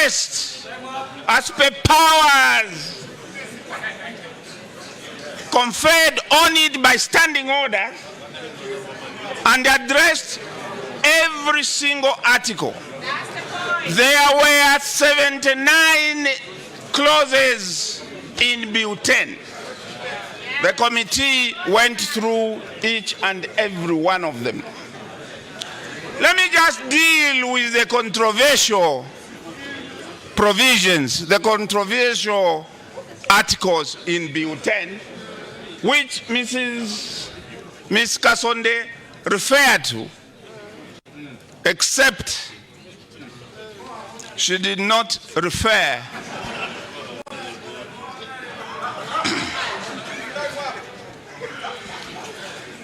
addressed as per powers conferred on it by standing order, and addressed every single article. There were 79 clauses in Bill 10. The committee went through each and every one of them. Let me just deal with the controversial provisions, the controversial articles in Bill 10, which Ms. Kasonde referred to, except she did not refer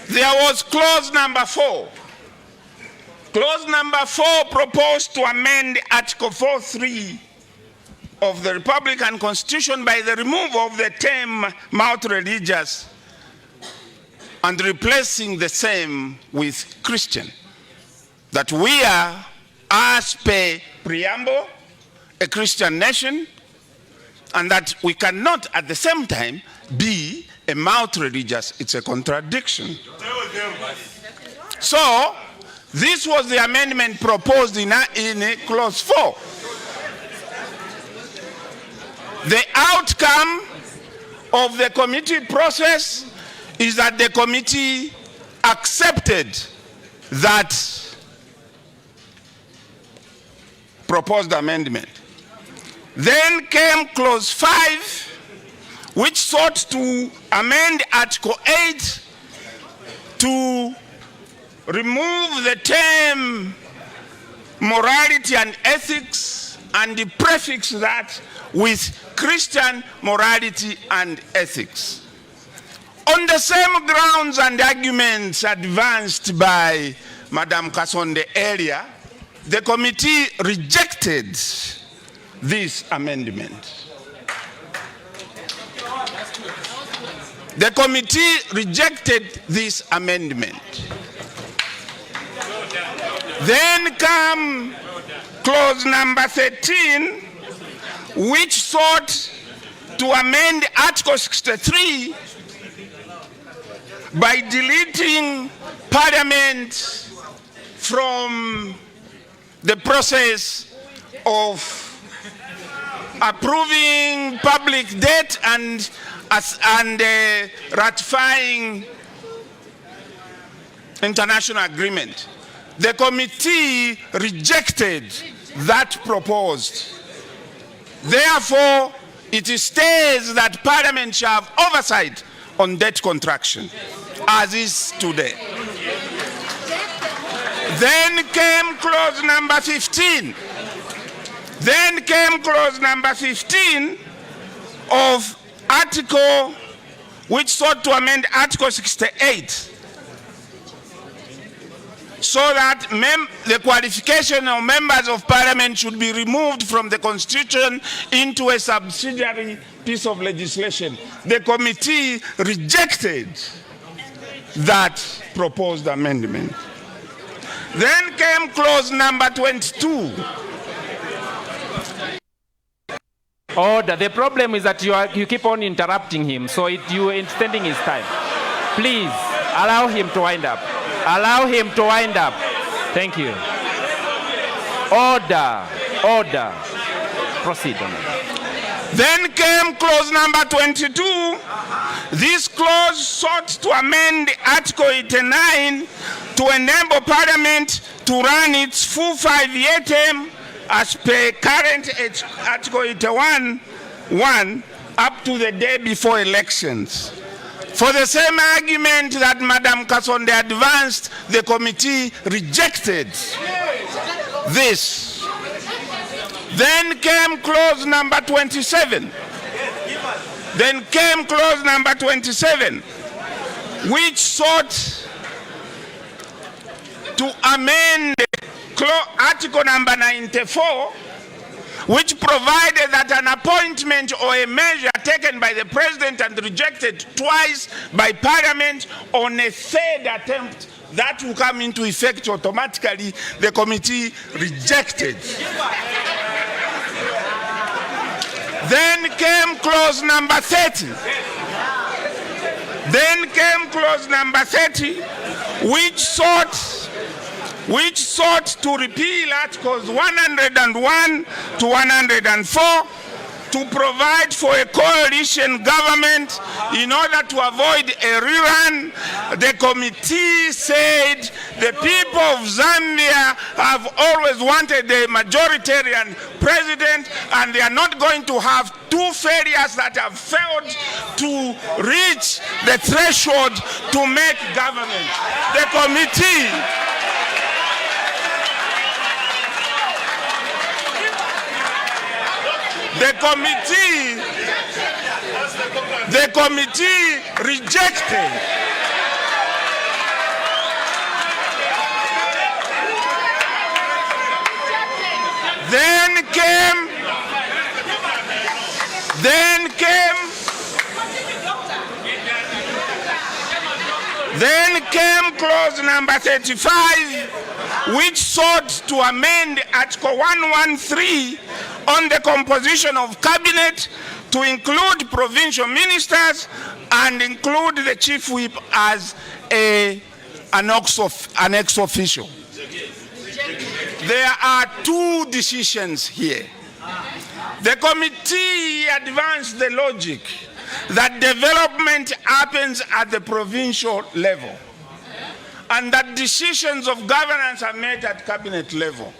there was clause number 4. Clause number 4 proposed to amend Article 4.3 of the Republican Constitution by the removal of the term multi-religious and replacing the same with Christian. That we are, as per preamble, a Christian nation, and that we cannot at the same time be a multi-religious. It's a contradiction. So, this was the amendment proposed in clause 4. The outcome of the committee process is that the committee accepted that proposed amendment. Then came clause 5, which sought to amend Article 8 to remove the term morality and ethics and prefix that with Christian morality and ethics. On the same grounds and arguments advanced by Madam Kasonde earlier, the committee rejected this amendment. The committee rejected this amendment. Then come clause number 13, which sought to amend Article 63 by deleting Parliament from the process of approving public debt and ratifying international agreement. The committee rejected that proposed. Therefore, it states that Parliament shall have oversight on debt contraction, as is today. Then came clause number 15. Then came clause number 15 of article which sought to amend Article 68 so that the qualification of members of Parliament should be removed from the Constitution into a subsidiary piece of legislation. The committee rejected that proposed amendment. Then came clause number 22. Order. The problem is that you keep on interrupting him, so you are extending his time. Please, allow him to wind up. Allow him to wind up. Thank you. Order. Order. Proceed on it. Then came clause number 22. This clause sought to amend Article 89 to enable Parliament to run its full 5-year term as per current Article 81(1) up to the day before elections. For the same argument that Madam Kasonde advanced, the committee rejected this. Then came clause number 27. Then came clause number 27, which sought to amend Article number 94, which provided that an appointment or a measure taken by the President and rejected twice by Parliament on a third attempt, that will come into effect automatically. The committee rejected. Then came clause number 30. Then came clause number 30, which sought to repeal Articles 101 to 104 to provide for a coalition government in order to avoid a rerun. The committee said the people of Zambia have always wanted a majoritarian president, and they are not going to have two failures that have failed to reach the threshold to make government. The committee rejected. Then came clause number 35, which sought to amend Article 113 on the composition of cabinet to include provincial ministers and include the chief whip as an ex officio. There are two decisions here. The committee advanced the logic that development happens at the provincial level and that decisions of governance are made at cabinet level.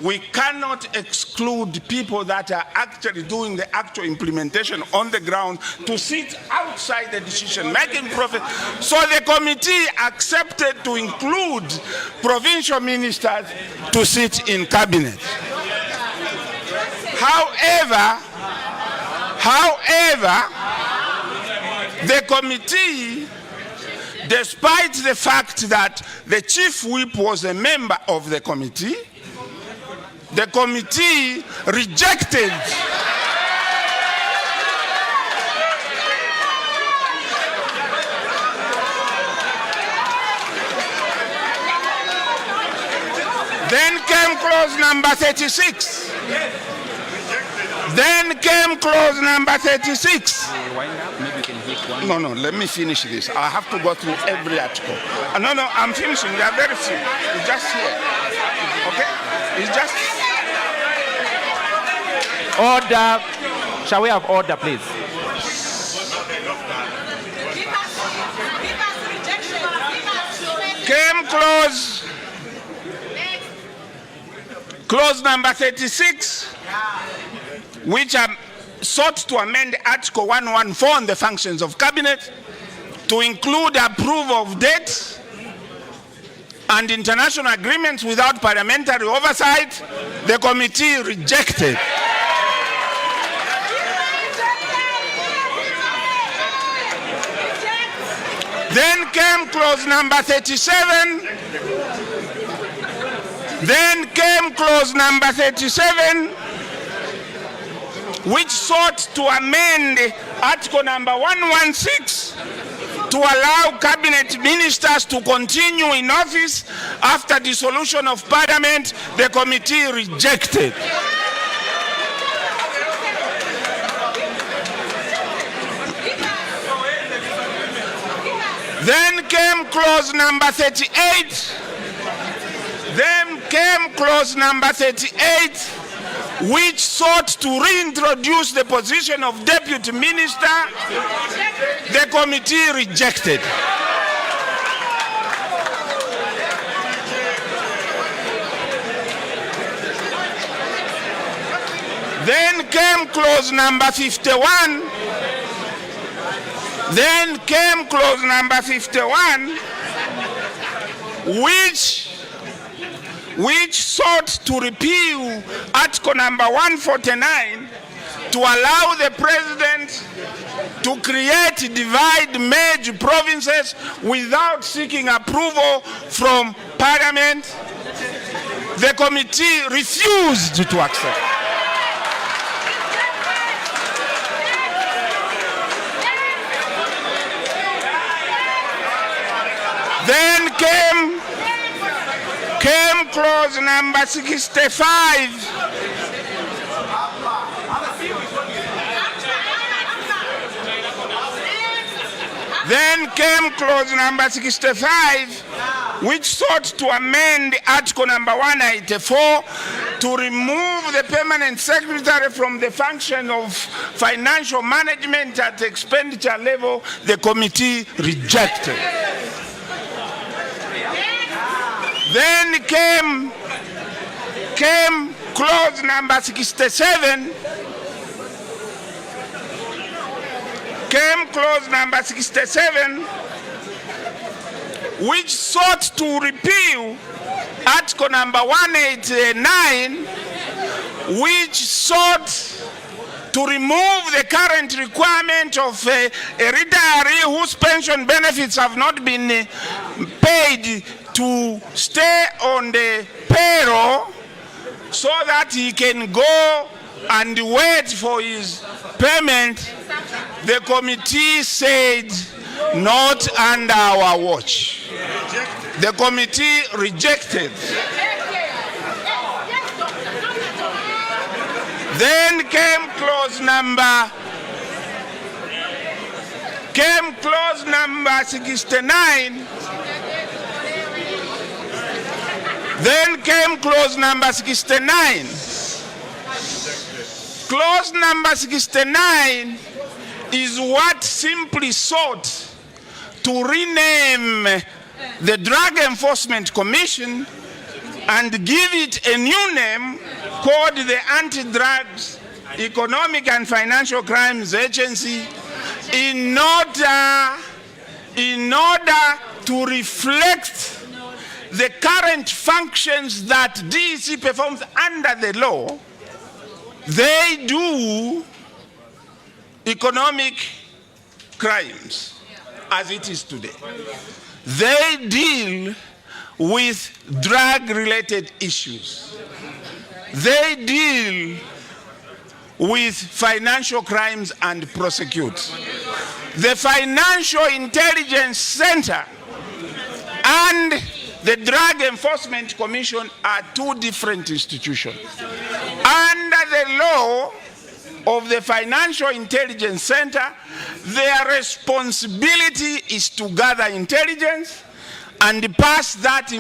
We cannot exclude people that are actually doing the actual implementation on the ground to sit outside the decision-making process. So the committee accepted to include provincial ministers to sit in cabinet. However, the committee, despite the fact that the chief whip was a member of the committee rejected Then came clause number 36. Then came clause number 36. No, let me finish this. I have to go through every article. No, I'm finishing. They are very few. It's just here. Okay? It's just... Order. Shall we have order, please? Came clause number 36, which sought to amend Article 114 on the functions of cabinet to include approval of debts and international agreements without parliamentary oversight. The committee rejected. Then came clause number 37. Then came clause number 37, which sought to amend Article number 116 to allow cabinet ministers to continue in office after dissolution of parliament. The committee rejected. Then came clause number 38. Then came clause number 38, which sought to reintroduce the position of deputy minister. The committee rejected. Then came clause number 51. Then came clause number 51, which sought to repeal Article number 149 to allow the president to create divide merge provinces without seeking approval from parliament. The committee refused to accept. Then came clause number 65. Then came clause number 65, which sought to amend article number 184 to remove the permanent secretary from the function of financial management at expenditure level. The committee rejected. Then came clause number 67. Came clause number 67, which sought to repeal article number 189, which sought to remove the current requirement of a retiree whose pension benefits have not been paid to stay on the payroll so that he can go and wait for his payment. The committee said, not under our watch. The committee rejected. Then came clause number 69. Then came clause number 69. Clause number 69 is what simply sought to rename the Drug Enforcement Commission and give it a new name called the Anti-Drugs Economic and Financial Crimes Agency in order to reflect the current functions that DEC performs under the law. They do economic crimes as it is today. They deal with drug-related issues. They deal with financial crimes and prosecute. The Financial Intelligence Center and the Drug Enforcement Commission are two different institutions. Under the law of the Financial Intelligence Center, their responsibility is to gather intelligence and pass that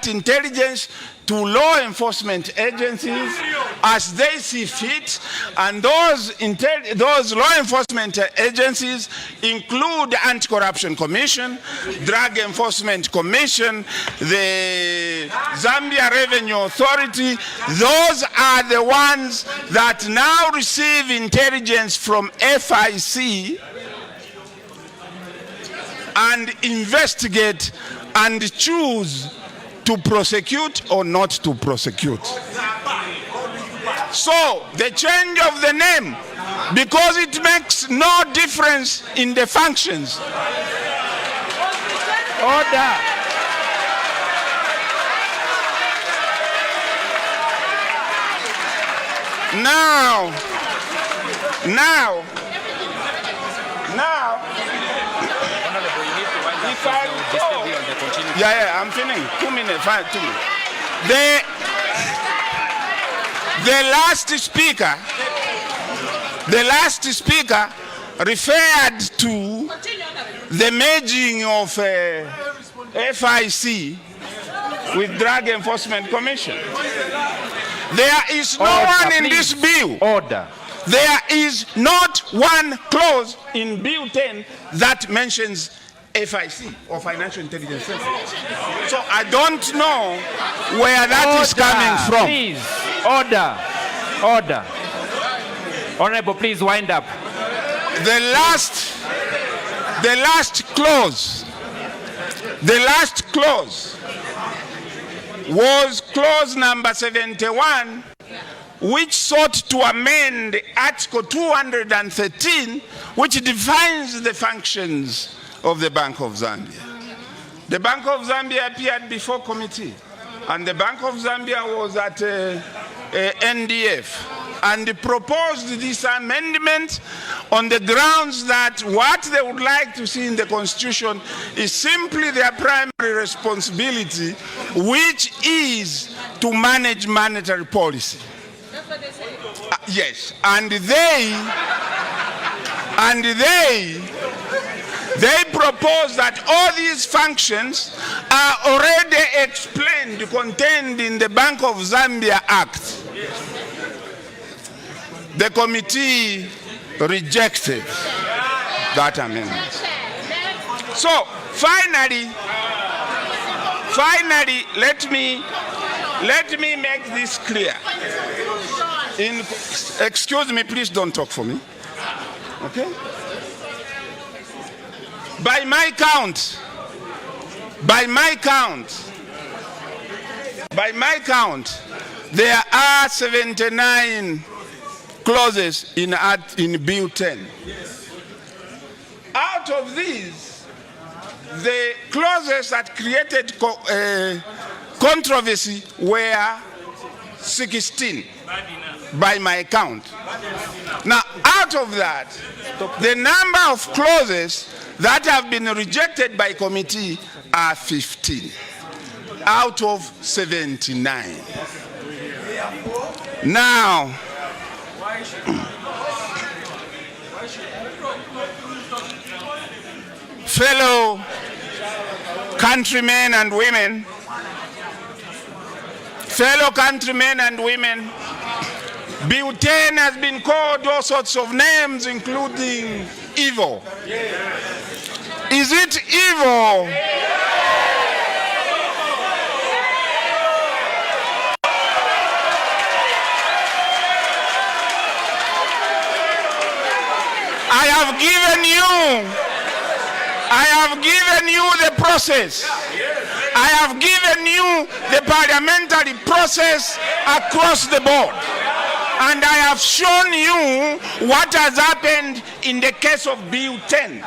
intelligence to law enforcement agencies as they see fit, and those law enforcement agencies include the Anti-Corruption Commission, Drug Enforcement Commission, the Zambia Revenue Authority. Those are the ones that now receive intelligence from FIC and investigate and choose to prosecute or not to prosecute. So the change of the name, because it makes no difference in the functions. Order. Now, if I go, yeah, I'm finished. 2 minutes, 2 minutes. The last speaker referred to the merging of FIC with Drug Enforcement Commission. There is no one in this bill. Order. There is not one clause in Bill 10 that mentions FIC or Financial Intelligence Center. So I don't know where that is coming from. Please, order, order. Honorable, please wind up. The last clause was clause number 71, which sought to amend Article 213, which defines the functions of the Bank of Zambia. The Bank of Zambia appeared before committee, and the Bank of Zambia was at NDF and proposed this amendment on the grounds that what they would like to see in the Constitution is simply their primary responsibility, which is to manage monetary policy. That's what they say. Yes, and they propose that all these functions are already explained, contained in the Bank of Zambia Act. The committee rejected that amendment. So finally, let me make this clear. Excuse me, please don't talk for me. Okay? By my count, there are 79 clauses in Bill 10. Out of these, the clauses that created controversy were 16 by my count. Now, out of that, the number of clauses that have been rejected by committee are 15 out of 79. Now, fellow countrymen and women, Bill 10 has been called all sorts of names, including evil. Is it evil? I have given you the process. I have given you the parliamentary process across the board. And I have shown you what has happened in the case of Bill 10.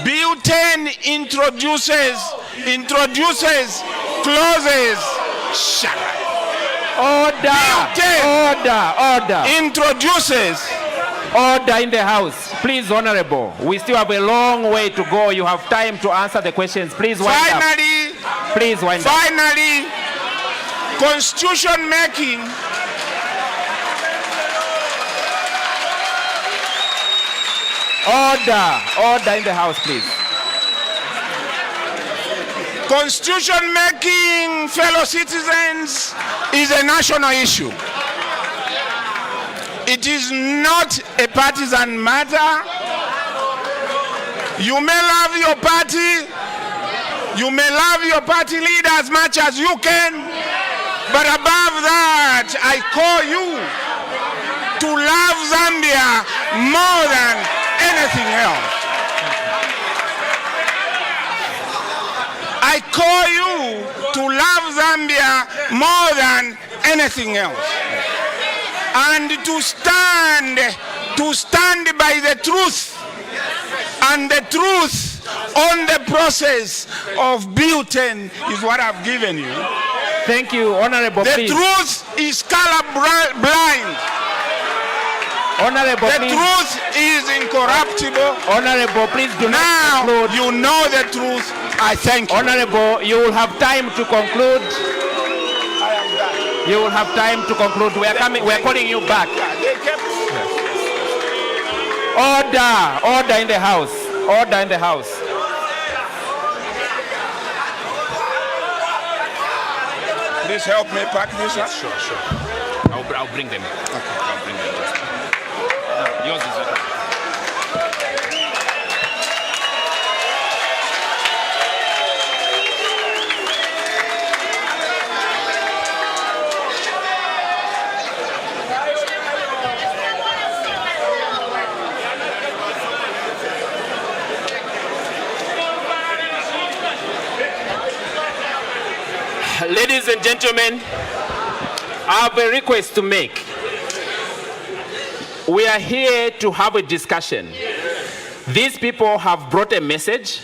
Bill 10 introduces clauses. Shut up. Order. Introduces. Order in the House. Please, Honorable. We still have a long way to go. You have time to answer the questions. Please wind up. Please wind up. Finally, constitution making. Order in the House, please. Constitution making, fellow citizens, is a national issue. It is not a partisan matter. You may love your party. You may love your party leader as much as you can. But above that, I call you to love Zambia more than anything else. I call you to love Zambia more than anything else. And to stand by the truth, and the truth on the process of Bill 10 is what I've given you. Thank you, Honorable. The please. truth is color blind. Honorable, the please. truth is incorruptible. Honorable, please do not now conclude. You know the truth. I thank you. Honorable, you will have time to conclude. You will have time to conclude. We are calling you back. Order in the House. Order in the House. Please help me pack this up. Sure. I'll bring them. Okay, I'll bring them. Yours is okay. Ladies and gentlemen, I have a request to make. We are here to have a discussion. These people have brought a message,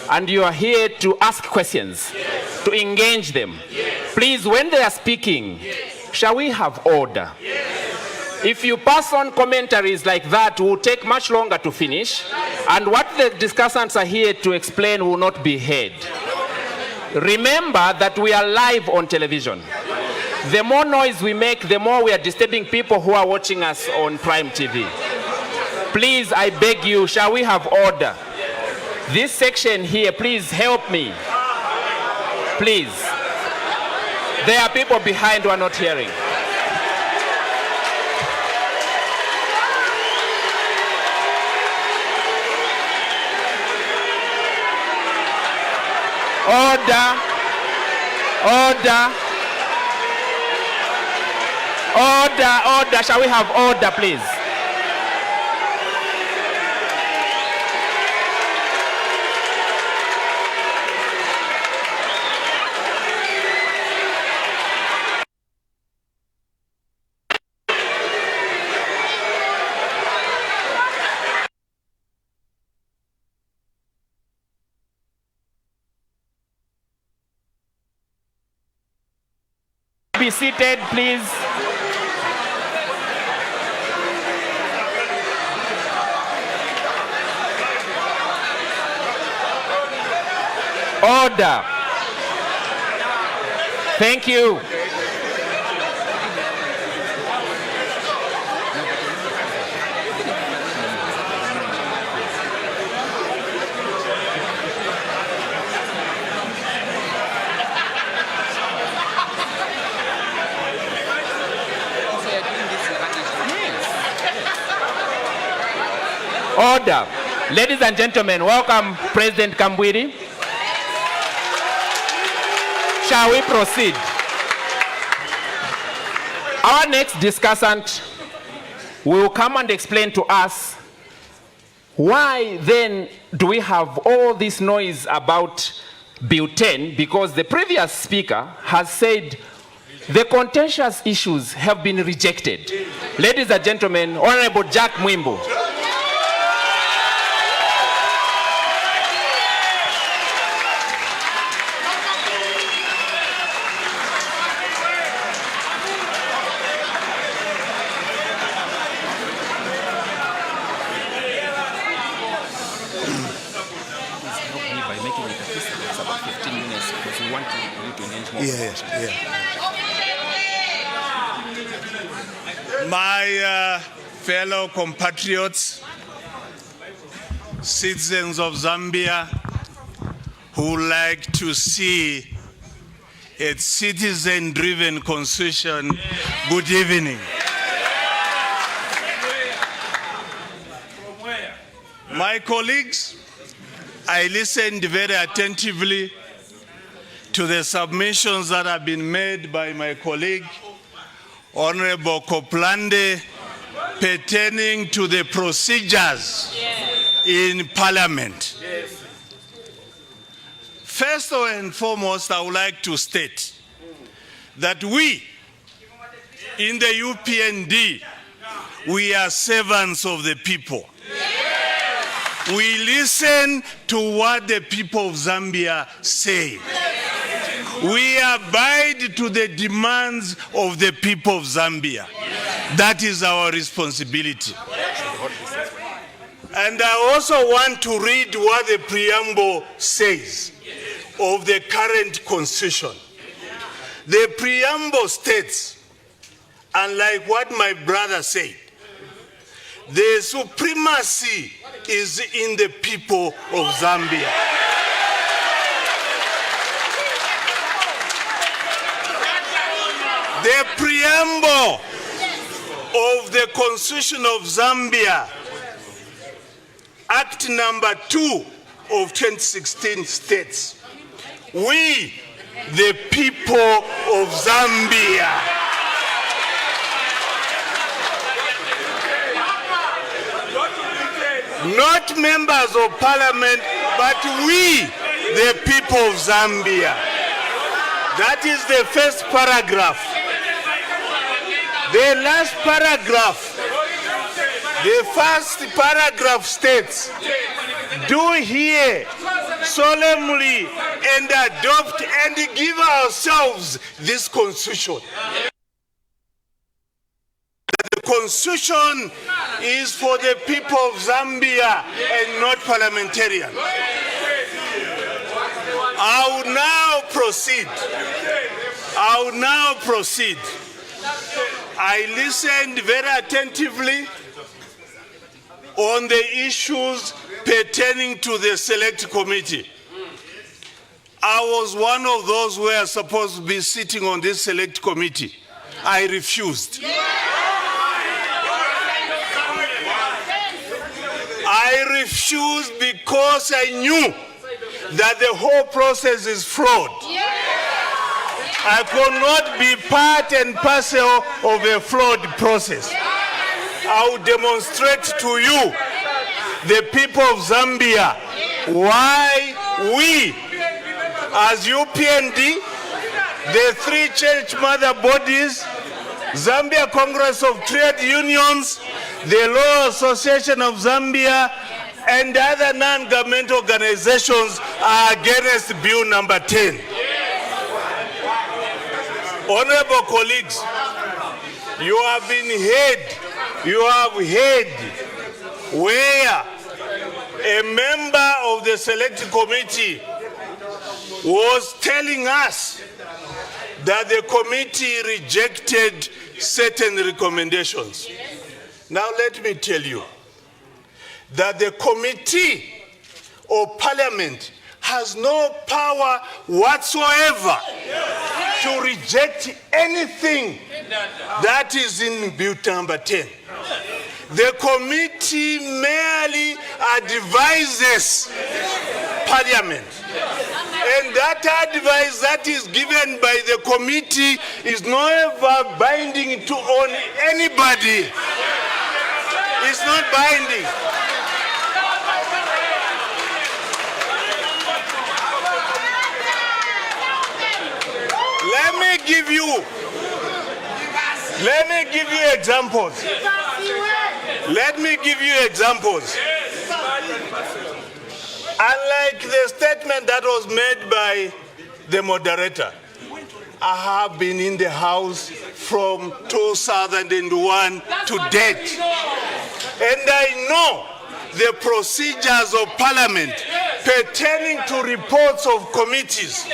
and you are here to ask questions, to engage them. Please, when they are speaking, shall we have order? If you pass on commentaries like that, it will take much longer to finish, and what the discussants are here to explain will not be heard. Remember that we are live on television. The more noise we make, the more we are disturbing people who are watching us on Prime TV. Please, I beg you, shall we have order? This section here, please help me. Please. There are people behind who are not hearing. Order. Order. Order, order. Shall we have order, please? Be seated, please. Order. Thank you. Order. Ladies and gentlemen, welcome President Kambwiri. Shall we proceed? Our next discussant will come and explain to us why then do we have all this noise about Bill 10, because the previous speaker has said the contentious issues have been rejected. Ladies and gentlemen, Honorable Jack Mwimbo. My fellow compatriots, citizens of Zambia who like to see a citizen-driven constitution, good evening. My colleagues, I listened very attentively to the submissions that have been made by my colleague, Honorable Koplande, pertaining to the procedures in Parliament. First and foremost, I would like to state that we, in the UPND, we are servants of the people. We listen to what the people of Zambia say. We abide to the demands of the people of Zambia. That is our responsibility. And I also want to read what the preamble says of the current constitution. The preamble states, unlike what my brother said, the supremacy is in the people of Zambia. The preamble of the Constitution of Zambia, Act number 2 of 2016 states, we, the people of Zambia, not members of parliament, but we, the people of Zambia. That is the first paragraph. The last paragraph, the first paragraph states, do hear solemnly and adopt and give ourselves this constitution. The constitution is for the people of Zambia and not parliamentarians. I will now proceed. I listened very attentively on the issues pertaining to the select committee. I was one of those who were supposed to be sitting on this select committee. I refused. I refused because I knew that the whole process is flawed. I could not be part and parcel of a flawed process. I will demonstrate to you, the people of Zambia, why we, as UPND, the three church mother bodies, Zambia Congress of Trade Unions, the Law Association of Zambia, and other non-government organizations are against Bill number 10. Honorable colleagues, you have heard where a member of the select committee was telling us that the committee rejected certain recommendations. Now let me tell you that the committee of parliament has no power whatsoever to reject anything that is in Bill number 10. The committee merely advises parliament. And that advice that is given by the committee is never binding on anybody. It's not binding. Let me give you examples. Let me give you examples. Unlike the statement that was made by the moderator, I have been in the House from 2001 to date. And I know the procedures of Parliament pertaining to reports of committees.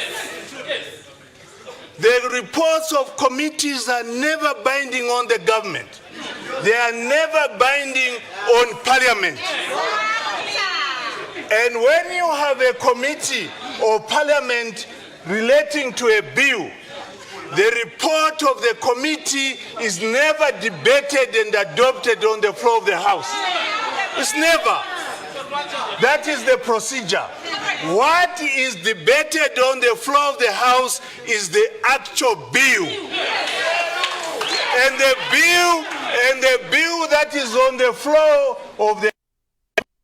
The reports of committees are never binding on the government. They are never binding on Parliament. And when you have a committee of Parliament relating to a bill, the report of the committee is never debated and adopted on the floor of the House. It's never. That is the procedure. What is debated on the floor of the House is the actual bill. And the bill that is on the floor of the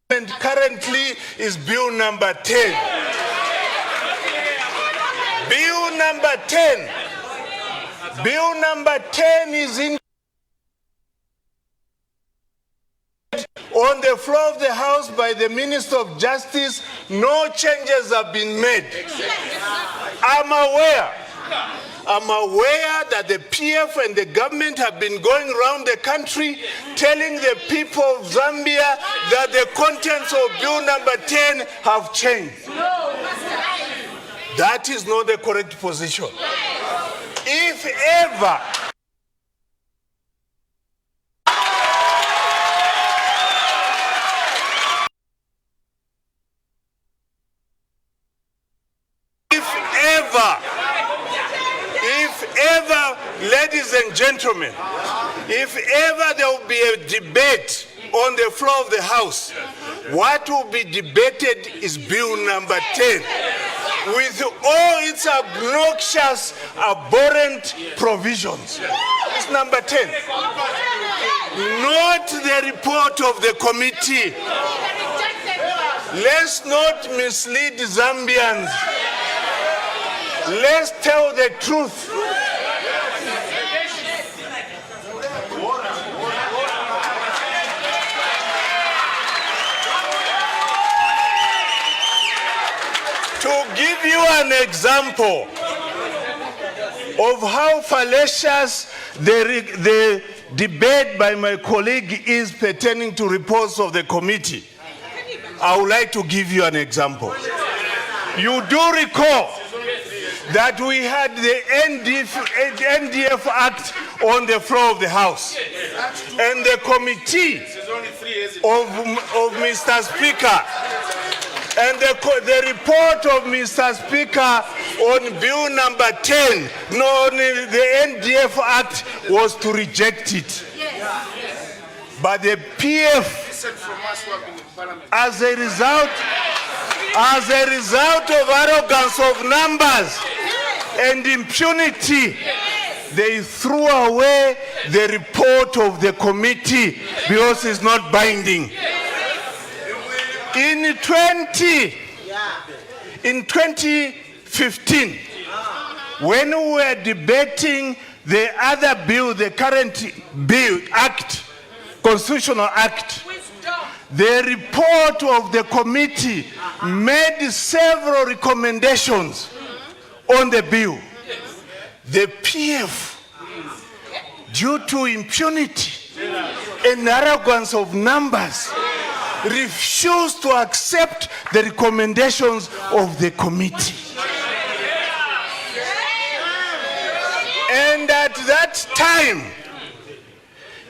Parliament currently is Bill number 10. Bill number 10. Bill number 10 is in on the floor of the House by the Minister of Justice. No changes have been made. I'm aware that the PF and the government have been going around the country telling the people of Zambia that the contents of Bill number 10 have changed. That is not the correct position. If ever ladies and gentlemen, if ever there will be a debate on the floor of the House, what will be debated is Bill number 10, with all its obnoxious, abhorrent provisions. It's number 10. Not the report of the committee. Let's not mislead Zambians. Let's tell the truth. To give you an example of how fallacious the debate by my colleague is pertaining to reports of the committee, I would like to give you an example. You do recall that we had the NDF Act on the floor of the House. And the committee of Mr. Speaker, and the report of Mr. Speaker on Bill number 10, the NDF Act, was to reject it. But the PF, as a result of arrogance of numbers and impunity, they threw away the report of the committee because it's not binding. In 2015, when we were debating the other bill, the current bill, Constitutional Act, the report of the committee made several recommendations on the bill. The PF, due to impunity and arrogance of numbers, refused to accept the recommendations of the committee. And at that time,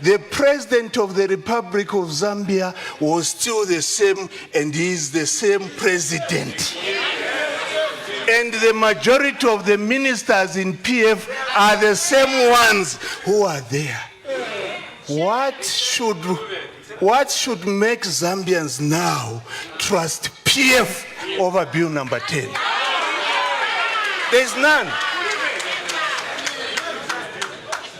the President of the Republic of Zambia was still the same, and is the same president. And the majority of the ministers in PF are the same ones who are there. What should make Zambians now trust PF over Bill number 10? There's none.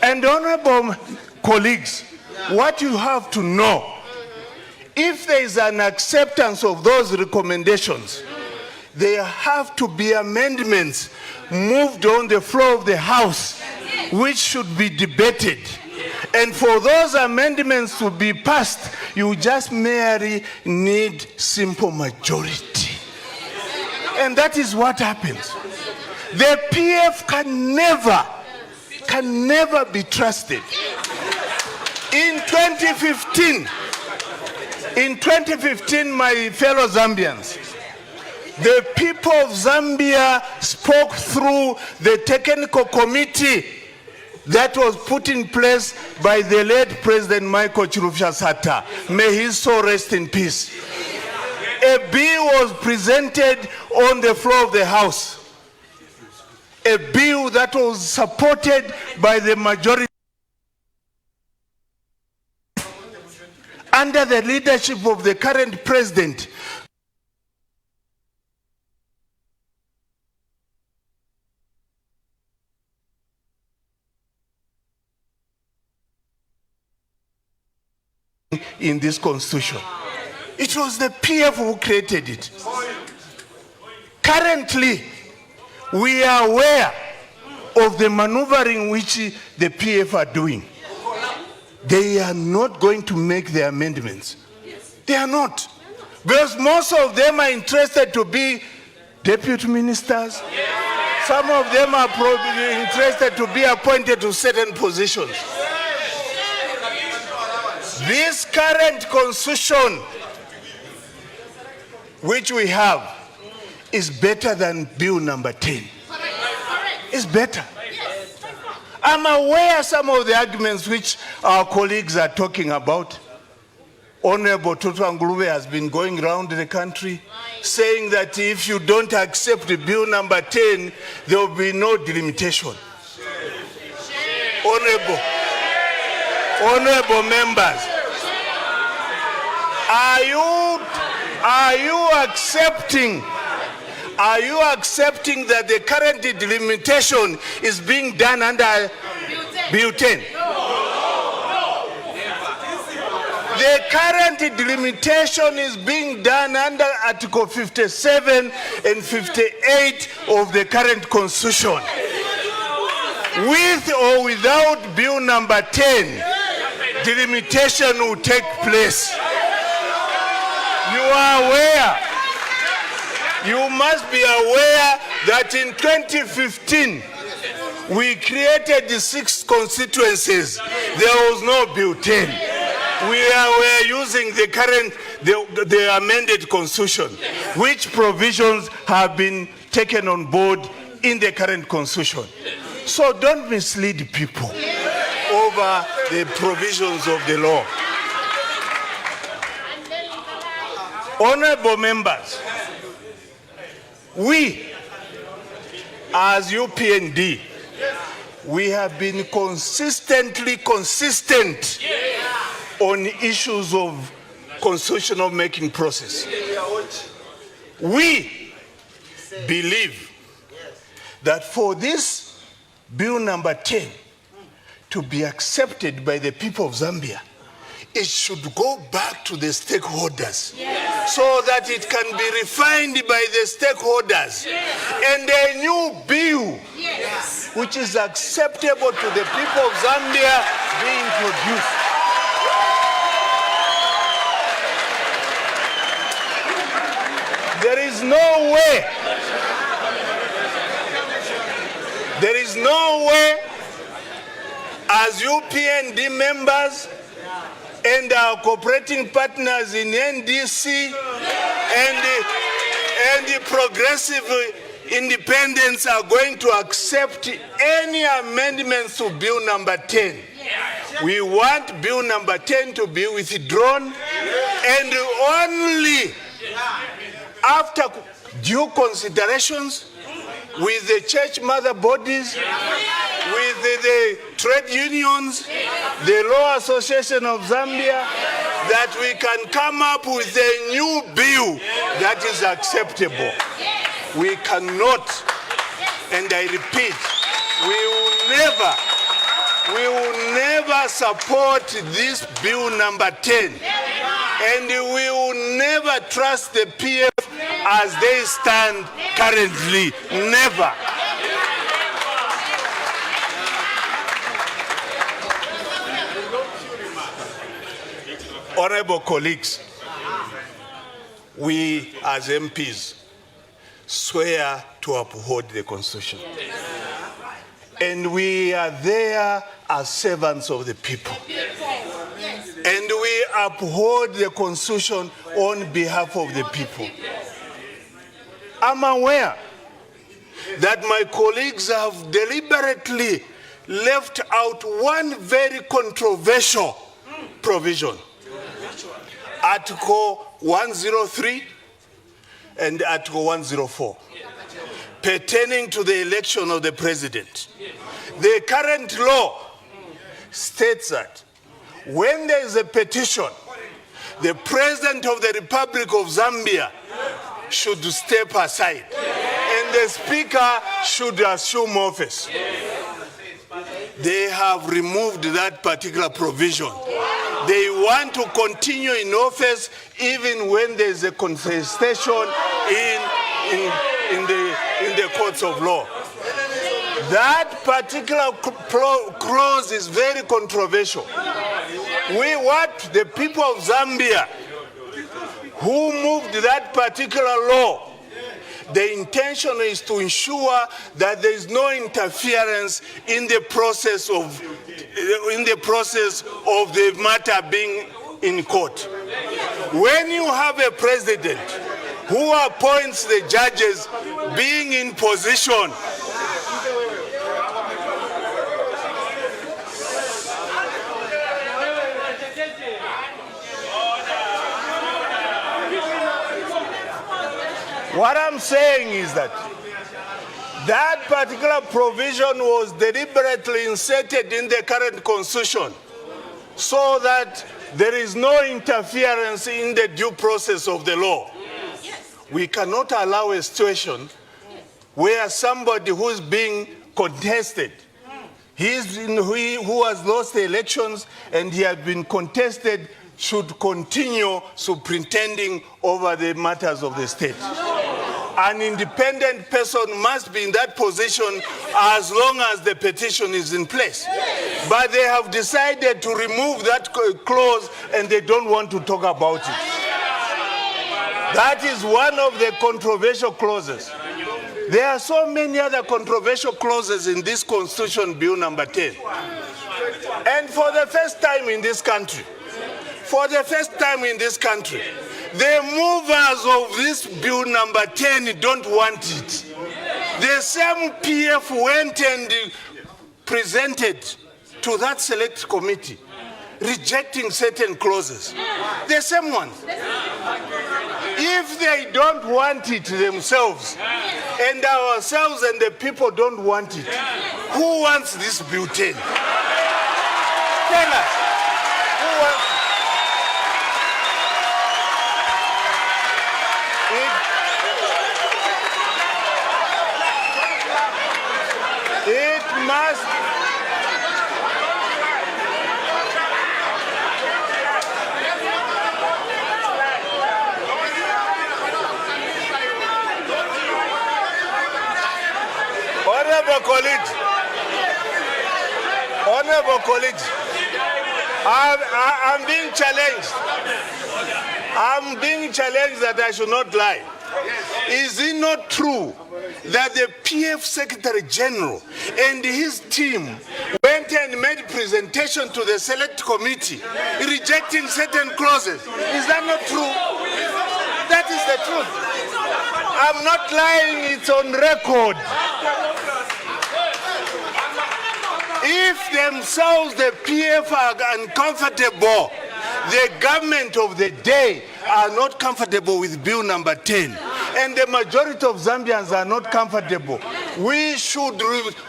And honorable colleagues, what you have to know, if there is an acceptance of those recommendations, there have to be amendments moved on the floor of the House, which should be debated. And for those amendments to be passed, you just merely need simple majority. And that is what happens. The PF can never be trusted. In 2015, my fellow Zambians, the people of Zambia spoke through the technical committee that was put in place by the late President Michael Chirufya Sata. May his soul rest in peace. A bill was presented on the floor of the House. A bill that was supported by the majority under the leadership of the current president. In this constitution, it was the PF who created it. Currently, we are aware of the maneuvering which the PF are doing. They are not going to make the amendments. They are not. Because most of them are interested to be deputy ministers. Some of them are probably interested to be appointed to certain positions. This current constitution which we have is better than Bill number 10. It's better. I'm aware of some of the arguments which our colleagues are talking about. Honorable Tutu Ngulube has been going around the country saying that if you don't accept Bill number 10, there will be no delimitation. Honorable members, are you accepting that the current delimitation is being done under Bill 10? The current delimitation is being done under Article 57 and 58 of the current Constitution. With or without Bill number 10, delimitation will take place. You are aware. You must be aware that in 2015, we created the 6 constituencies. There was no Bill 10. We were using the amended constitution, which provisions have been taken on board in the current constitution. So don't mislead people over the provisions of the law. Honorable members, we as UPND, we have been consistently consistent on issues of constitutional making process. We believe that for this bill number 10 to be accepted by the people of Zambia, it should go back to the stakeholders so that it can be refined by the stakeholders and a new bill which is acceptable to the people of Zambia being produced. There is no way as UPND members and our cooperating partners in NDC and the progressive independents are going to accept any amendments to bill number 10. We want bill number 10 to be withdrawn, and only after due considerations with the church mother bodies, with the trade unions, the Law Association of Zambia, that we can come up with a new bill that is acceptable. We cannot, and I repeat, we will never support this bill number 10, and we will never trust the PF as they stand currently. Never. Honorable colleagues, we as MPs swear to uphold the Constitution. And we are there as servants of the people. And we uphold the Constitution on behalf of the people. I'm aware that my colleagues have deliberately left out one very controversial provision. Article 103 and Article 104, pertaining to the election of the president. The current law states that when there is a petition, the President of the Republic of Zambia should step aside and the Speaker should assume office. They have removed that particular provision. They want to continue in office even when there is a contestation in the courts of law. That particular clause is very controversial. We want the people of Zambia who moved that particular law. The intention is to ensure that there is no interference in the process of the matter being in court. When you have a president who appoints the judges being in position, what I'm saying is that that particular provision was deliberately inserted in the current Constitution so that there is no interference in the due process of the law. We cannot allow a situation where somebody who is being contested, who has lost the elections and he has been contested, should continue superintending over the matters of the state. An independent person must be in that position as long as the petition is in place. But they have decided to remove that clause and they don't want to talk about it. That is one of the controversial clauses. There are so many other controversial clauses in this Constitution Bill number 10. And for the first time in this country, the movers of this bill number 10 don't want it. The same PF went and presented to that select committee, rejecting certain clauses. The same ones. If they don't want it themselves, and ourselves and the people don't want it, who wants this butane? Tell us. Who wants it? It must. Honorable colleagues, I'm being challenged. I'm being challenged that I should not lie. Is it not true that the PF Secretary General and his team went and made presentation to the Select Committee rejecting certain clauses? Is that not true? That is the truth. I'm not lying, it's on record. If themselves, the PF, are uncomfortable, the government of the day are not comfortable with bill number 10, and the majority of Zambians are not comfortable, we should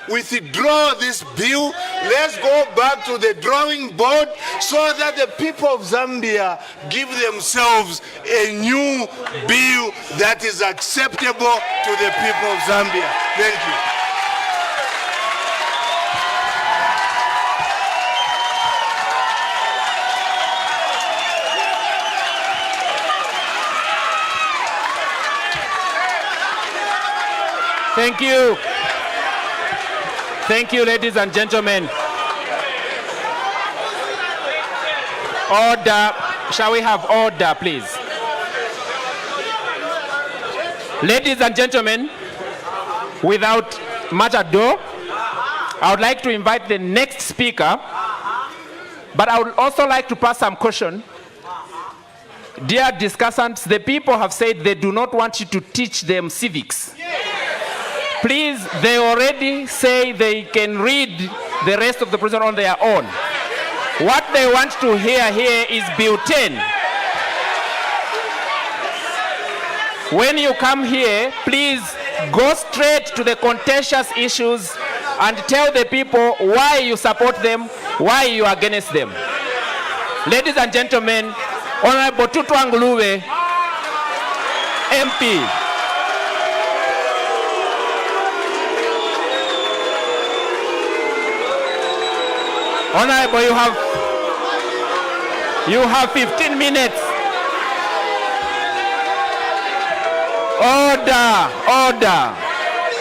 withdraw this bill. Let's go back to the drawing board so that the people of Zambia give themselves a new bill that is acceptable to the people of Zambia. Thank you. Thank you. Thank you, ladies and gentlemen. Order. Shall we have order, please? Ladies and gentlemen, without much ado, I would like to invite the next speaker, but I would also like to pass some caution. Dear discussants, the people have said they do not want you to teach them civics. Please, they already say they can read the rest of the presentation on their own. What they want to hear here is Bill 10. When you come here, please go straight to the contentious issues and tell the people why you support them, why you are against them. Ladies and gentlemen, Honorable Tutwanguluwe, MP. Honorable, you have 15 minutes. Order, order,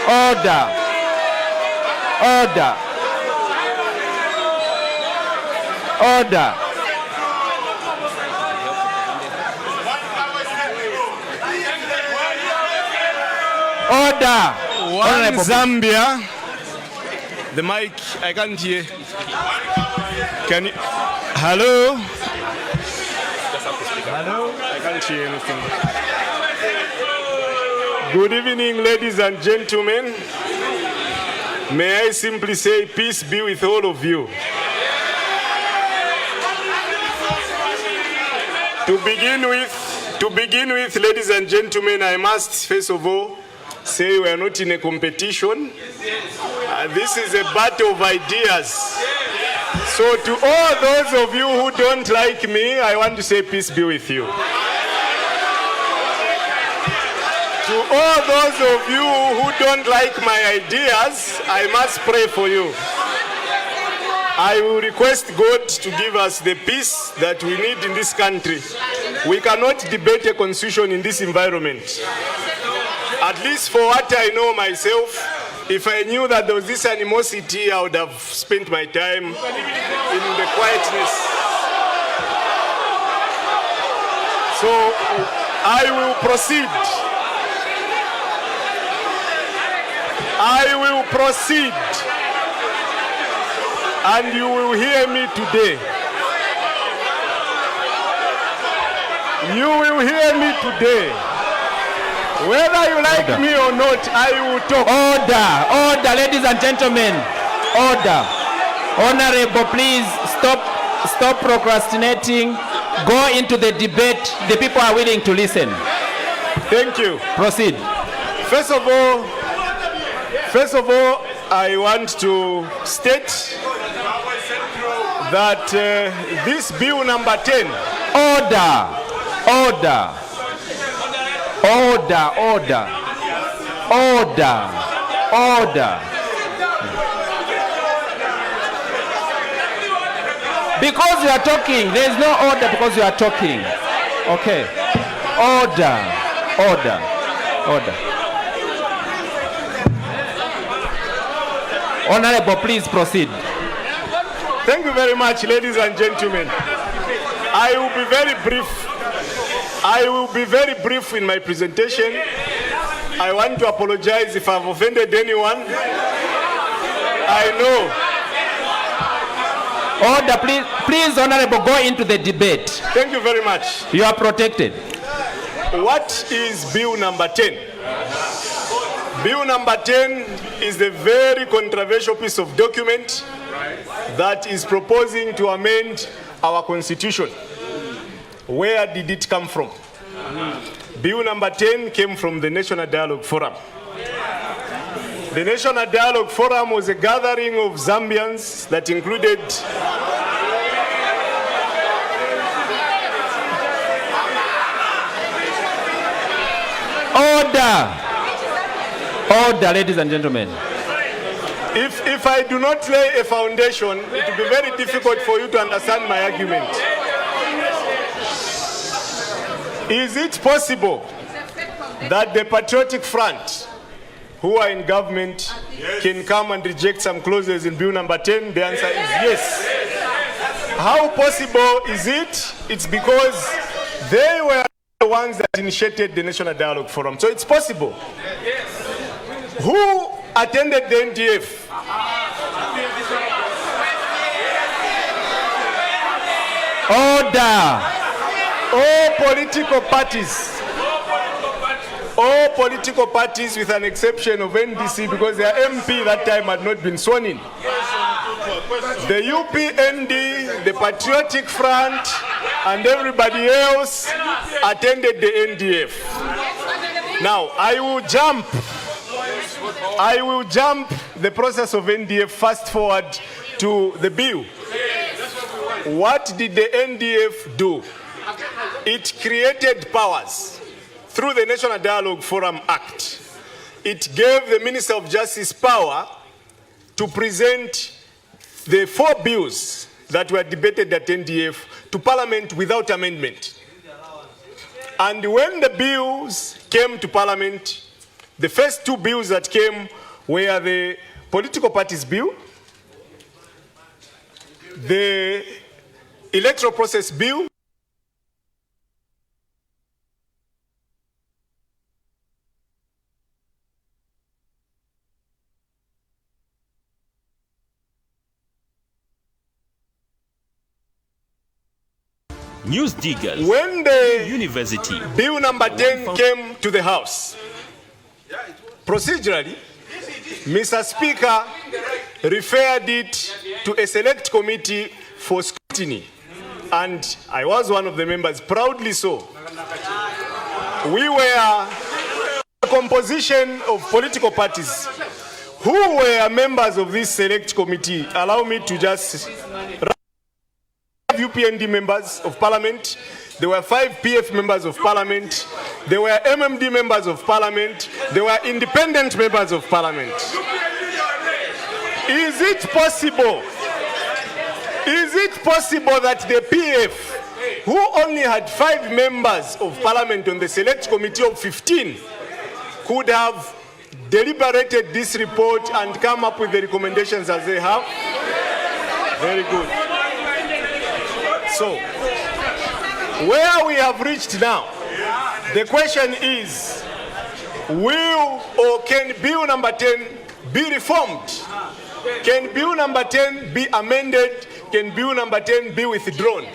order, order, order. Order. One Zambia. The mic, I can't hear. Can you? Hello? Hello? I can't hear anything. Good evening, ladies and gentlemen. May I simply say peace be with all of you. To begin with, ladies and gentlemen, I must first of all say we are not in a competition. This is a battle of ideas. So to all those of you who don't like me, I want to say peace be with you. To all those of you who don't like my ideas, I must pray for you. I will request God to give us the peace that we need in this country. We cannot debate a constitution in this environment. At least for what I know myself, if I knew that there was this animosity, I would have spent my time in the quietness. So I will proceed. I will proceed. And you will hear me today. You will hear me today. Whether you like me or not, I will talk. Order, ladies and gentlemen. Order. Honorable, please stop procrastinating. Go into the debate. The people are willing to listen. Thank you. Proceed. First of all, I want to state that this bill number 10. Order. Because you are talking, there is no order because you are talking. Okay. Order. Honorable, please proceed. Thank you very much, ladies and gentlemen. I will be very brief in my presentation. I want to apologize if I've offended anyone. I know. Order, please, Honorable, go into the debate. Thank you very much. You are protected. What is bill number 10? Bill number 10 is a very controversial piece of document that is proposing to amend our Constitution. Where did it come from? Bill number 10 came from the National Dialogue Forum. The National Dialogue Forum was a gathering of Zambians that included Order, ladies and gentlemen. If I do not lay a foundation, it will be very difficult for you to understand my argument. Is it possible that the Patriotic Front, who are in government, can come and reject some clauses in bill number 10? The answer is yes. How possible is it? It's because they were the ones that initiated the National Dialogue Forum. So it's possible. Who attended the NDF? Order. All political parties with an exception of NDC, because their MP that time had not been sworn in. The UPND, the Patriotic Front, and everybody else attended the NDF. Now, I will jump the process of NDF fast forward to the bill. What did the NDF do? It created powers through the National Dialogue Forum Act. It gave the Minister of Justice power to present the 4 bills that were debated at NDF to Parliament without amendment. And when the bills came to Parliament, the first 2 bills that came were the Political Parties Bill, the Electoral Process Bill, News Diggers. When the University. Bill number 10 came to the House, procedurally, Mr. Speaker referred it to a select committee for scrutiny. And I was one of the members, proudly so. We were a composition of political parties who were members of this select committee. Allow me to just UPND members of Parliament, there were 5 PF members of Parliament, there were MMD members of Parliament, there were independent members of Parliament. Is it possible that the PF, who only had 5 members of Parliament on the select committee of 15, could have deliberated this report and come up with the recommendations as they have? Very good. So, where we have reached now, the question is, will or can Bill number 10 be reformed? Can Bill number 10 be amended? Can Bill number 10 be withdrawn?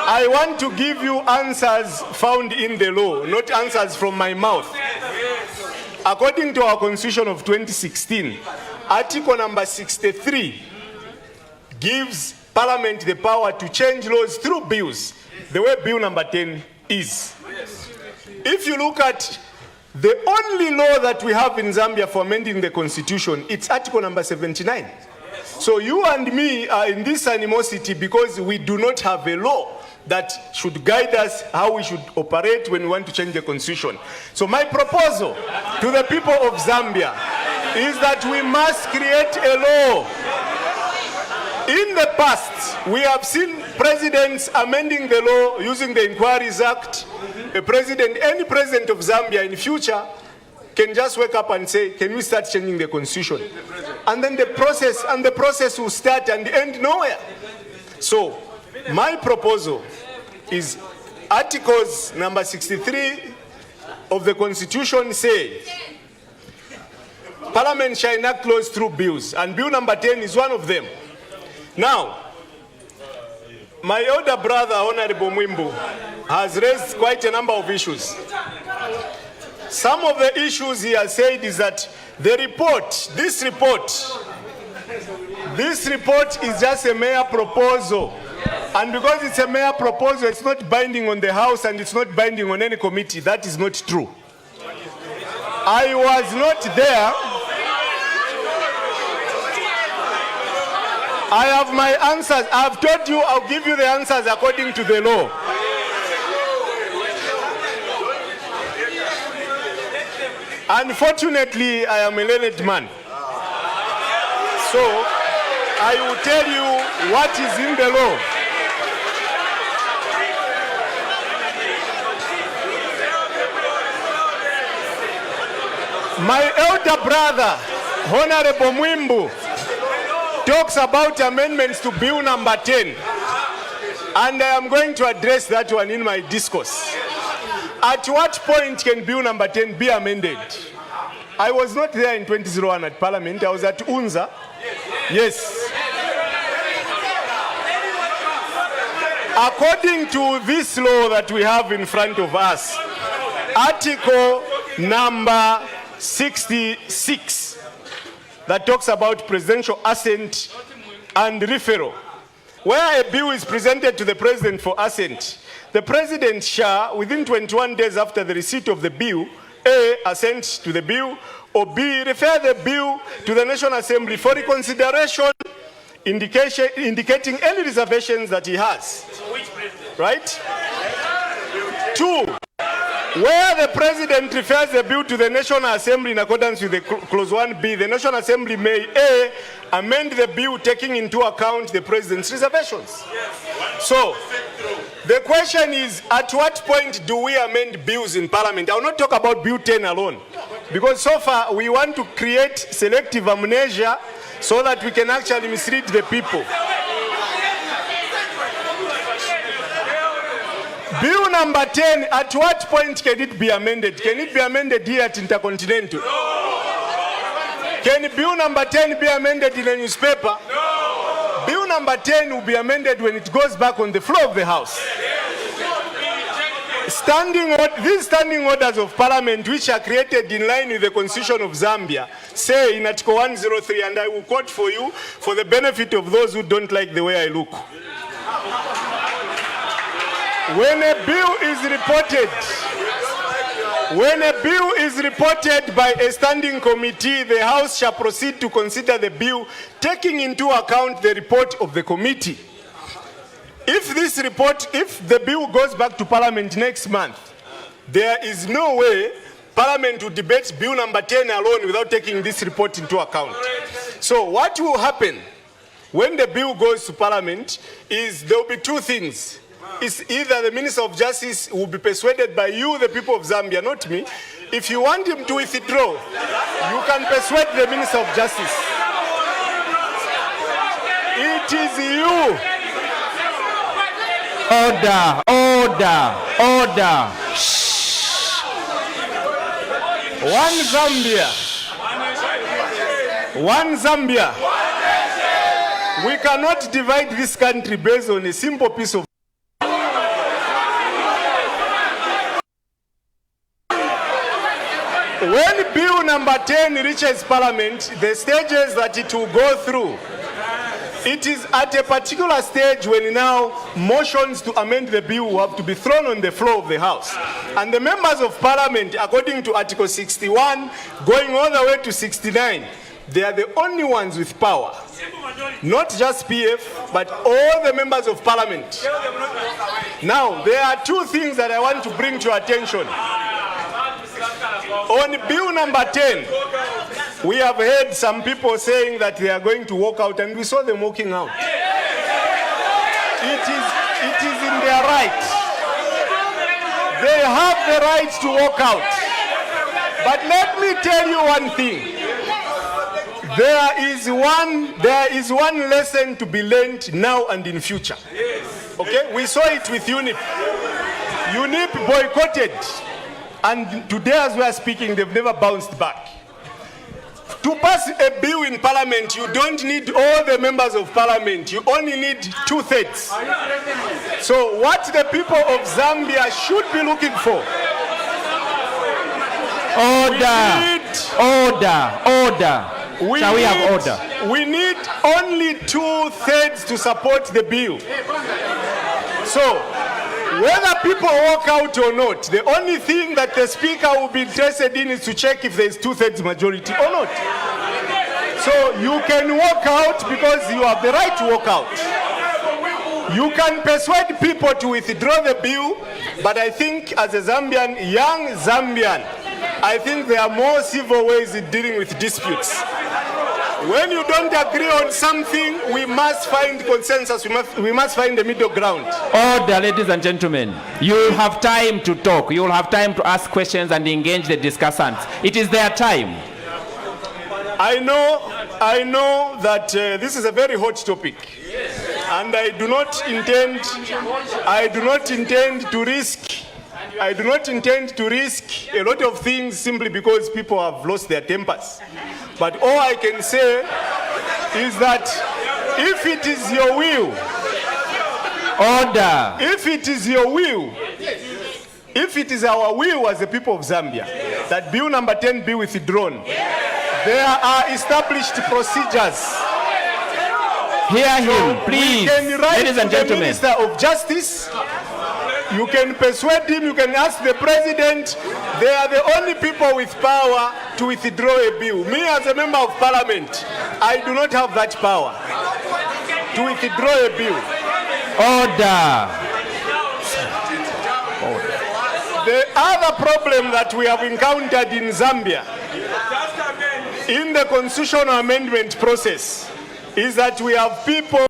I want to give you answers found in the law, not answers from my mouth. According to our Constitution of 2016, Article number 63 gives Parliament the power to change laws through bills, the way Bill number 10 is. If you look at the only law that we have in Zambia for amending the Constitution, it's Article number 79. So you and me are in this animosity because we do not have a law that should guide us how we should operate when we want to change the Constitution. So my proposal to the people of Zambia is that we must create a law. In the past, we have seen presidents amending the law using the Inquiries Act. A president, any president of Zambia in future can just wake up and say, can we start changing the Constitution? And then the process will start and end nowhere. So my proposal is Articles number 63 of the Constitution says Parliament shall enact laws through bills, and Bill number 10 is one of them. Now, my elder brother, Honorable Mwimbu, has raised quite a number of issues. Some of the issues he has said is that the report, this report is just a mere proposal. And because it's a mere proposal, it's not binding on the House and it's not binding on any committee. That is not true. I was not there. I have my answers. I've told you I'll give you the answers according to the law. Unfortunately, I am a learned man. So, I will tell you what is in the law. My elder brother, Honorable Mwimbu, talks about amendments to Bill number 10. And I am going to address that one in my discourse. At what point can Bill number 10 be amended? I was not there in 2001 at Parliament. I was at UNZA. Yes. According to this law that we have in front of us, Article number 66, that talks about presidential assent and referral. Where a bill is presented to the president for assent, the president shall, within 21 days after the receipt of the bill, A, assent to the bill, or B, refer the bill to the National Assembly for reconsideration, indicating any reservations that he has. Right? 2, where the president refers the bill to the National Assembly in accordance with the clause 1B, the National Assembly may A, amend the bill taking into account the president's reservations. So, the question is, at what point do we amend bills in Parliament? I will not talk about Bill 10 alone, because so far we want to create selective amnesia so that we can actually mislead the people. Bill number 10, at what point can it be amended? Can it be amended here at Intercontinental? No. Can Bill number 10 be amended in a newspaper? No. Bill number 10 will be amended when it goes back on the floor of the House. These standing orders of Parliament, which are created in line with the Constitution of Zambia, say in Article 103, and I will quote for you for the benefit of those who don't like the way I look. When a bill is reported by a standing committee, the House shall proceed to consider the bill, taking into account the report of the committee. If the bill goes back to Parliament next month, there is no way Parliament will debate Bill number 10 alone without taking this report into account. So what will happen when the bill goes to Parliament is there will be two things. It's either the Minister of Justice will be persuaded by you, the people of Zambia, not me. If you want him to withdraw, you can persuade the Minister of Justice. It is you. Order, order, order. Shh. One Zambia. One Zambia. We cannot divide this country based on a simple piece of when bill number 10 reaches Parliament, the stages that it will go through, it is at a particular stage when now motions to amend the bill will have to be thrown on the floor of the House. And the members of Parliament, according to Article 61, going all the way to 69, they are the only ones with power. Not just PF, but all the members of Parliament. Now, there are two things that I want to bring to your attention. On bill number 10, we have heard some people saying that they are going to walk out, and we saw them walking out. It is in their right. They have the right to walk out. But let me tell you one thing. There is one lesson to be learned now and in future. Okay, we saw it with UNIP. UNIP boycotted, and today as we are speaking, they've never bounced back. To pass a bill in Parliament, you don't need all the members of Parliament. You only need 2/3. So what the people of Zambia should be looking for. Order. Shall we have order? We need only 2/3 to support the bill. So, whether people walk out or not, the only thing that the Speaker will be interested in is to check if there is 2/3 majority or not. So, you can walk out because you have the right to walk out. You can persuade people to withdraw the bill, but I think as a Zambian, young Zambian, I think there are more civil ways in dealing with disputes. When you don't agree on something, we must find consensus. We must find the middle ground. Order, ladies and gentlemen. You will have time to talk. You will have time to ask questions and engage the discussants. It is their time. I know that this is a very hot topic, and I do not intend to risk a lot of things simply because people have lost their tempers. But all I can say is that if it is your will, order. If it is your will, if it is our will as the people of Zambia that bill number 10 be withdrawn, there are established procedures. Hear him, please. You can write ladies and to the gentlemen. Minister of Justice. You can persuade him, you can ask the President. They are the only people with power to withdraw a bill. Me as a member of Parliament, I do not have that power to withdraw a bill. Order. The other problem that we have encountered in Zambia in the constitutional amendment process is that we have people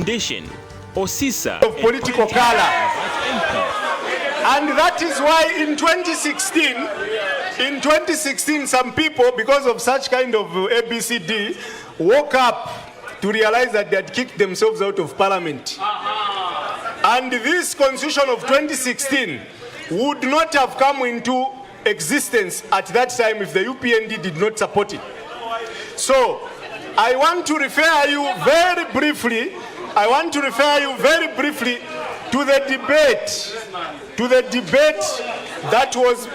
Foundation, OSISA of political color. And that is why in 2016, some people, because of such kind of ABCD, woke up to realize that they had kicked themselves out of Parliament. And this constitution of 2016 would not have come into existence at that time if the UPND did not support it. So, I want to refer you very briefly to the debate that was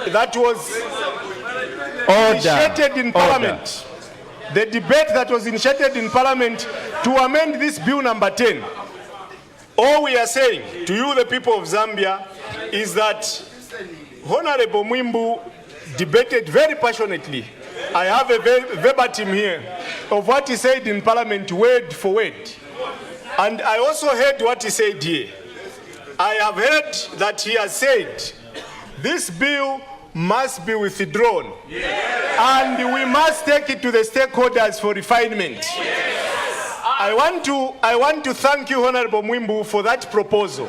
initiated in Parliament. The debate that was initiated in Parliament to amend this bill number 10. All we are saying to you, the people of Zambia, is that Honorable Mwimbu debated very passionately. I have a verbatim here of what he said in Parliament, word for word. And I also heard what he said here. I have heard that he has said this bill must be withdrawn. Yes. And we must take it to the stakeholders for refinement. Yes. I want to thank you, Honorable Mwimbu, for that proposal.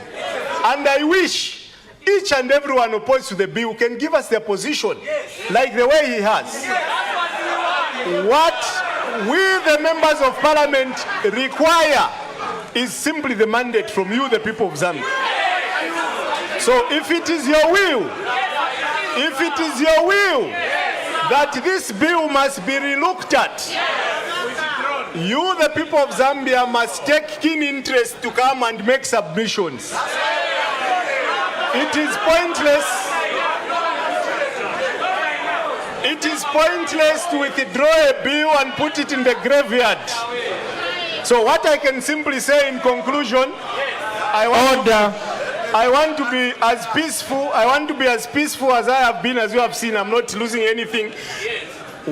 And I wish each and everyone opposed to the bill can give us their position, like the way he has. What we, the members of Parliament, require is simply the mandate from you, the people of Zambia. So if it is your will, that this bill must be relooked at, You, the people of Zambia, must take keen interest to come and make submissions. It is pointless. It is pointless to withdraw a bill and put it in the graveyard. So what I can simply say in conclusion, I want to be as peaceful. I want to be as peaceful as I have been, as you have seen. I'm not losing anything.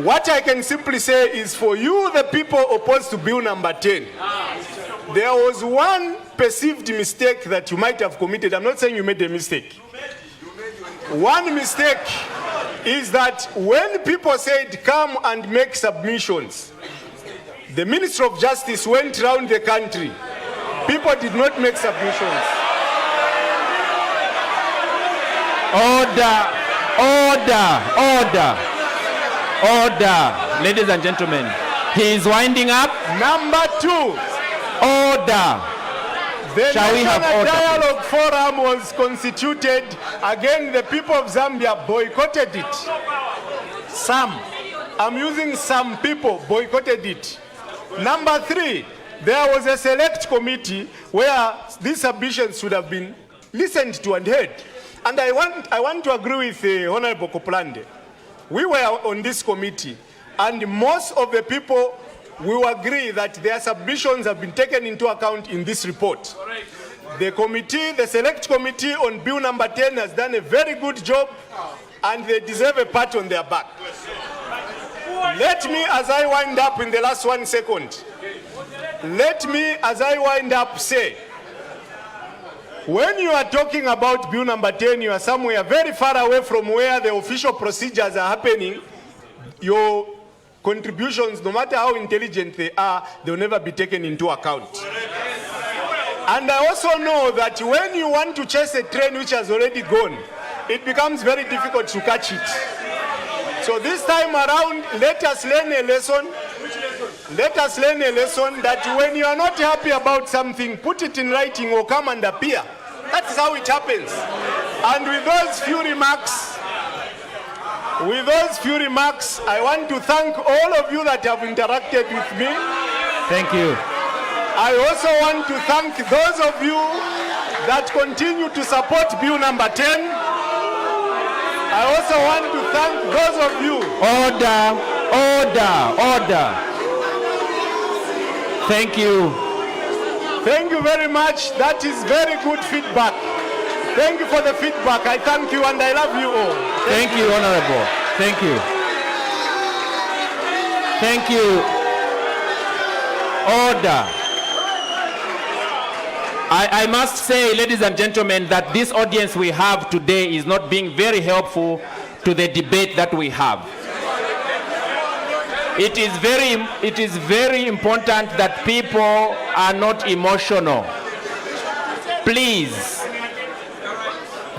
What I can simply say is, for you, the people opposed to Bill number 10, there was one perceived mistake that you might have committed. I'm not saying you made a mistake. One mistake is that when people said come and make submissions, the Minister of Justice went around the country. People did not make submissions. Order, order, order. Order, ladies and gentlemen. He is winding up. Number 2. Order. The Shall we have National order, Dialogue Forum was constituted. Again, the people of Zambia boycotted it. Some, I'm using some people, boycotted it. Number 3, there was a select committee where these submissions should have been listened to and heard. And I want to agree with Honorable Kopulande. We were on this committee, and most of the people will agree that their submissions have been taken into account in this report. The committee, the select committee on Bill number 10 has done a very good job, and they deserve a pat on their back. Let me, as I wind up in the last 1 second, let me, as I wind up, say, when you are talking about Bill number 10, you are somewhere very far away from where the official procedures are happening. Your contributions, no matter how intelligent they are, they will never be taken into account. And I also know that when you want to chase a train which has already gone, it becomes very difficult to catch it. So this time around, let us learn a lesson. Let us learn a lesson that when you are not happy about something, put it in writing or come and appear. That's how it happens. And with those few remarks, I want to thank all of you that have interacted with me. Thank you. I also want to thank those of you that continue to support Bill number 10. I also want to thank those of you. Order, order, order. Thank you. Thank you very much. That is very good feedback. Thank you for the feedback. I thank you and I love you all. Thank you, Honorable. Thank you. Thank you. Order. I must say, ladies and gentlemen, that this audience we have today is not being very helpful to the debate that we have. It is very important that people are not emotional. Please,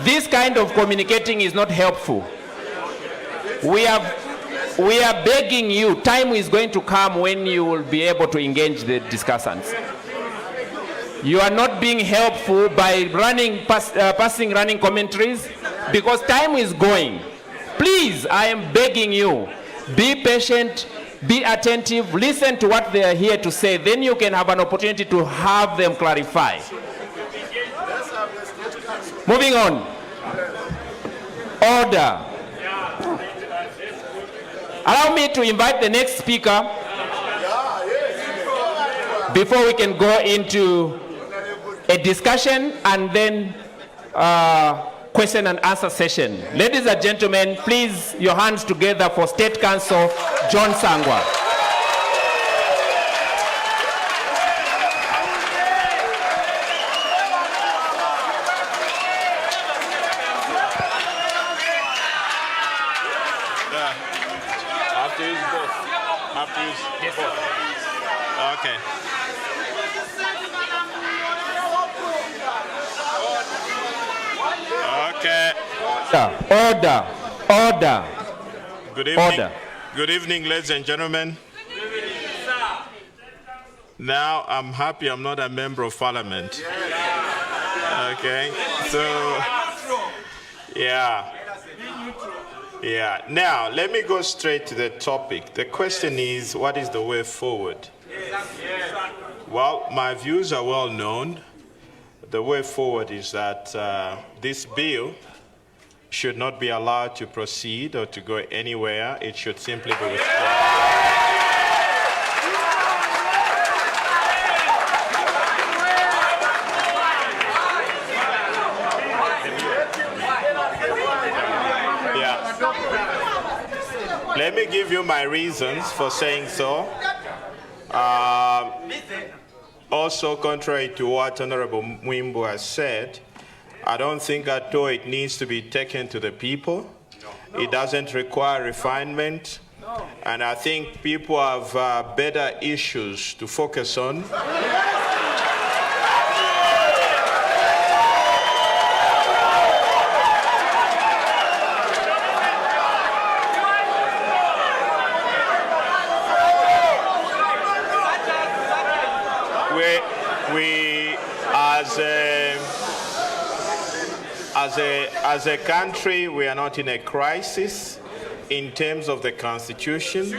this kind of communicating is not helpful. We are begging you, time is going to come when you will be able to engage the discussants. You are not being helpful by passing running commentaries because time is going. Please, I am begging you, be patient, be attentive, listen to what they are here to say, then you can have an opportunity to have them clarify. Moving on. Order. Allow me to invite the next speaker before we can go into a discussion and then question and answer session. Ladies and gentlemen, please your hands together for State Counsel John Sangwa. Okay. Okay. Order. Order. Good evening. Order. Good evening, ladies and gentlemen. Now I'm happy I'm not a member of parliament. Okay. So, yeah. Now, let me go straight to the topic. The question is, what is the way forward? Well, my views are well known. The way forward is that this bill should not be allowed to proceed or to go anywhere. It should simply be withdrawn. Let me give you my reasons for saying so. Also, contrary to what Honorable Mwimbu has said, I don't think at all it needs to be taken to the people. It doesn't require refinement. And I think people have better issues to focus on. As a country, we are not in a crisis in terms of the Constitution.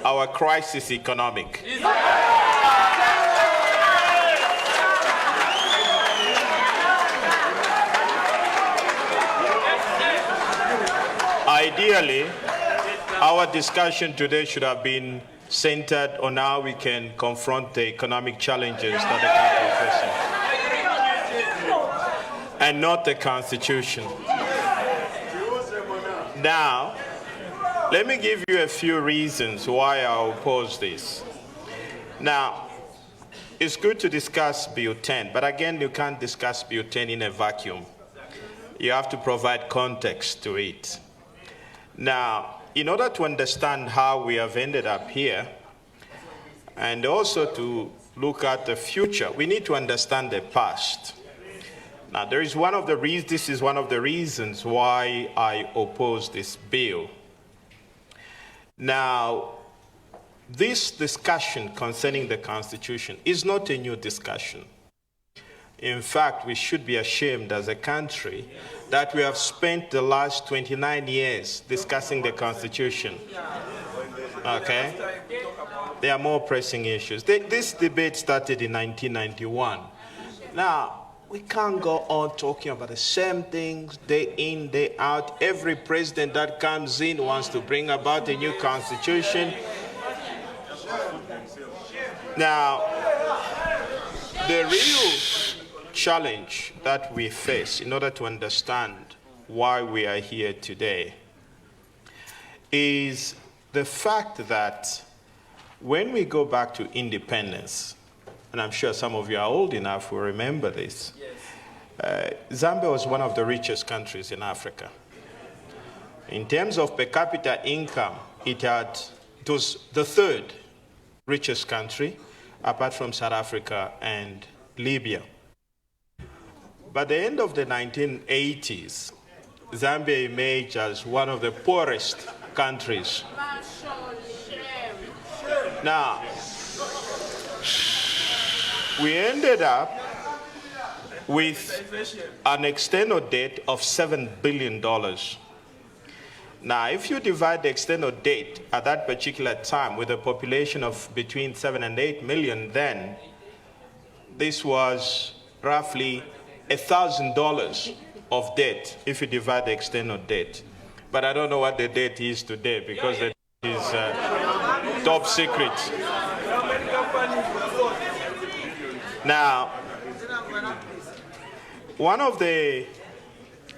Our crisis is economic. Ideally, our discussion today should have been centered on how we can confront the economic challenges that the country is facing, and not the Constitution. Now, let me give you a few reasons why I oppose this. Now, it's good to discuss Bill 10, but again, you can't discuss Bill 10 in a vacuum. You have to provide context to it. Now, in order to understand how we have ended up here, and also to look at the future, we need to understand the past. Now, this is one of the reasons why I oppose this bill. Now, this discussion concerning the Constitution is not a new discussion. In fact, we should be ashamed as a country that we have spent the last 29 years discussing the Constitution. Okay? There are more pressing issues. This debate started in 1991. Now, we can't go on talking about the same things day in, day out. Every president that comes in wants to bring about a new Constitution. Now, the real challenge that we face in order to understand why we are here today is the fact that when we go back to independence, and I'm sure some of you are old enough who remember this, Zambia was one of the richest countries in Africa. In terms of per capita income, it was the third richest country, apart from South Africa and Libya. By the end of the 1980s, Zambia emerged as one of the poorest countries. Now, we ended up with an external debt of $7 billion. Now, if you divide the external debt at that particular time with a population of between 7 and 8 million, then this was roughly $1,000 of debt if you divide the external debt. But I don't know what the debt is today because the debt is top secret. Now,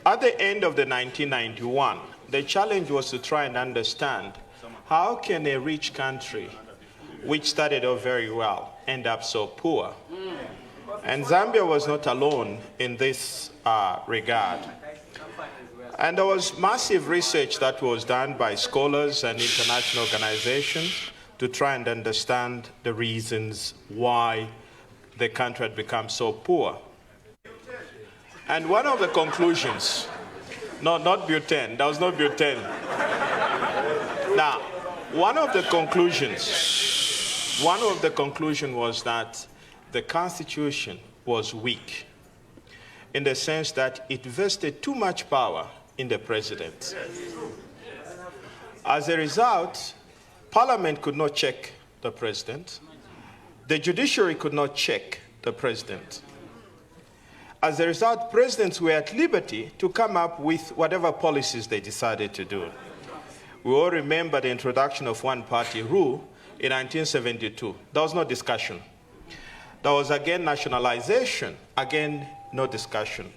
at the end of the 1991, the challenge was to try and understand how can a rich country, which started off very well, end up so poor? And Zambia was not alone in this regard. And there was massive research that was done by scholars and international organizations to try and understand the reasons why the country had become so poor. And one of the conclusions, not Bill 10, that was not Bill 10. Now, one of the conclusions was that the Constitution was weak in the sense that it vested too much power in the president. As a result, Parliament could not check the president. the judiciary could not check the president. As a result, presidents were at liberty to come up with whatever policies they decided to do. We all remember the introduction of one-party rule in 1972. There was no discussion. There was again nationalization, again no discussion.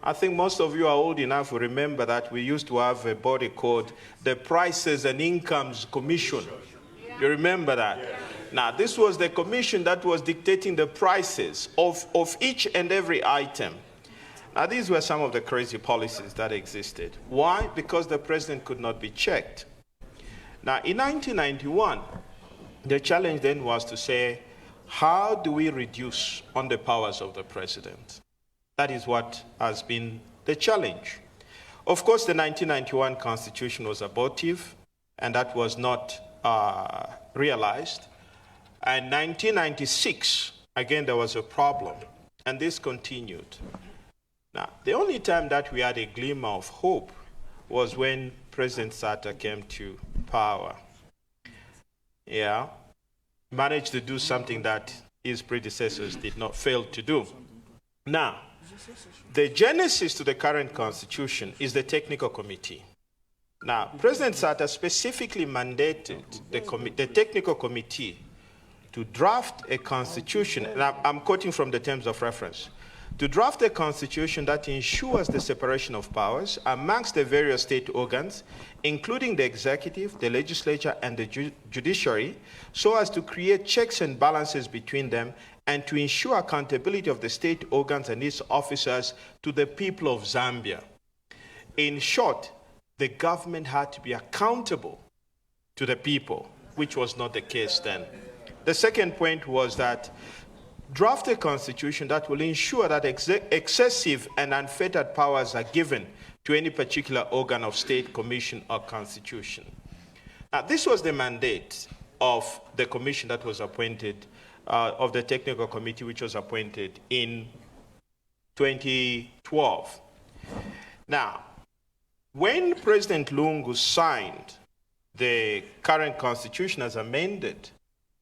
I think most of you are old enough to remember that we used to have a body called the Prices and Incomes Commission. You remember that? Yeah. Now, this was the commission that was dictating the prices of each and every item. Now, these were some of the crazy policies that existed. Why? Because the president could not be checked. Now, in 1991, the challenge then was to say, how do we reduce on the powers of the president? That is what has been the challenge. Of course, the 1991 Constitution was abortive, and that was not realized. And 1996, again, there was a problem, and this continued. Now, the only time that we had a glimmer of hope was when President Sata came to power. Yeah, managed to do something that his predecessors did not fail to do. Now, the genesis to the current constitution is the technical committee. Now, President Sata specifically mandated the technical committee to draft a constitution, and I'm quoting from the terms of reference, to draft a constitution that ensures the separation of powers amongst the various state organs, including the executive, the legislature, and the judiciary, so as to create checks and balances between them and to ensure accountability of the state organs and its officers to the people of Zambia. In short, the government had to be accountable to the people, which was not the case then. The second point was that draft a constitution that will ensure that excessive and unfettered powers are given to any particular organ of state, commission, or constitution. Now, this was the mandate of the commission that was appointed, of the technical committee, which was appointed in 2012. Now, when President Lungu signed the current constitution as amended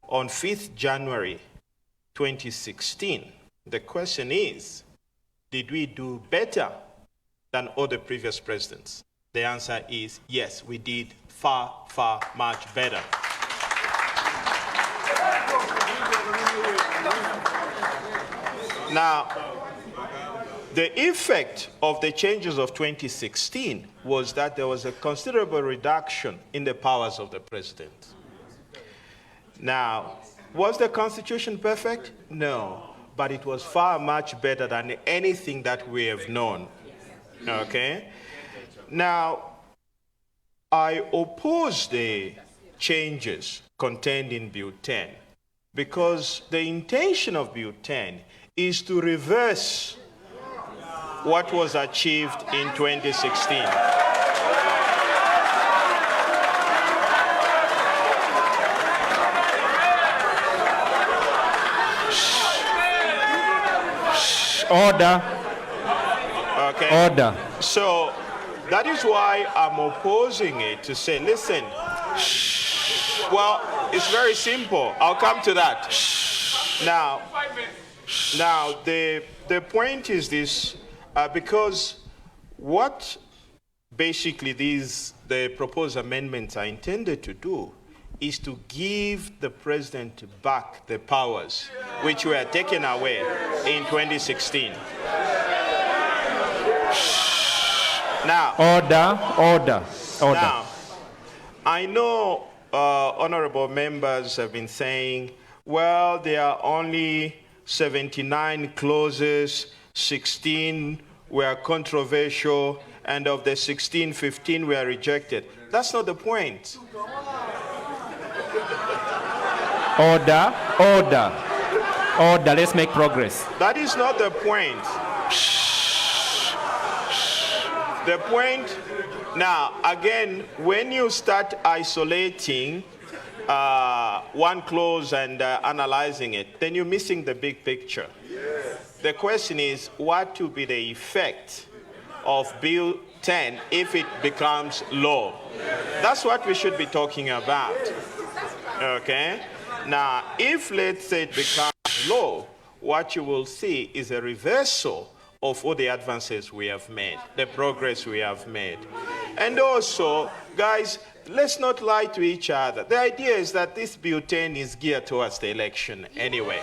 on 5th January 2016, the question is, did we do better than all the previous presidents? The answer is yes, we did far, far much better. Now, the effect of the changes of 2016 was that there was a considerable reduction in the powers of the president. Now, was the Constitution perfect? No, but it was far much better than anything that we have known. Okay? Now, I oppose the changes contained in Bill 10 because the intention of Bill 10 is to reverse what was achieved in 2016. Order. Okay. Order. So that is why I'm opposing it, to say, listen, well, it's very simple. I'll come to that. Now, the point is this, because what basically the proposed amendments are intended to do is to give the president back the powers which were taken away in 2016. Now, order. Now, I know honorable members have been saying, well, there are only 79 clauses, 16 were controversial, and of the 16, 15 were rejected. That's not the point. Order. Let's make progress. That is not the point. The point, now, again, when you start isolating one clause and analyzing it, then you're missing the big picture. Yes. The question is, what will be the effect of Bill 10 if it becomes law? That's what we should be talking about. Okay? Now, if, let's say, it becomes law, what you will see is a reversal of all the advances we have made, the progress we have made. And also, guys, let's not lie to each other. The idea is that this Bill 10 is geared towards the election anyway.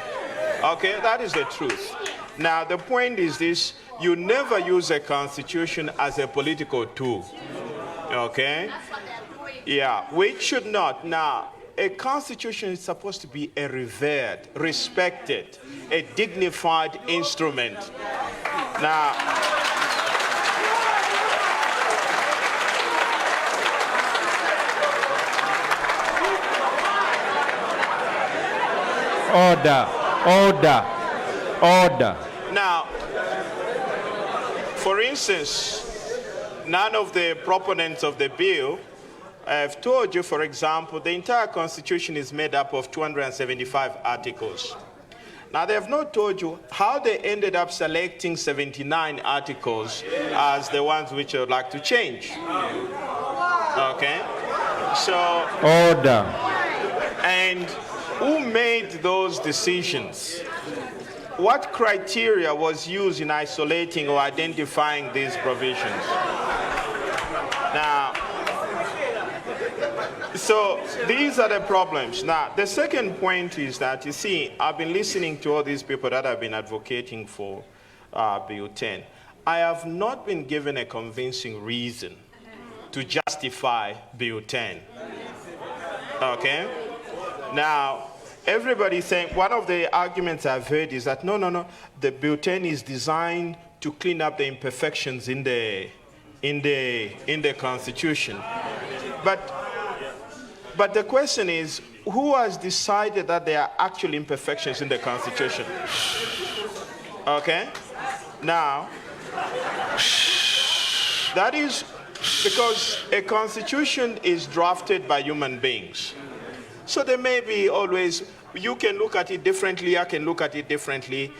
Okay, that is the truth. Now, the point is this: you never use a constitution as a political tool. Okay? Yeah, we should not. Now, a constitution is supposed to be a revered, respected, a dignified instrument. Now, Order, order, order. now, for instance, none of the proponents of the bill have told you, for example, the entire Constitution is made up of 275 articles. Now, they have not told you how they ended up selecting 79 articles as the ones which they would like to change. Okay? So, Order. and who made those decisions? What criteria was used in isolating or identifying these provisions? Now, so these are the problems. Now, the second point is that, you see, I've been listening to all these people that have been advocating for Bill 10. I have not been given a convincing reason to justify Bill 10. Okay? Now, everybody's saying, one of the arguments I've heard is that, no, the Bill 10 is designed to clean up the imperfections in the Constitution. But the question is, who has decided that there are actual imperfections in the Constitution? Okay? Now, that is because a Constitution is drafted by human beings. So there may be always, you can look at it differently, I can look at it differently.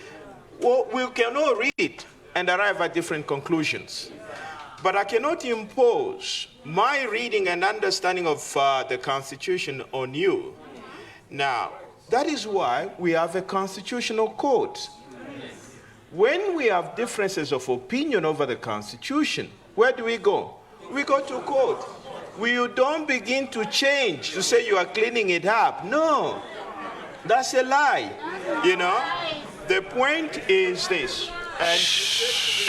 Well, we can all read it and arrive at different conclusions. But I cannot impose my reading and understanding of the Constitution on you. Now, that is why we have a constitutional court. When we have differences of opinion over the Constitution, where do we go? We go to court. We don't begin to change to say you are cleaning it up. No, that's a lie. You know, the point is this.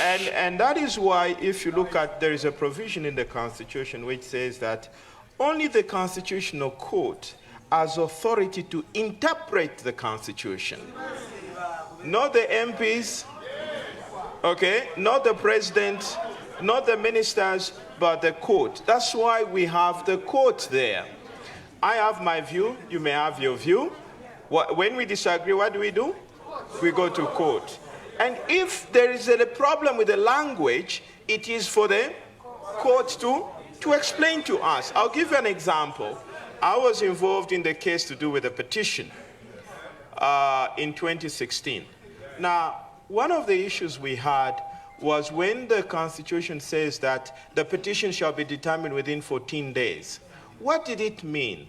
And that is why, if you look at, there is a provision in the Constitution which says that only the Constitutional Court has authority to interpret the Constitution. Not the MPs, okay, not the president, not the ministers, but the court. That's why we have the court there. I have my view, you may have your view. When we disagree, what do? We go to court. And if there is a problem with the language, it is for the court to explain to us. I'll give you an example. I was involved in the case to do with a petition in 2016. Now, one of the issues we had was when the Constitution says that the petition shall be determined within 14 days. What did it mean?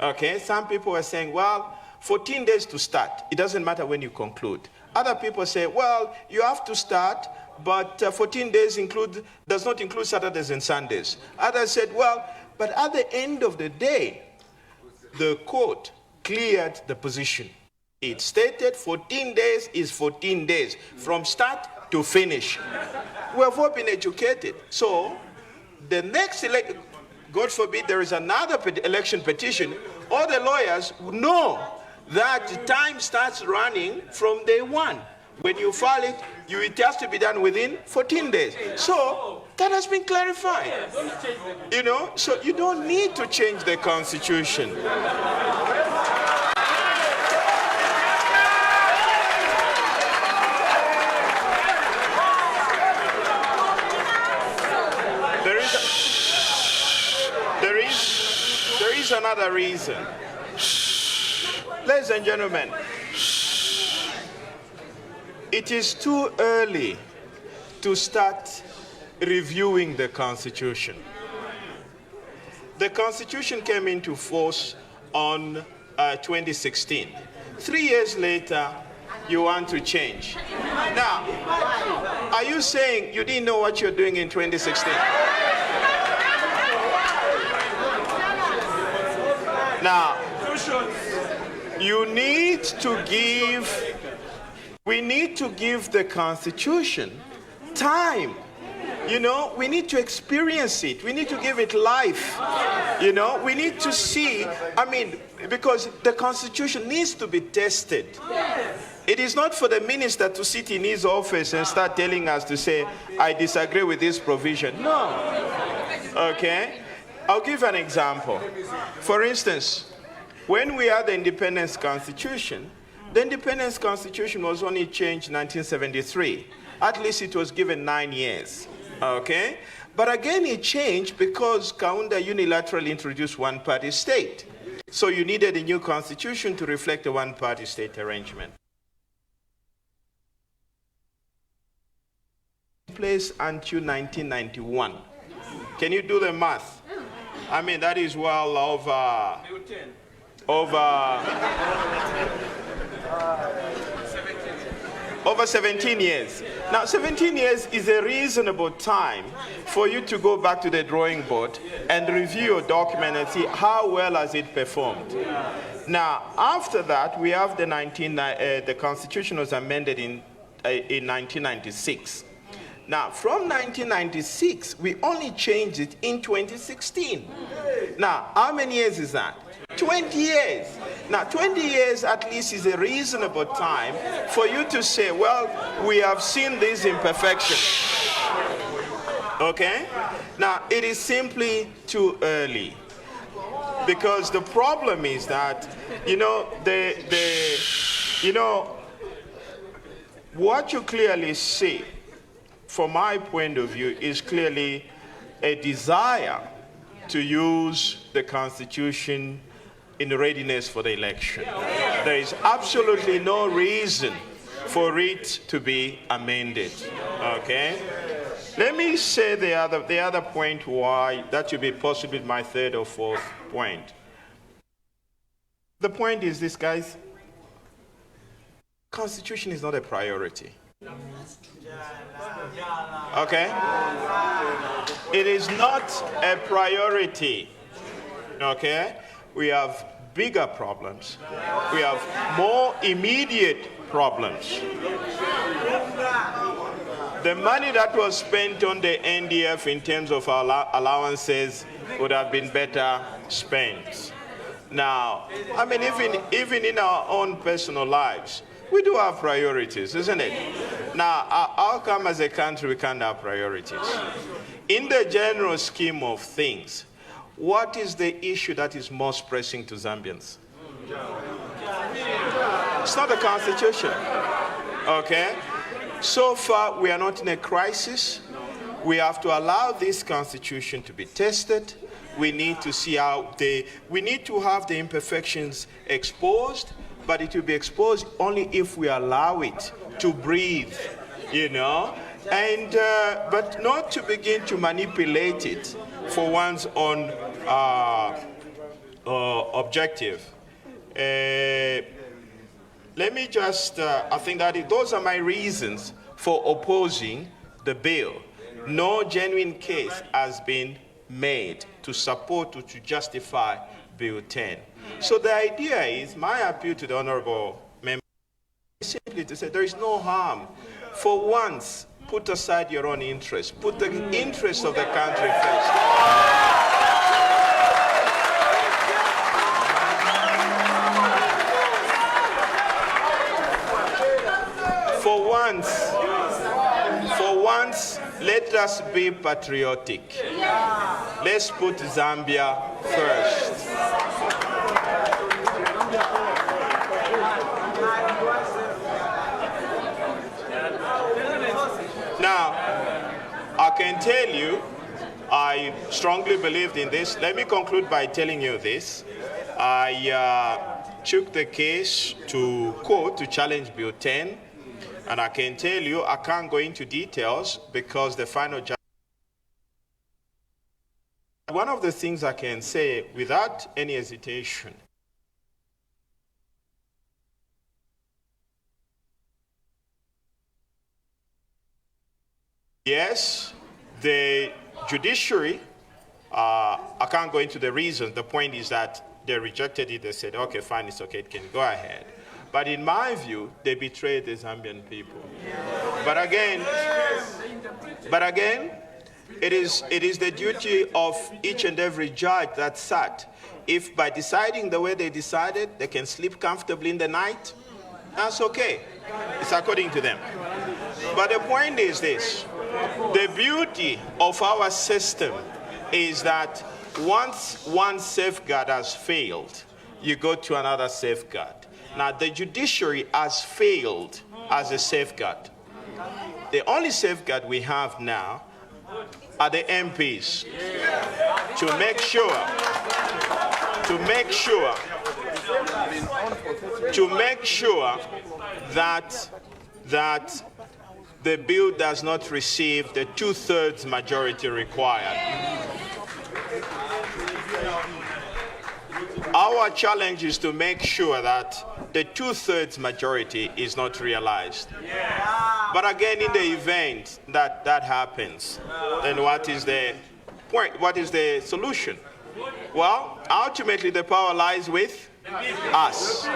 Okay, some people were saying, well, 14 days to start. It doesn't matter when you conclude. Other people say, well, you have to start, but 14 days does not include Saturdays and Sundays. Others said, well, but at the end of the day, the court cleared the position. It stated 14 days is 14 days, from start to finish. We have all been educated. So the next election, God forbid there is another election petition, all the lawyers know that time starts running from day one. When you file it, it has to be done within 14 days. So that has been clarified. You know, so you don't need to change the Constitution. There is another reason. Ladies and gentlemen, it is too early to start reviewing the Constitution. The Constitution came into force on 2016. 3 years later, you want to change. Now, are you saying you didn't know what you're doing in 2016? Now, we need to give the Constitution time. You know, we need to experience it. We need to give it life. You know, we need to see, because the Constitution needs to be tested. It is not for the minister to sit in his office and start telling us to say, I disagree with this provision. No. Okay? I'll give an example. For instance, when we had the Independence Constitution, the Independence Constitution was only changed in 1973. At least it was given 9 years. Okay? But again, it changed because Kaunda unilaterally introduced one-party state. So you needed a new constitution to reflect a one-party state arrangement. In place until 1991. Can you do the math? That is well over 17 years. Now, 17 years is a reasonable time for you to go back to the drawing board and review your document and see how well has it performed. Now, after that, we have the Constitution was amended in 1996. Now, from 1996, we only changed it in 2016. Now, how many years is that? 20 years. Now, 20 years at least is a reasonable time for you to say, well, we have seen these imperfections. Okay? Now, it is simply too early. Because the problem is that, what you clearly see, from my point of view, is clearly a desire to use the Constitution in readiness for the election. There is absolutely no reason for it to be amended. Okay? Let me say the other point why that should be possibly my third or fourth point. The point is this, guys. Constitution is not a priority. Okay? It is not a priority. Okay? We have bigger problems. We have more immediate problems. The money that was spent on the NDF in terms of allowances would have been better spent. Now, even in our own personal lives, we do have priorities, isn't it? Now, how come as a country we can't have priorities? In the general scheme of things, what is the issue that is most pressing to Zambians? It's not the Constitution. Okay? So far, we are not in a crisis. We have to allow this Constitution to be tested. We need to see we need to have the imperfections exposed, but it will be exposed only if we allow it to breathe, but not to begin to manipulate it for one's own objective. Let me just, I think that those are my reasons for opposing the bill. No genuine case has been made to support or to justify Bill 10. So the idea is, my appeal to the honorable member is simply to say there is no harm. For once, put aside your own interest. Put the interest of the country first. For once, let us be patriotic. Let's put Zambia first. Now, I can tell you, I strongly believed in this. Let me conclude by telling you this. I took the case to court to challenge Bill 10. And I can tell you, I can't go into details because the final judgment. One of the things I can say without any hesitation Yes, the judiciary, I can't go into the reason. The point is that they rejected it. They said, okay, fine, it's okay, it can go ahead. But in my view, they betrayed the Zambian people. But again, it is the duty of each and every judge that sat. If by deciding the way they decided, they can sleep comfortably in the night, that's okay. It's according to them. But the point is this. The beauty of our system is that once one safeguard has failed, you go to another safeguard. Now, the judiciary has failed as a safeguard. The only safeguard we have now are the MPs to make sure that the bill does not receive the 2/3 majority required. Our challenge is to make sure that the 2/3 majority is not realized. But again, in the event that that happens, then what is the point? What is the solution? Well, ultimately the power lies with us.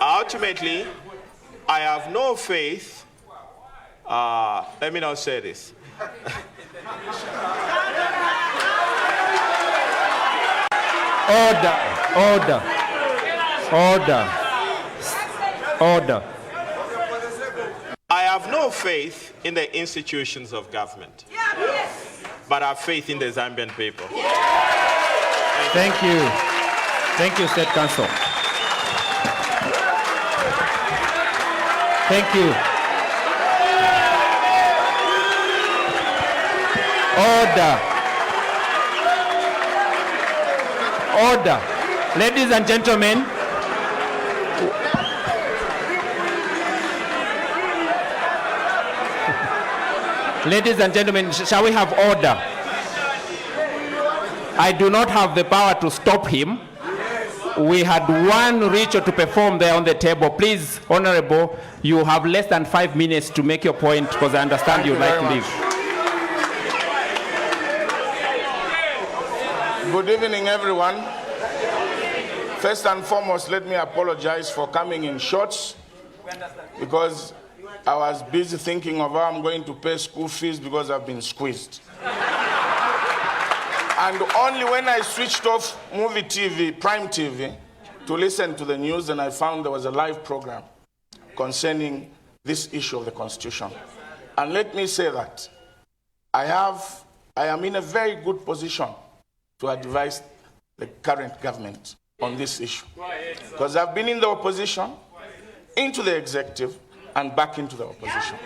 Ultimately, I have no faith. Let me not say this. Order. I have no faith in the institutions of government, but I have faith in the Zambian people. Thank you. Thank you, State Council. Thank you. Order. Ladies and gentlemen. Ladies and gentlemen, shall we have order? I do not have the power to stop him. We had one ritual to perform there on the table. Please, Honorable, you have less than 5 minutes to make your point, because I understand you'd like to leave. Good evening, everyone. First and foremost, let me apologize for coming in shorts, because I was busy thinking of how I'm going to pay school fees because I've been squeezed. And only when I switched off movie TV, Prime TV, to listen to the news, and I found there was a live program concerning this issue of the Constitution. And let me say that I am in a very good position to advise the current government on this issue, because I've been in the opposition, into the executive, and back into the opposition.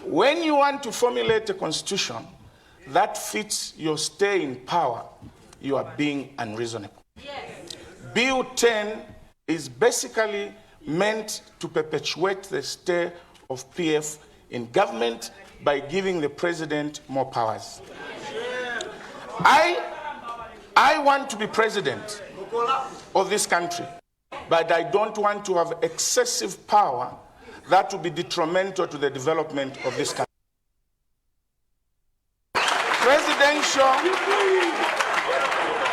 When you want to formulate a constitution that fits your stay in power, you are being unreasonable. Bill 10 is basically meant to perpetuate the stay of PF in government by giving the president more powers. I want to be president of this country, but I don't want to have excessive power that will be detrimental to the development of this country.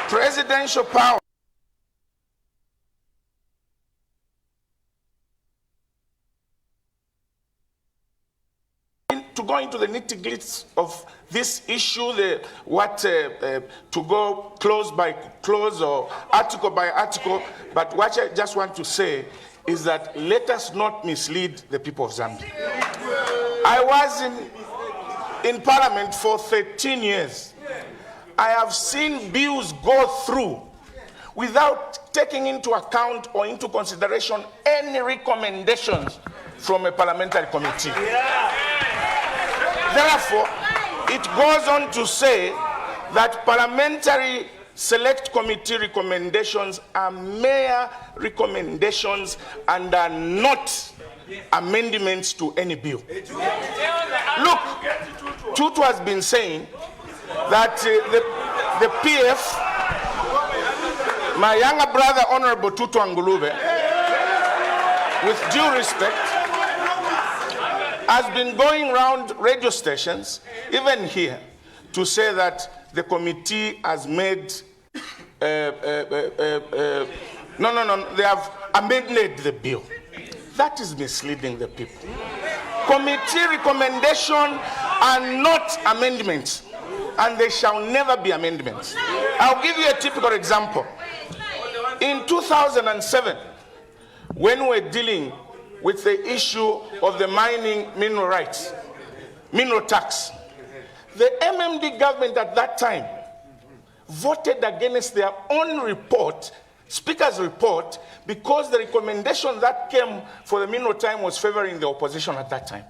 Presidential power to go into the nitty-gritty of this issue, to go clause by clause or article by article, but what I just want to say is that let us not mislead the people of Zambia. I was in Parliament for 13 years. I have seen bills go through without taking into account or into consideration any recommendations from a parliamentary committee. Therefore, it goes on to say that parliamentary select committee recommendations are mere recommendations and are not amendments to any bill. Look, Tutu has been saying that the PF, my younger brother, Honorable Tutu Angulube, with due respect, has been going around radio stations, even here, to say that the committee has made, they have amended the bill. That is misleading the people. Committee recommendations are not amendments, and they shall never be amendments. I'll give you a typical example. In 2007, when we're dealing with the issue of the mining mineral rights, mineral tax, the MMD government at that time voted against their own report, Speaker's report, because the recommendation that came for the mineral time was favoring the opposition at that time.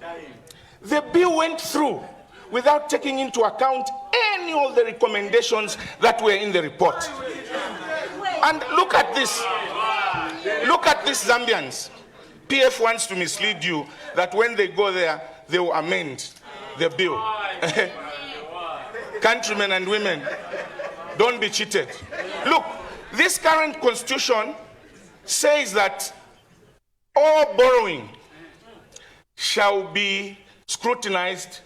The bill went through without taking into account any of the recommendations that were in the report. And look at this. Look at this, Zambians. PF wants to mislead you that when they go there, they will amend the bill. Countrymen and women, don't be cheated. Look, this current constitution says that all borrowing shall be scrutinized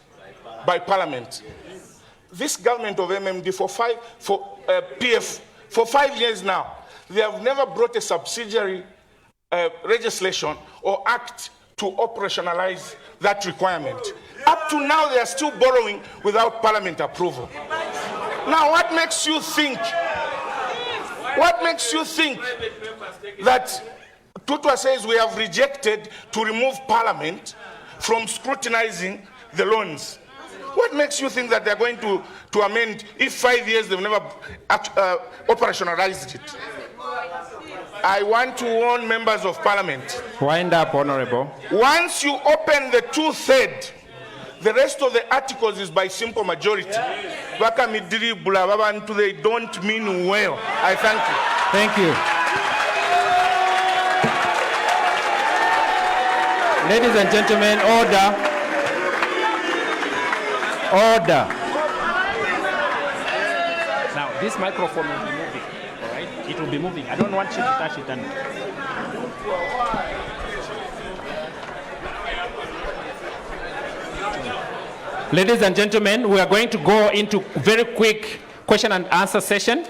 by Parliament. This government of MMD PF for 5 years now, they have never brought a subsidiary legislation or act to operationalize that requirement. Up to now, they are still borrowing without Parliament approval. Now, what makes you think that Tutwa says we have rejected to remove Parliament from scrutinizing the loans? What makes you think that they're going to amend if 5 years they've never operationalized it? I want to warn members of Parliament. Wind up, Honorable. Once you open the 2/3, the rest of the articles is by simple majority. They don't mean well. I thank you. Thank you. Ladies and gentlemen, order. Order. Now, this microphone will be moving, all right? It will be moving. I don't want you to touch it. Ladies and gentlemen, we are going to go into very quick question and answer session,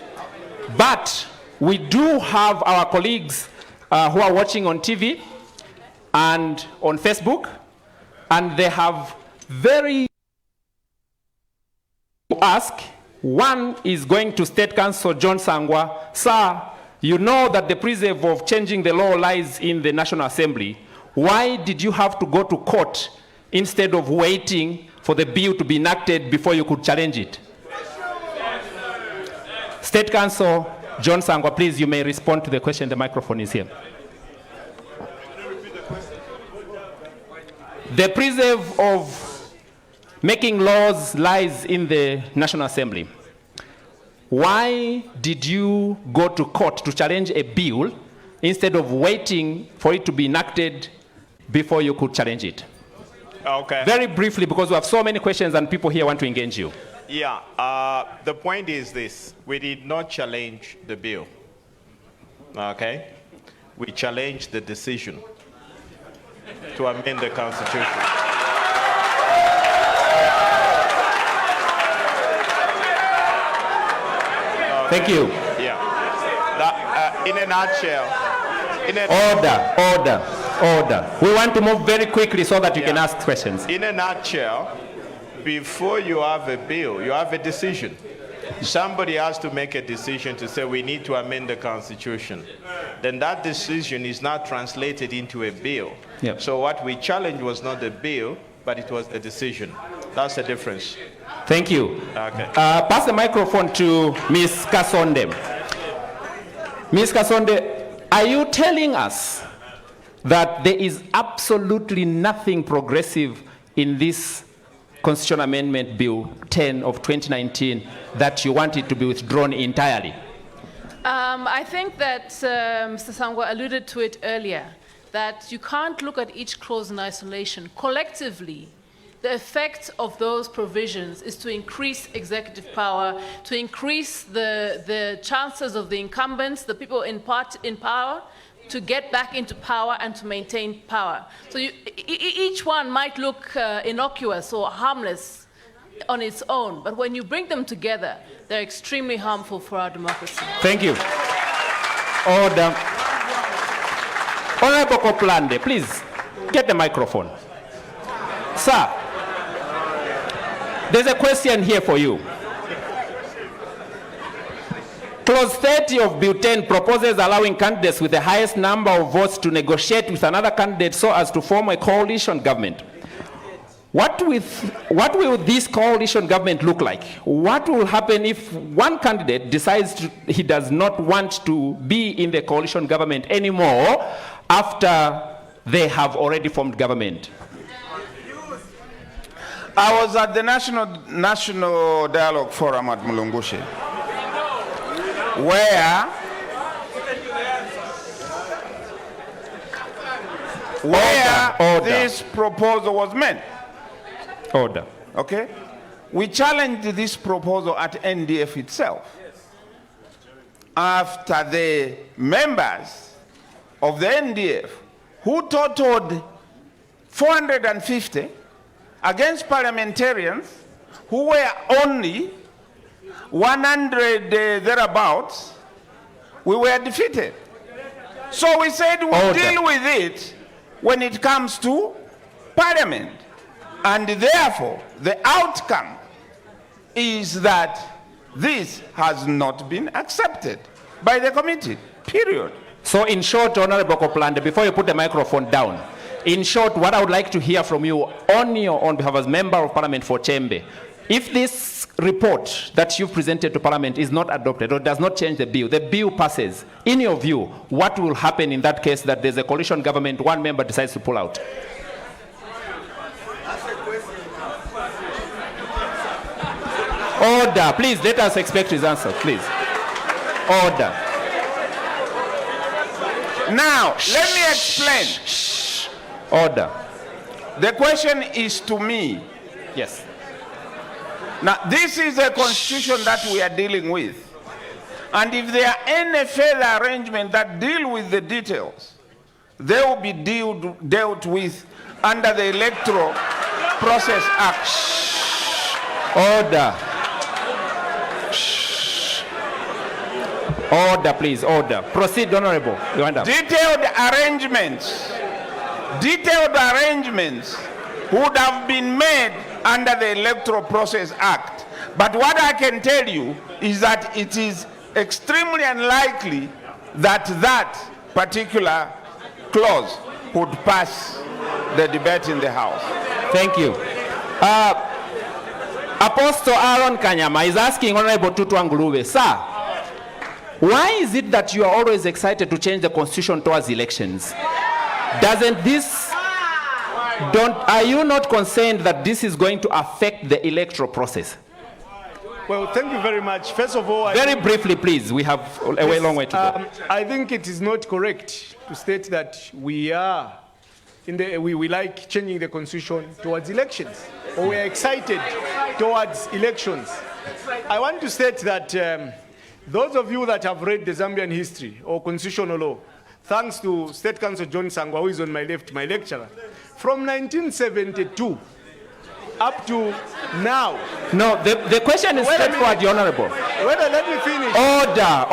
but we do have our colleagues who are watching on TV and on Facebook, and they have very ask. One is going to State Counsel John Sangwa. Sir, you know that the preserve of changing the law lies in the National Assembly. Why did you have to go to court instead of waiting for the bill to be enacted before you could challenge it? State Counsel John Sangwa, please, you may respond to the question. The microphone is here. The preserve of making laws lies in the National Assembly. Why did you go to court to challenge a bill instead of waiting for it to be enacted before you could challenge it? Okay. Very briefly, because we have so many questions and people here want to engage you. Yeah, the point is this. We did not challenge the bill, okay? We challenged the decision to amend the Constitution. Thank you. Yeah. In a nutshell. Order. We want to move very quickly so that you can ask questions. In a nutshell, before you have a bill, you have a decision. Somebody has to make a decision to say we need to amend the Constitution. Then that decision is not translated into a bill. Yep. So what we challenged was not the bill, but it was a decision. That's the difference. Thank you. Okay. Pass the microphone to Ms. Kasonde. Ms. Kasonde, are you telling us that there is absolutely nothing progressive in this Constitution Amendment Bill 10 of 2019 that you want it to be withdrawn entirely? I think that Mr. Sangwa alluded to it earlier, that you can't look at each clause in isolation. Collectively, the effect of those provisions is to increase executive power, to increase the chances of the incumbents, the people in power, to get back into power and to maintain power. So each one might look innocuous or harmless on its own, but when you bring them together, they're extremely harmful for our democracy. Thank you. Order. Honorable Koplande, please get the microphone. Sir, there's a question here for you. Clause 30 of Bill 10 proposes allowing candidates with the highest number of votes to negotiate with another candidate so as to form a coalition government. What will this coalition government look like? What will happen if one candidate decides he does not want to be in the coalition government anymore after they have already formed government? I was at the National Dialogue Forum at Mulungushi, where this proposal was made. Order. Okay? We challenged this proposal at NDF itself. After the members of the NDF, who totaled 450 against parliamentarians who were only 100 thereabouts, we were defeated. So we said we'll deal with it when it comes to parliament. And therefore, the outcome is that this has not been accepted by the committee, period. So in short, Honorable Koplande, before you put the microphone down, in short, what I would like to hear from you on behalf as Member of Parliament for Chembe, if this report that you've presented to Parliament is not adopted or does not change the bill passes, in your view, what will happen in that case that there's a coalition government, one member decides to pull out? Order. Please, let us expect his answer, please. Order. Now, let me explain. Order. The question is to me. Yes. Now, this is a constitution that we are dealing with. And if there are any further arrangements that deal with the details, they will be dealt with under the Electoral Process Act. Order. Order, please, order. Proceed, Honorable. You hand up. Detailed arrangements would have been made under the Electoral Process Act. But what I can tell you is that it is extremely unlikely that that particular clause would pass the debate in the House. Thank you. Apostle Aaron Kanyama is asking Honorable Tutu Angulube, sir, why is it that you are always excited to change the constitution towards elections? Are you not concerned that this is going to affect the electoral process? Well, thank you very much. First of all, very briefly, please. We have a long way to go. I think it is not correct to state that we like changing the constitution towards elections, or we are excited towards elections. I want to state that those of you that have read the Zambian history or constitutional law, thanks to State Counsel John Sangwa, who is on my left, my lecturer, from 1972 up to now. No, the question is straightforward, Your Honorable. Let me finish. Order.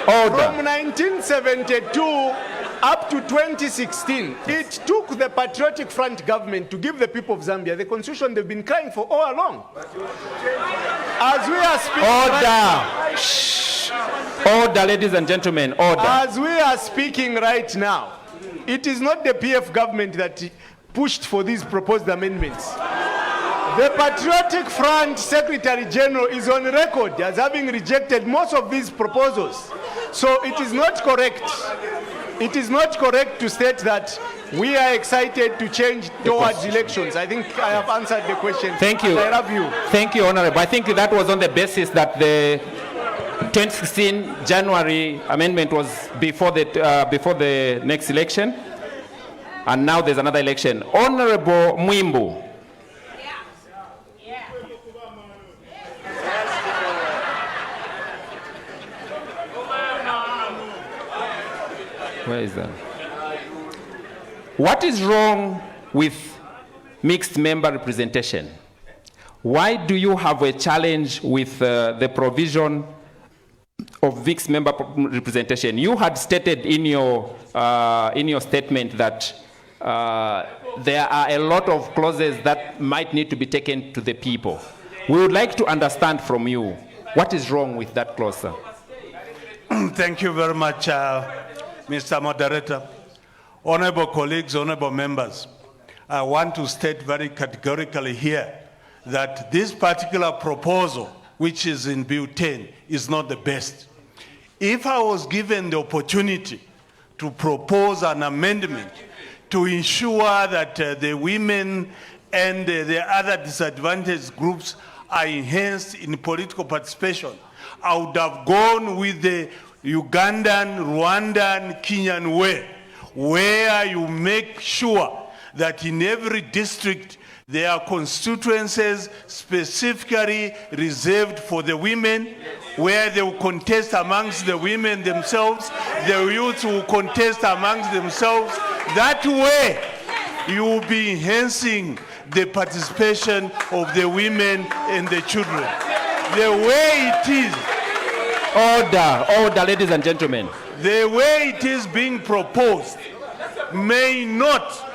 From 1972 up to 2016, it took the Patriotic Front government to give the people of Zambia the constitution they've been crying for all along. As we are speaking Order, ladies and gentlemen, order. As we are speaking right now, it is not the PF government that pushed for these proposed amendments. The Patriotic Front Secretary General is on record as having rejected most of these proposals. So it is not correct. It is not correct to state that we are excited to change towards elections. I think I have answered the question. Thank you. I love you. Thank you, Honorable. I think that was on the basis that the 2016 January amendment was before the next election, and now there's another election. Honorable Mwimbu. Where is that? What is wrong with mixed member representation? Why do you have a challenge with the provision of mixed member representation? You had stated in your statement that there are a lot of clauses that might need to be taken to the people. We would like to understand from you, what is wrong with that clause, sir? Thank you very much, Mr. Moderator. Honorable colleagues, honorable members, I want to state very categorically here that this particular proposal, which is in Bill 10, is not the best. If I was given the opportunity to propose an amendment to ensure that the women and the other disadvantaged groups are enhanced in political participation, I would have gone with the Ugandan, Rwandan, Kenyan way, where you make sure that in every district there are constituencies specifically reserved for the women, where they will contest amongst the women themselves, the youth will contest amongst themselves. That way, you will be enhancing the participation of the women and the children. The way it is, Order, ladies and gentlemen. the way it is being proposed may not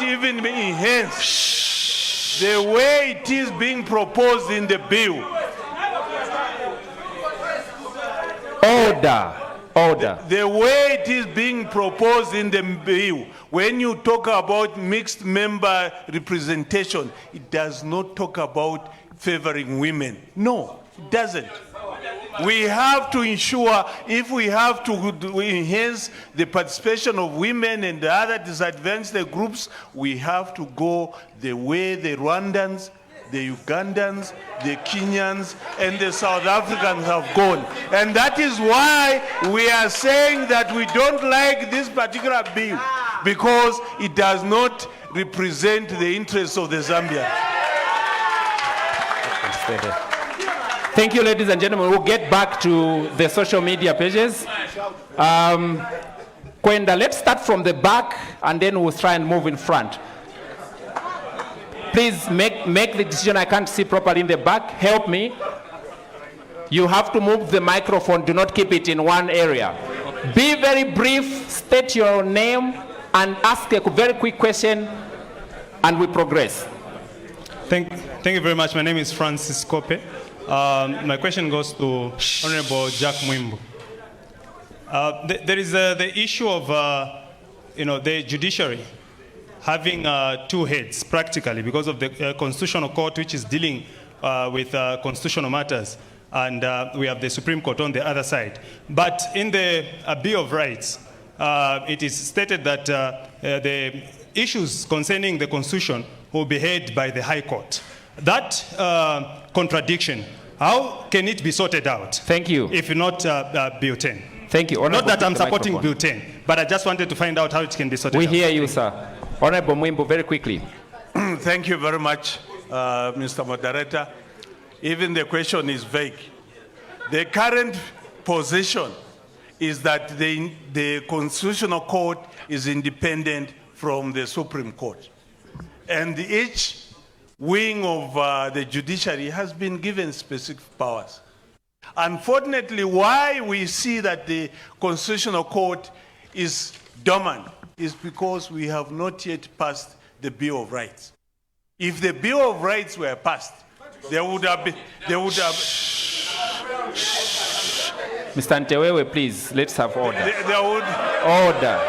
even be enhanced. The way it is being proposed in the bill. Order. The way it is being proposed in the bill, when you talk about mixed member representation, it does not talk about favoring women. No, it doesn't. We have to ensure, if we have to enhance the participation of women and the other disadvantaged groups, we have to go the way the Rwandans, the Ugandans, the Kenyans, and the South Africans have gone. And that is why we are saying that we don't like this particular bill, because it does not represent the interests of the Zambians. Thank you, ladies and gentlemen. We'll get back to the social media pages. Kwenda, let's start from the back, and then we'll try and move in front. Please make the decision. I can't see properly in the back. Help me. You have to move the microphone. Do not keep it in one area. Be very brief. State your name and ask a very quick question, and we progress. Thank you very much. My name is Francis Kope. My question goes to Honorable Jack Mwimbu. There is the issue of the judiciary having two heads practically because of the Constitutional Court, which is dealing with constitutional matters, and we have the Supreme Court on the other side. But in the Bill of Rights, it is stated that the issues concerning the Constitution will be heard by the High Court. That contradiction, how can it be sorted out? Thank you. If not Bill 10. Thank you. Not that I'm supporting Bill 10, but I just wanted to find out how it can be sorted out. We hear you, sir. Honorable Mwimbu, very quickly. Thank you very much, Mr. Moderator. Even the question is vague. The current position is that the Constitutional Court is independent from the Supreme Court. And each wing of the judiciary has been given specific powers. Unfortunately, why we see that the Constitutional Court is dormant is because we have not yet passed the Bill of Rights. If the Bill of Rights were passed, there would have been, Mr. Ntewewe, please, let's have order. There would... Order.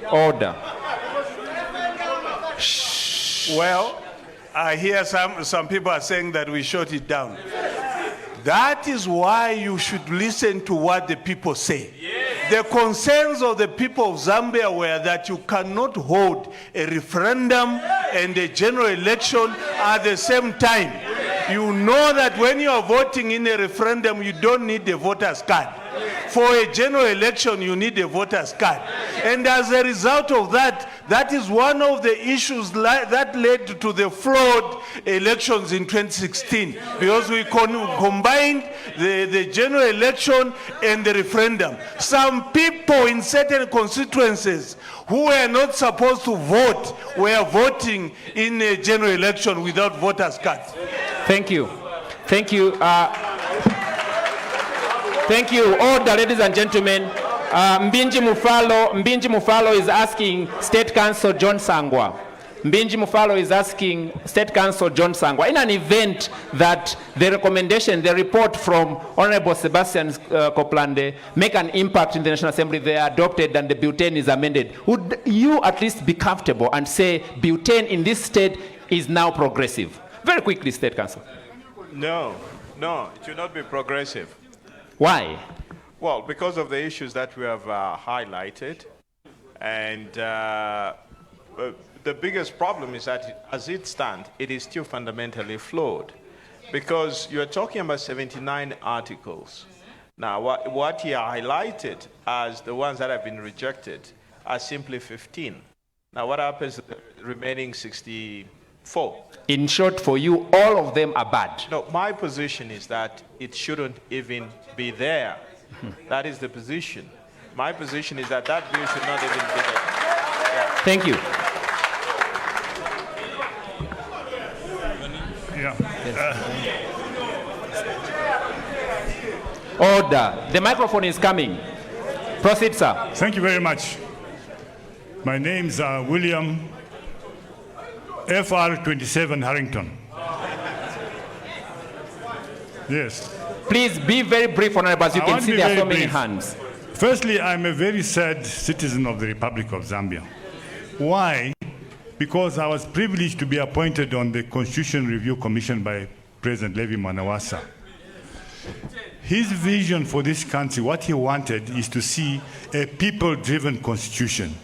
Order. Well, I hear some people are saying that we shut it down. That is why you should listen to what the people say. The concerns of the people of Zambia were that you cannot hold a referendum and a general election at the same time. you know that when you are voting in a referendum, you don't need a voter's card. For a general election, you need a voter's card. And as a result of that, that is one of the issues that led to the flawed elections in 2016, because we combined the general election and the referendum. Some people in certain constituencies who were not supposed to vote were voting in a general election without voters' cards. Thank you. Thank you. Thank you. Order, ladies and gentlemen. Mbinji Mufalo is asking State Council John Sangwa. Mbinji Mufalo is asking State Council John Sangwa. In an event that the recommendation, the report from Honorable Sebastian Koplande make an impact in the National Assembly, they are adopted and the Bill 10 is amended, would you at least be comfortable and say Bill 10 in this state is now progressive? Very quickly, State Council. No, it should not be progressive. Why? Well, because of the issues that we have highlighted, and the biggest problem is that as it stands, it is still fundamentally flawed, because you're talking about 79 articles. Now, what he highlighted as the ones that have been rejected are simply 15. Now, what happens to the remaining 64? In short, for you, all of them are bad. No, my position is that it shouldn't even be there. That is the position. My position is that that bill should not even be there. Yeah. Thank you. Order. The microphone is coming. Proceed, sir. Thank you very much. My name's William FR27 Harrington. Yes. Please be very brief, Honorable, as you can see there are so many hands. Firstly, I'm a very sad citizen of the Republic of Zambia. Why? Because I was privileged to be appointed on the Constitution Review Commission by President Levi Mwanawasa. His vision for this country, what he wanted is to see a people-driven constitution.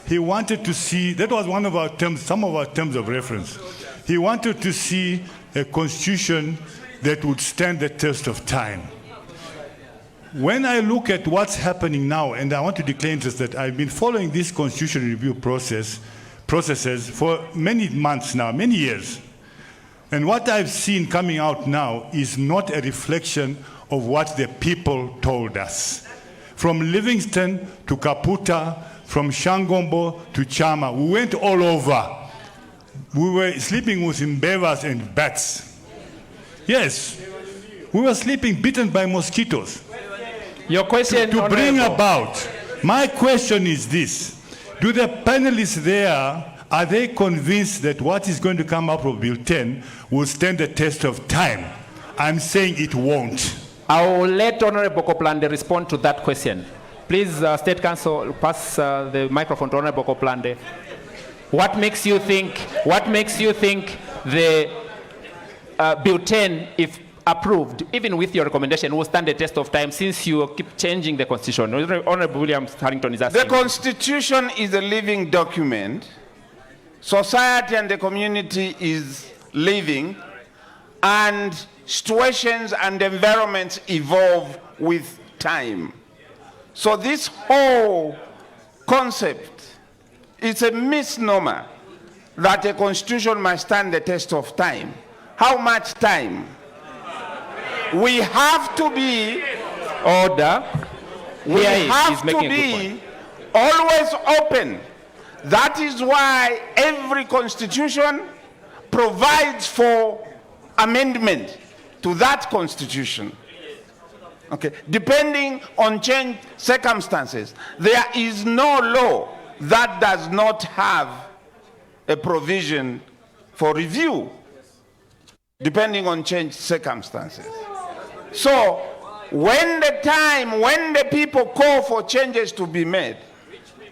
He wanted to see, that was one of our terms, some of our terms of reference. He wanted to see a constitution that would stand the test of time. When I look at what's happening now, and I want to declare interest that I've been following this constitution review processes for many months now, many years. And what I've seen coming out now is not a reflection of what the people told us. From Livingston to Kaputa, from Shangombo to Chama, we went all over. We were sleeping with imbevas and bats. Yes, we were sleeping bitten by mosquitoes. Your question, to bring about, my question is this. Do the panelists there, are they convinced that what is going to come up of Bill 10 will stand the test of time? I'm saying it won't. I will let Honorable Koplande respond to that question. Please, State Council, pass the microphone to Honorable Koplande. What makes you think the Bill 10, if approved, even with your recommendation, will stand the test of time since you keep changing the Constitution? Honorable William Harrington is asking. The Constitution is a living document. Society and the community is living, and situations and environments evolve with time. So this whole concept is a misnomer that a constitution must stand the test of time. How much time? We have to be order. We have to be always open. That is why every constitution provides for amendment to that constitution. Okay, depending on changed circumstances. There is no law that does not have a provision for review, depending on changed circumstances. So, when the people call for changes to be made,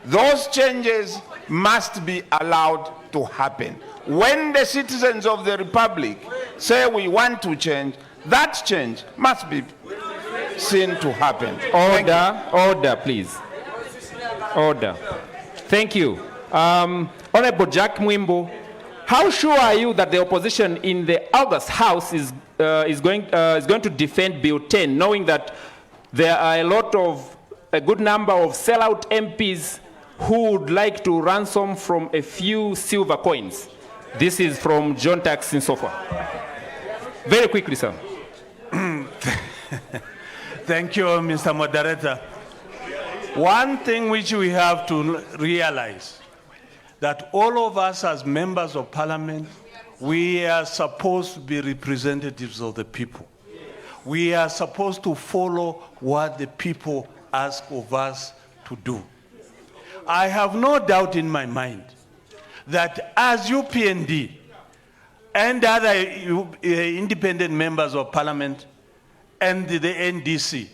those changes must be allowed to happen. When the citizens of the Republic say we want to change, that change must be seen to happen. Order, please. Order. Thank you. Honorable Jack Mwimbo how sure are you that the opposition in the August House is going to defend Bill 10, knowing that there are a good number of sellout MPs who would like to ransom from a few silver coins? This is from John Tax in Sofa. Very quickly, sir. Thank you, Mr. Moderator. One thing which we have to realize, that all of us as members of parliament, we are supposed to be representatives of the people. We are supposed to follow what the people ask of us to do. I have no doubt in my mind that as UPND and other independent members of parliament and the NDC,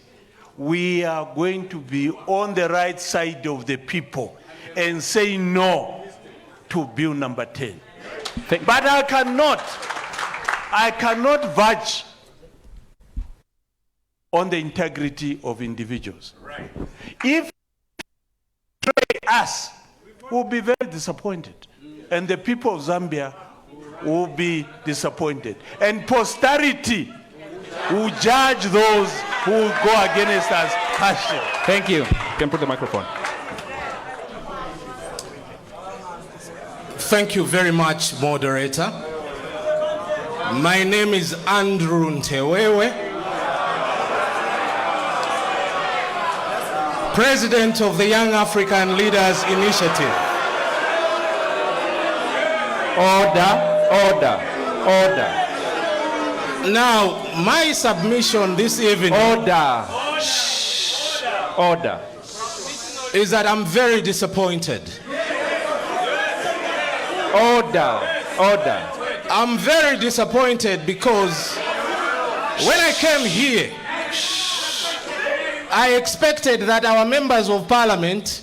we are going to be on the right side of the people and say no to Bill number 10. But I cannot verge on the integrity of individuals. Right. If us, we'll be very disappointed. And the people of Zambia will be disappointed. And posterity will judge those who go against us harshly. Thank you. You can put the microphone. Thank you very much, moderator. My name is Andrew Ntewewe, President of the Young African Leaders Initiative. Order. Now, my submission this evening Order. is that I'm very disappointed. Order. I'm very disappointed because when I came here, I expected that our members of parliament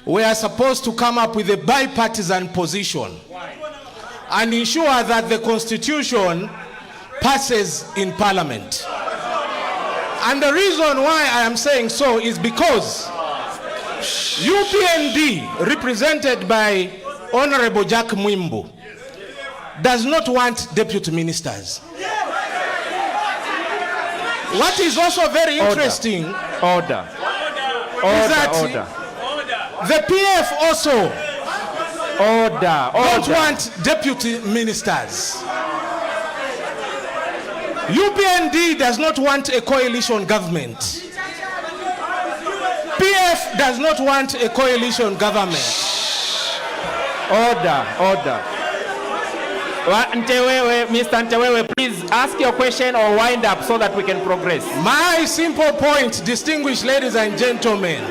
were supposed to come up with a bipartisan position and ensure that the Constitution passes in parliament. And the reason why I am saying so is because UPND, represented by Honorable Jack Mwimbu, does not want deputy ministers. What is also very interesting is that the PF also don't want deputy ministers. UPND does not want a coalition government. PF does not want a coalition government. Order. Mr. Ntewewe, please ask your question or wind up so that we can progress. My simple point, distinguished ladies and gentlemen,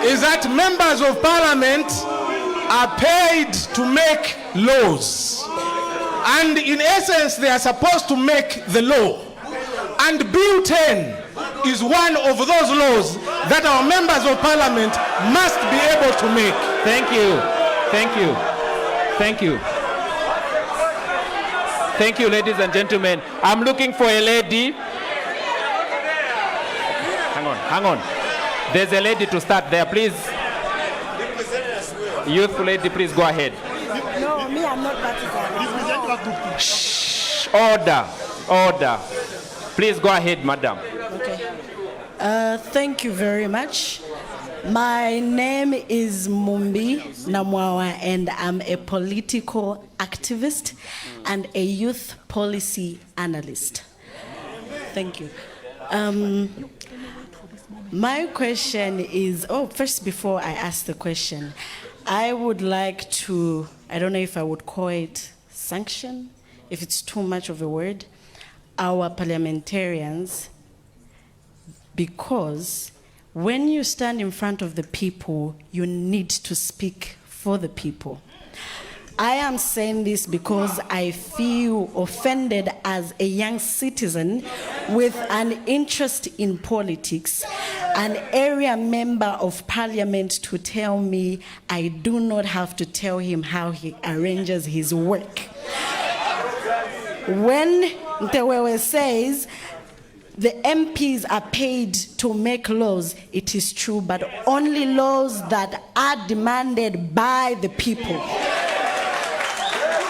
is that members of parliament are paid to make laws. And in essence, they are supposed to make the law. And Bill 10 is one of those laws that our members of parliament must be able to make. Thank you, ladies and gentlemen. I'm looking for a lady. Hang on. There's a lady to start there, please. Youthful lady, please go ahead. No, me, I'm not partisan. Shh. Order. Please go ahead, madam. Okay. Thank you very much. My name is Mumbi Namwawa, and I'm a political activist and a youth policy analyst. Thank you. My question is, first, before I ask the question, I would like to, I don't know if I would call it sanction, if it's too much of a word, our parliamentarians, because when you stand in front of the people, you need to speak for the people. I am saying this because I feel offended as a young citizen with an interest in politics, an area member of parliament to tell me I do not have to tell him how he arranges his work. When Ntewewe says the MPs are paid to make laws, it is true, but only laws that are demanded by the people.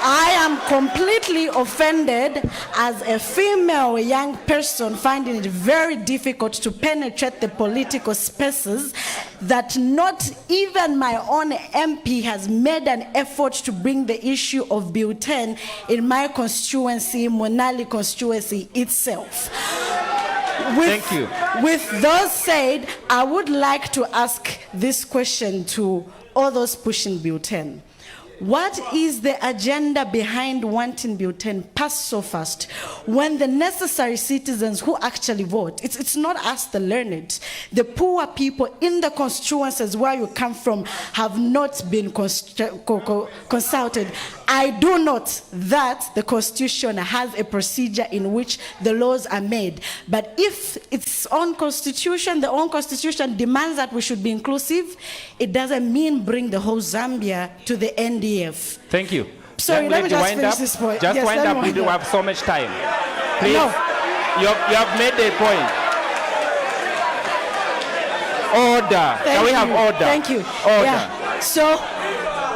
I am completely offended as a female young person, finding it very difficult to penetrate the political spaces, that not even my own MP has made an effort to bring the issue of Bill 10 in my constituency, Monali constituency itself. Thank you. With those said, I would like to ask this question to all those pushing Bill 10. What is the agenda behind wanting Bill 10 passed so fast when the necessary citizens who actually vote, it's not us the learned, the poor people in the constituencies where you come from have not been consulted. I do note that the Constitution has a procedure in which the laws are made. But if its own Constitution, the own Constitution demands that we should be inclusive, it doesn't mean bring the whole Zambia to the NDF. Thank you. Sorry, let me just finish this point. Just Yes, wind let up. me We wind do up. have so much time. Please. No. You have made a point. Order. Can we have order? Thank you. Order. Yeah. So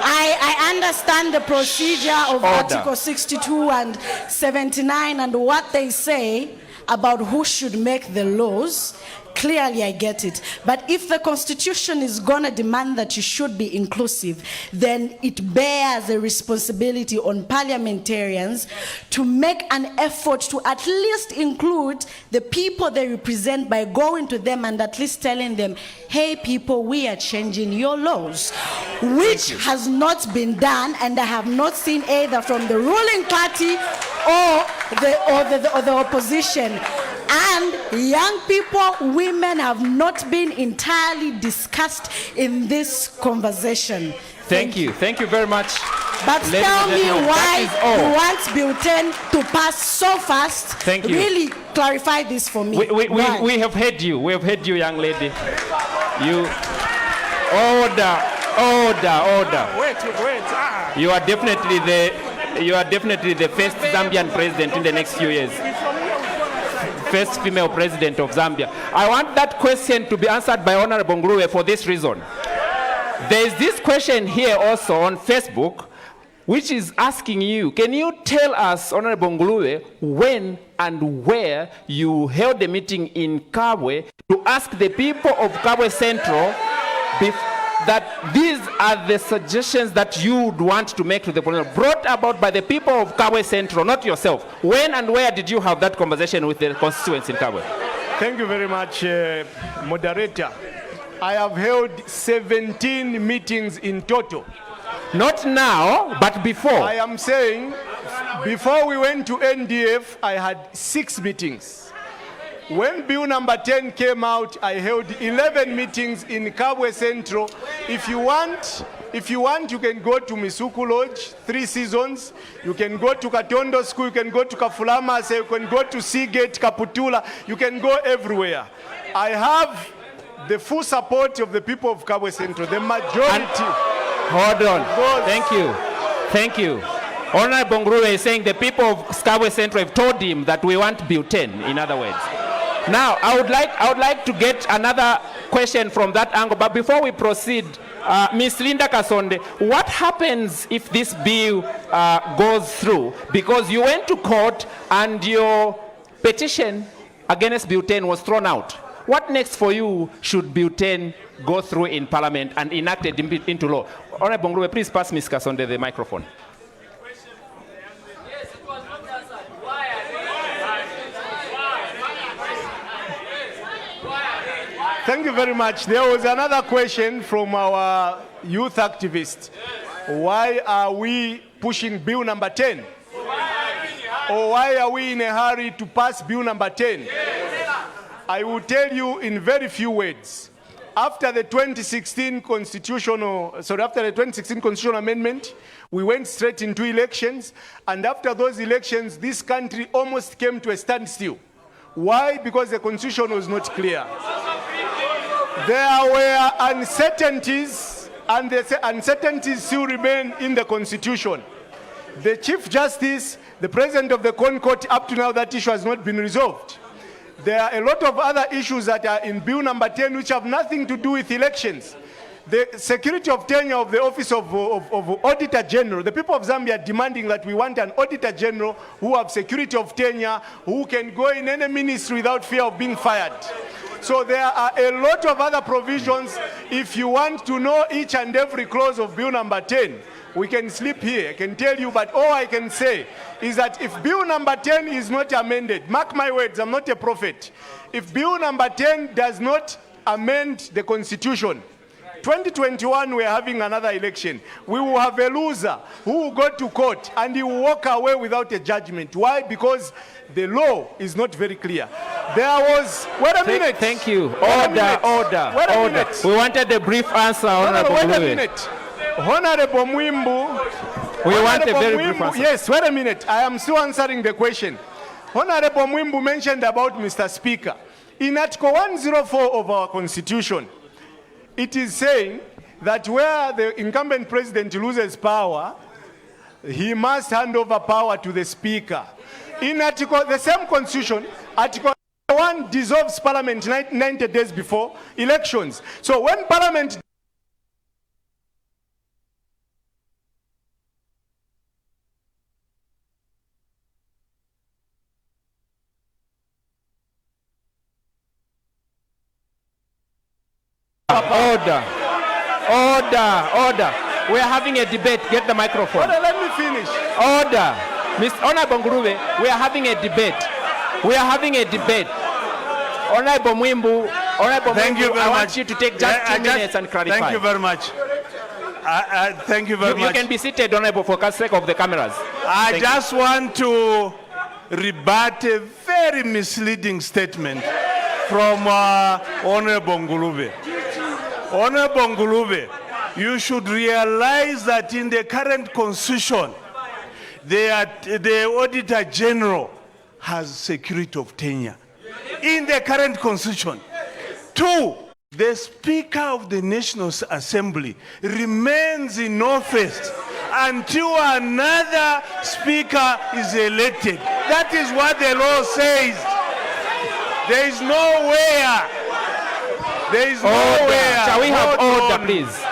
I understand the procedure of Order. Article 62 and 79 and what they say about who should make the laws. Clearly, I get it. But if the Constitution is going to demand that you should be inclusive, then it bears a responsibility on parliamentarians to make an effort to at least include the people they represent by going to them and at least telling them, hey, people, we are changing your laws, which has not been done, and I have not seen either from the ruling party or the opposition. And young people, women have not been entirely discussed in this conversation. Thank you. Thank you very much. But Ladies tell and me gentlemen, why that is all. you want Bill 10 to pass so fast. Thank you. Really clarify this for me. We have heard you. We have heard you, young lady. You. Order. Wait. You are definitely the first Zambian president in the next few years. First female president of Zambia. I want that question to be answered by Honorable Nguruwe for this reason. There is this question here also on Facebook, which is asking you, can you tell us, Honorable Nguruwe, when and where you held a meeting in Kabwe to ask the people of Kabwe Central that these are the suggestions that you would want to make to the president, brought about by the people of Kabwe Central, not yourself. When and where did you have that conversation with the constituents in Kabwe? Thank you very much, moderator. I have held 17 meetings in total. Not now, but before. I am saying, before we went to NDF, I had 6 meetings. When Bill number 10 came out, I held 11 meetings in Kabwe Central. If you want, you can go to Misuku Lodge, 3 seasons. You can go to Katondo School, you can go to Kafulama, you can go to Seagate, Kaputula. You can go everywhere. I have the full support of the people of Kabwe Central, the majority. Hold on. Thank you. Honorable Nguruwe is saying the people of Kabwe Central have told him that we want Bill 10, in other words. Now, I would like to get another question from that angle, but before we proceed, Ms. Linda Kasonde, what happens if this bill goes through? Because you went to court and your petition against Bill 10 was thrown out. What next for you should Bill 10 go through in Parliament and enacted into law? Honorable Nguruwe, please pass Ms. Kasonde the microphone. Thank you very much. There was another question from our youth activist. Why are we pushing Bill number 10? Or why are we in a hurry to pass Bill number 10? I will tell you in very few words. After the 2016 constitutional amendment, we went straight into elections, and after those elections, this country almost came to a standstill. Why? Because the constitution was not clear. There were uncertainties, and the uncertainties still remain in the constitution. The Chief Justice, the President of the Court, up to now that issue has not been resolved. There are a lot of other issues that are in Bill number 10 which have nothing to do with elections. the security of tenure of the office of Auditor General. The people of Zambia are demanding that we want an Auditor General who have security of tenure, who can go in any ministry without fear of being fired. So there are a lot of other provisions. If you want to know each and every clause of Bill number 10, we can sleep here, I can tell you, but all I can say is that if Bill number 10 is not amended, mark my words, I'm not a prophet. If Bill number 10 does not amend the Constitution, 2021 we're having another election. We will have a loser who will go to court and he will walk away without a judgment. Why? Because the law is not very clear. There was, wait a minute. Thank you. Order. We wanted a brief answer, Honorable wait a minute. Honorable Mwimbu. We want a very brief answer. Yes, wait a minute. I am still answering the question. Honorable Mwimbu mentioned about Mr. Speaker. In Article 104 of our Constitution, it is saying that where the incumbent president loses power, he must hand over power to the Speaker. In the same Constitution, Article 1 dissolves Parliament 90 days before elections. So when Parliament Order. We are having a debate. Get the microphone. Let me finish. Order. Mr. Honorable Ngurube, we are having a debate. Honorable Mwimbu, I want you to take just 2 minutes and clarify. Thank you very much. Thank you very much. You can be seated, Honorable, for the sake of the cameras. I just want to rebut a very misleading statement from Honorable Ngurube. Honorable Ngurube, you should realize that in the current Constitution, the Auditor General has security of tenure. In the current Constitution. 2, the Speaker of the National Assembly remains in office until another Speaker is elected. That is what the law says. There is nowhere. Shall we have order, please?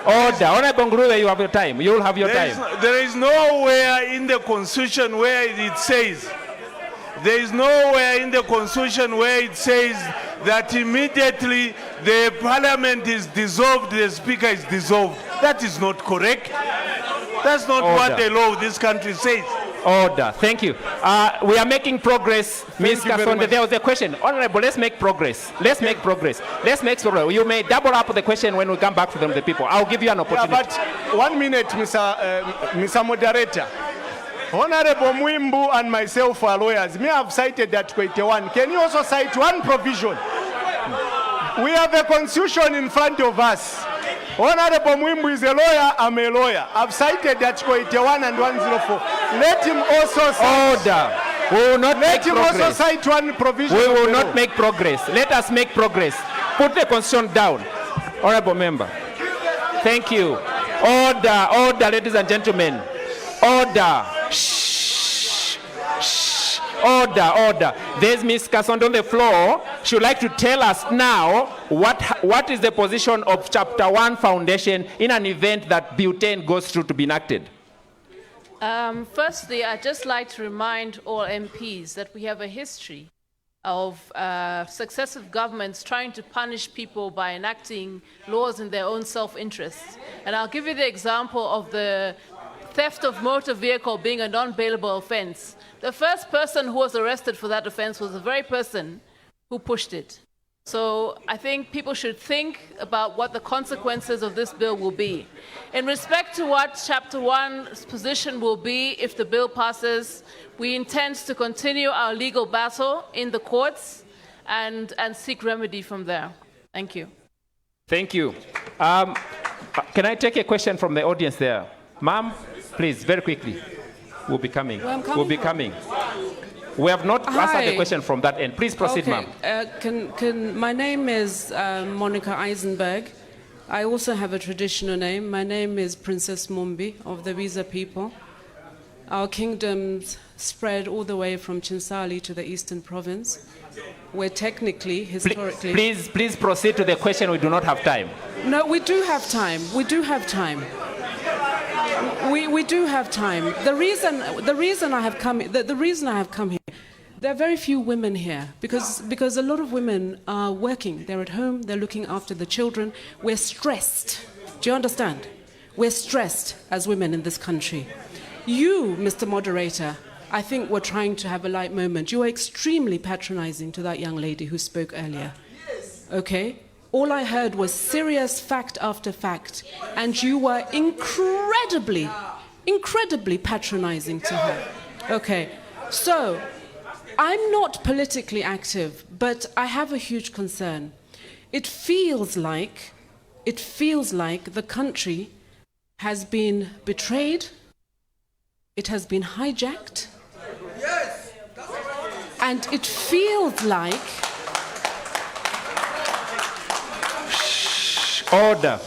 Order. Honorable Ngurube, you have your time. You will have your time. There is nowhere in the Constitution where it says. There is nowhere in the Constitution where it says that immediately the Parliament is dissolved, the Speaker is dissolved. That is not correct. That's not what the law of this country says. Order. Thank you. We are making progress. Ms. Kasonde, there was a question. Honorable, let's make progress. Let's make progress. You may double up the question when we come back from the people. I'll give you an opportunity. Yeah, but 1 minute, Mr. Moderator. Honorable Mwimbu and myself are lawyers. Me have cited Article 81. Can you also cite one provision? We have a constitution in front of us. Honorable Mwimbu is a lawyer, I'm a lawyer. I've cited Article 81 and 104. Let him also cite... Order. We will not Let make him progress. also cite one provision. We will not make progress. Let us make progress. Put the constitution down. Honorable member. Thank you. Order, ladies and gentlemen. Order. Shh. Order. There's Ms. Kasonde on the floor. She would like to tell us now what is the position of Chapter 1 Foundation in an event that Bill 10 goes through to be enacted. Firstly, I'd just like to remind all MPs that we have a history of successive governments trying to punish people by enacting laws in their own self-interest. And I'll give you the example of the theft of motor vehicle being a non-bailable offense. The first person who was arrested for that offense was the very person who pushed it. So I think people should think about what the consequences of this bill will be. In respect to what Chapter 1's position will be if the bill passes, we intend to continue our legal battle in the courts and seek remedy from there. Thank you. Thank you. Can I take a question from the audience there? Ma'am, please, very quickly. We'll be coming. We have not answered the question from that end. Please proceed, ma'am. My name is Monica Eisenberg. I also have a traditional name. My name is Princess Mumbi of the Visa people. Our kingdoms spread all the way from Chinsali to the Eastern Province, where technically, historically... Please proceed to the question. We do not have time. No, we do have time. We do have time. We do have time. The reason I have come here, there are very few women here because a lot of women are working. They're at home. They're looking after the children. We're stressed. Do you understand? We're stressed as women in this country. You, Mr. Moderator, I think we're trying to have a light moment. You are extremely patronizing to that young lady who spoke earlier. Okay? All I heard was serious fact after fact, and you were incredibly patronizing to her. Okay, so I'm not politically active, but I have a huge concern. It feels like the country has been betrayed, it has been hijacked, and it feels like... Order.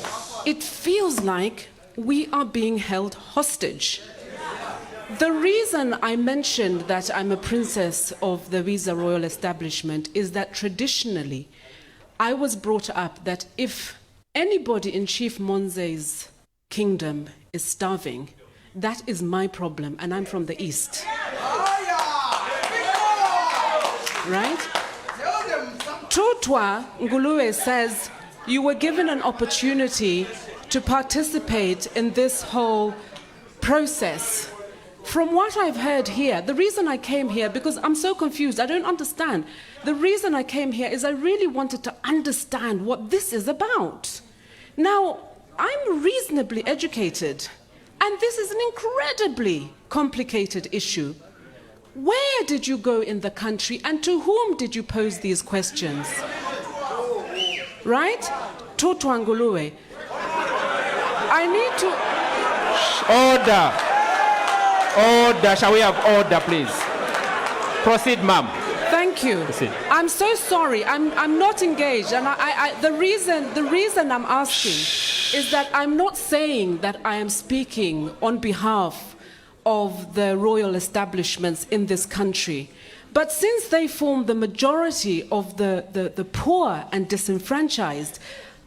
It feels like we are being held hostage. The reason I mentioned that I'm a princess of the Visa royal establishment is that traditionally I was brought up that if anybody in Chief Monze's kingdom is starving, that is my problem, and I'm from the East. Right? Tutwa Nguluwe says, you were given an opportunity to participate in this whole process. From what I've heard here, the reason I came here, because I'm so confused, I don't understand. The reason I came here is I really wanted to understand what this is about. Now, I'm reasonably educated, and this is an incredibly complicated issue. Where did you go in the country, and to whom did you pose these questions? Right? Tutwa Nguluwe. I need to... Order. Shall we have order, please? Proceed, ma'am. Thank you. Proceed. I'm so sorry. I'm not engaged. And the reason I'm asking is that I'm not saying that I am speaking on behalf of the royal establishments in this country. But since they form the majority of the poor and disenfranchised,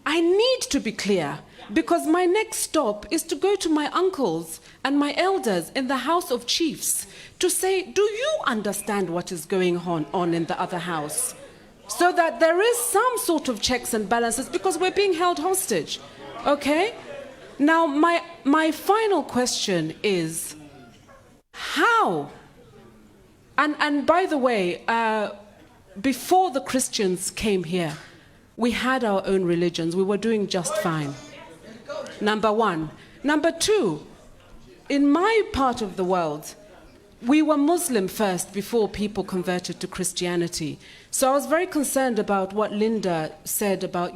I need to be clear, because my next stop is to go to my uncles and my elders in the House of Chiefs to say, do you understand what is going on in the other house? So that there is some sort of checks and balances, because we're being held hostage. Okay? Now, my final question is, how? And by the way, before the Christians came here, we had our own religions. We were doing just fine. Number one. Number two, in my part of the world, we were Muslim first before people converted to Christianity. So I was very concerned about what Linda said about,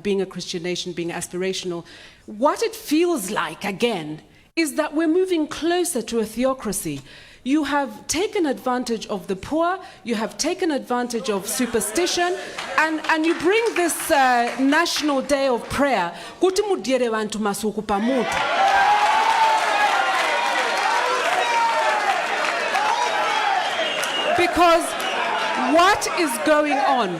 being a Christian nation, being aspirational. What it feels like, again, is that we're moving closer to a theocracy. You have taken advantage of the poor, you have taken advantage of superstition, and you bring this National Day of Prayer. Because what is going on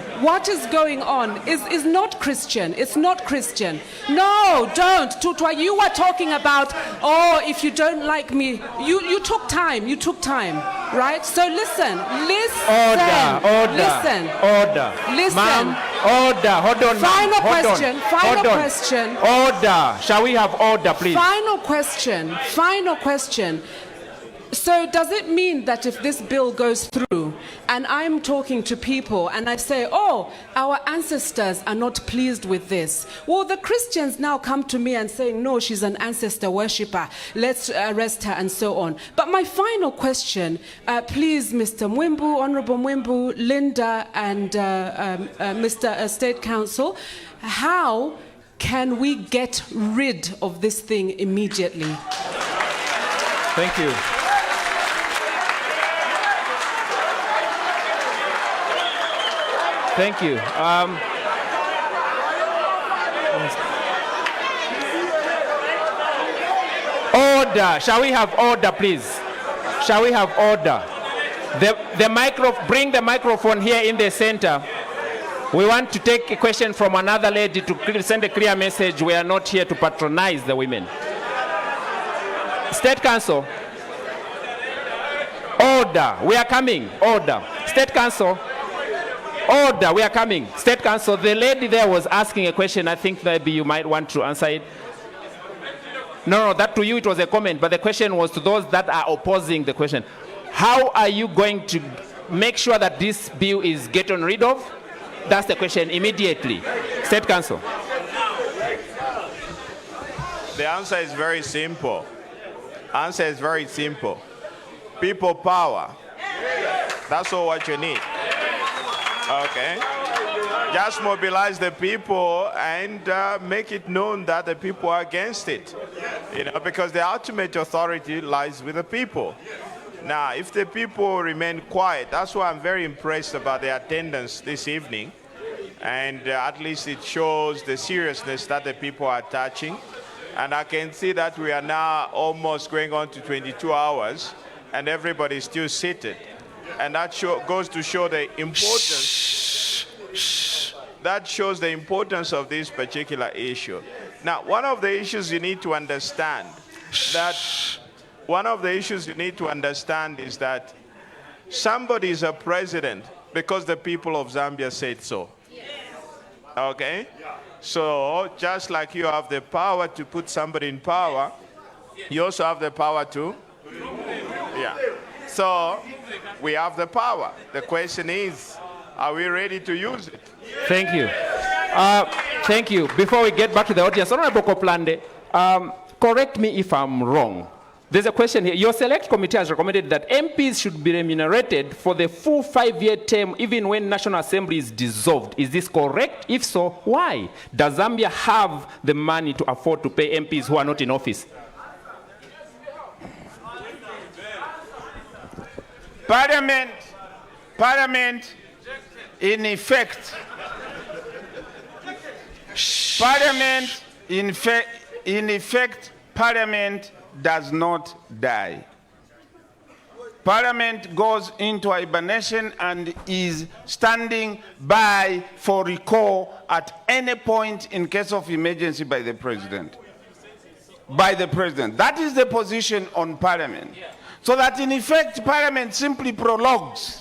is not Christian. It's not Christian. No, don't. Tutwa, you were talking about, if you don't like me, you took time, right? So listen. Ma'am, order, hold on. Final question. Order, shall we have order, please? Final question. So does it mean that if this bill goes through and I'm talking to people and I say, our ancestors are not pleased with this, well, the Christians now come to me and say, no, she's an ancestor worshipper, let's arrest her and so on. But my final question, please, Mr. Mwimbu, Honorable Mwimbu, Linda, and Mr. State Counsel, how can we get rid of this thing immediately? Thank you. Thank you. Order. Shall we have order, please? Shall we have order? Bring the microphone here in the center. We want to take a question from another lady to send a clear message. We are not here to patronize the women. State Council. Order. We are coming. Order. State Council. Order. We are coming. State Council. The lady there was asking a question. I think maybe you might want to answer it. No, that to you it was a comment, but the question was to those that are opposing the question. How are you going to make sure that this bill is gotten rid of? That's the question immediately. State Council. The answer is very simple. Answer is very simple. People power. That's all what you need. Okay. Just mobilize the people and make it known that the people are against it. You know, because the ultimate authority lies with the people. Now, if the people remain quiet, that's why I'm very impressed about the attendance this evening. And at least it shows the seriousness that the people are attaching. And I can see that we are now almost going on to 22 hours, and everybody is still seated. And that goes to show the importance. That shows the importance of this particular issue. Now, one of the issues you need to understand is that somebody is a president because the people of Zambia said so. Okay? So, just like you have the power to put somebody in power, you also have the power to, yeah. So, we have the power. The question is, are we ready to use it? Thank you. Thank you. Before we get back to the audience, Honorable Koplande, correct me if I'm wrong. There's a question here. Your select committee has recommended that MPs should be remunerated for the full 5-year term even when National Assembly is dissolved. Is this correct? If so, why? Does Zambia have the money to afford to pay MPs who are not in office? Parliament, in effect, Parliament does not die. Parliament goes into hibernation and is standing by for recall at any point in case of emergency by the President. That is the position on Parliament. So that in effect, Parliament simply prologues,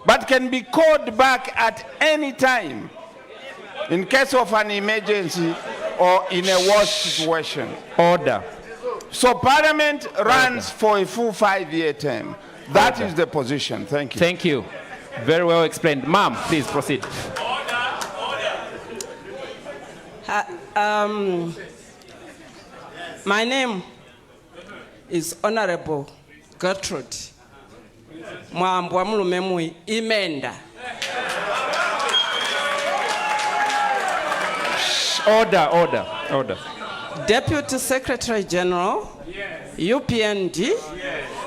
but can be called back at any time in case of an emergency or in a worse situation. Order. So Parliament runs for a full 5-year term. That is the position. Thank you. Thank you. Very well explained. Ma'am, please proceed. My name is Honorable Gertrude Mwambwa Mulumemui Imenda. Order. Deputy Secretary General, UPND,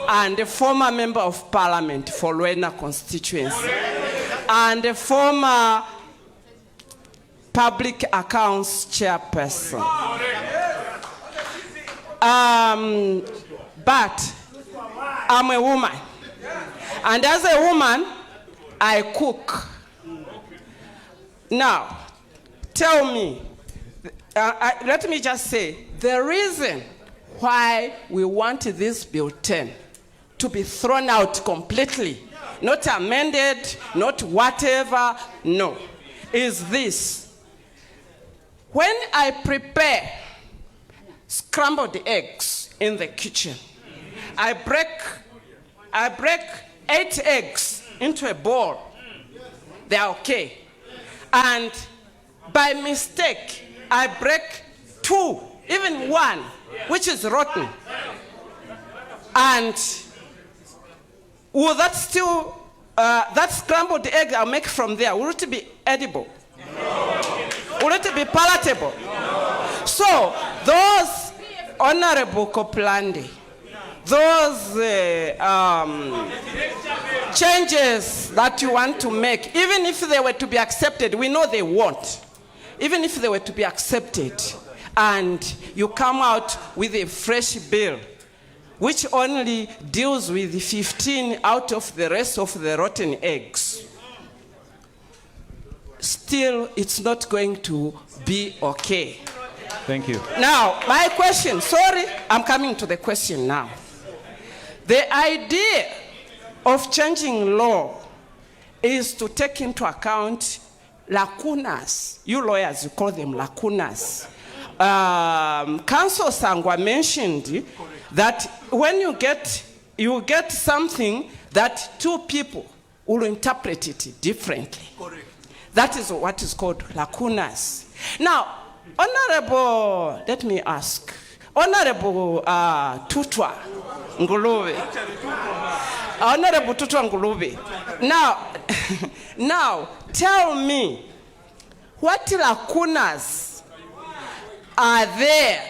and a former member of Parliament for Luena constituency, and a former Public Accounts Chairperson. But I'm a woman, and as a woman, I cook. Now, tell me, let me just say, the reason why we want this Bill 10 to be thrown out completely, not amended, not whatever, no, is this. When I prepare scrambled eggs in the kitchen, I break 8 eggs into a bowl. They are okay. And by mistake, I break 2, even 1, which is rotten. And will that still, that scrambled egg I'll make from there, will it be edible? No. Will it be palatable? No. So, those Honorable Koplande, those changes that you want to make, even if they were to be accepted, we know they won't. Even if they were to be accepted, and you come out with a fresh bill, which only deals with 15 out of the rest of the rotten eggs, still it's not going to be okay. Thank you. Now, my question, sorry, I'm coming to the question now. The idea of changing law is to take into account lacunas. You lawyers, you call them lacunas. Council Sangwa mentioned that when you get something that two people will interpret it differently. Correct. That is what is called lacunas. Now, Honorable, let me ask, Honorable Tutwa Nguluve. Honorable Tutwa Nguluve. Now, tell me, what lacunas are there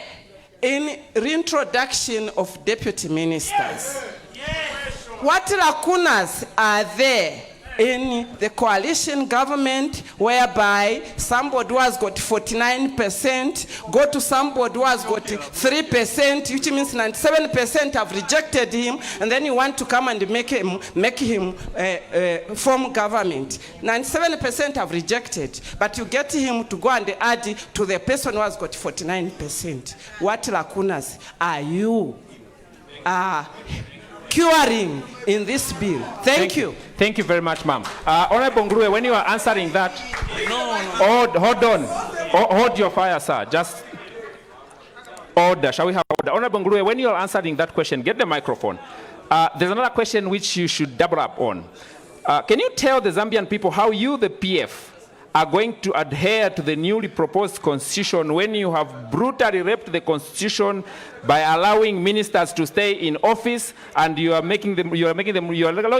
in reintroduction of deputy ministers? What lacunas are there in the coalition government whereby somebody who has got 49% go to somebody who has got 3%, which means 97% have rejected him, and then you want to come and make him form government. 97% have rejected, but you get him to go and add to the person who has got 49%. What lacunas are you curing in this bill? Thank you. Thank you very much, ma'am. Honorable Ngurue, when you are answering that, hold on. Hold your fire, sir. Just order. Shall we have order? Honorable Ngurue, when you are answering that question, get the microphone. There's another question which you should double up on. Can you tell the Zambian people how you, the PF, are going to adhere to the newly proposed constitution when you have brutally raped the constitution by allowing ministers to stay in office and you are allowing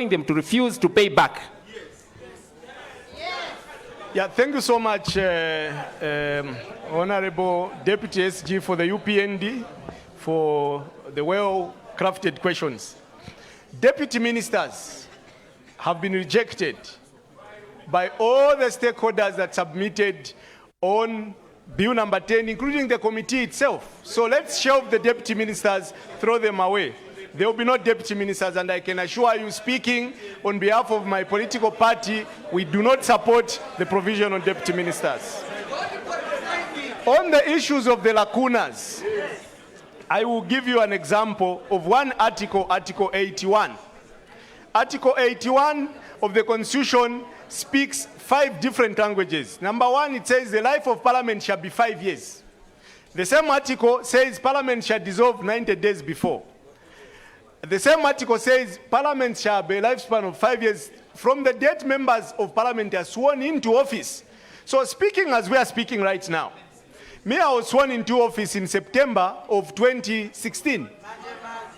them to refuse to pay back? Yeah, thank you so much, Honorable Deputy SG for the UPND for the well-crafted questions. Deputy ministers have been rejected by all the stakeholders that submitted on Bill number 10, including the committee itself. So let's shelve the deputy ministers, throw them away. There will be no deputy ministers, and I can assure you, speaking on behalf of my political party, we do not support the provision on deputy ministers. On the issues of the lacunas, I will give you an example of one article, Article 81. Article 81 of the Constitution speaks 5 different languages. Number 1, it says the life of Parliament shall be 5 years. The same article says Parliament shall dissolve 90 days before. The same article says Parliament shall be a lifespan of 5 years from the date members of Parliament are sworn into office. So speaking as we are speaking right now, me, I was sworn into office in September of 2016.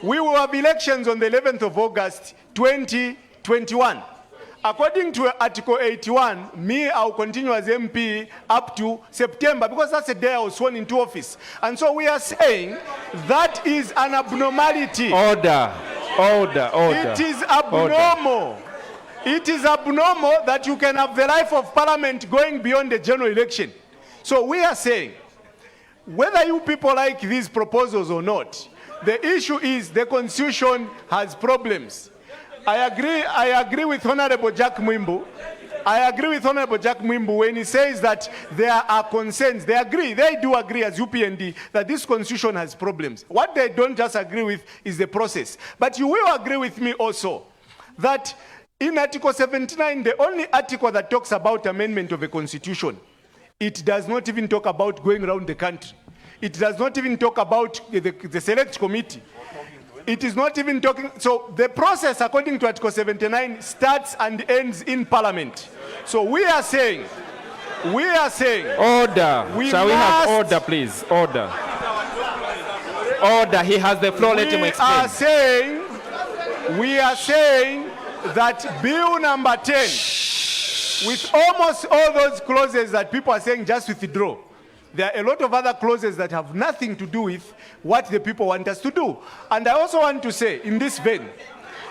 We will have elections on the 11th of August 2021. According to Article 81, me, I'll continue as MP up to September because that's the day I was sworn into office. And so we are saying that is an abnormality. Order. It is abnormal. It is abnormal that you can have the life of Parliament going beyond the general election. So we are saying, whether you people like these proposals or not, the issue is the Constitution has problems. I agree with Honorable Jack Mwimbu. I agree with Honorable Jack Mwimbu when he says that there are concerns. They do agree as UPND that this constitution has problems. What they don't just agree with is the process. But you will agree with me also that in Article 79, the only article that talks about amendment of a constitution, it does not even talk about going around the country. It does not even talk about the select committee. It is not even talking. So the process, according to Article 79, starts and ends in Parliament. So we are saying. Order. Shall we have order, please? Order. Order. He has the floor. Let him explain. We are saying that Bill number 10, with almost all those clauses that people are saying just withdraw, there are a lot of other clauses that have nothing to do with what the people want us to do. And I also want to say, in this vein,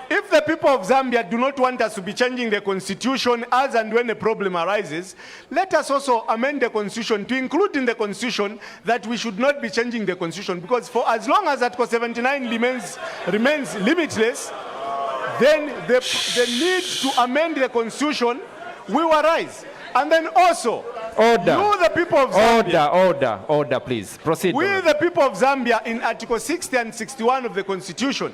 if the people of Zambia do not want us to be changing the constitution as and when a problem arises, let us also amend the constitution to include in the constitution that we should not be changing the constitution, because for as long as Article 79 remains limitless, then the need to amend the constitution will arise. And then also, order. You, the people of Zambia, Order, please. Proceed. We, the people of Zambia, in Article 60 and 61 of the Constitution,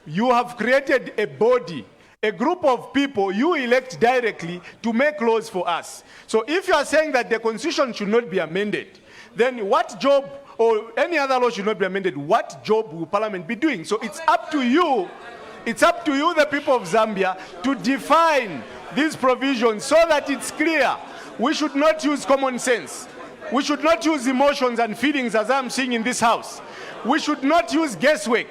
you have created a body, a group of people you elect directly to make laws for us. So if you are saying that the Constitution should not be amended, then what job, or any other law should not be amended, what job will Parliament be doing? So it's up to you, the people of Zambia, to define these provisions so that it's clear. We should not use common sense. We should not use emotions and feelings as I'm seeing in this house. We should not use guesswork.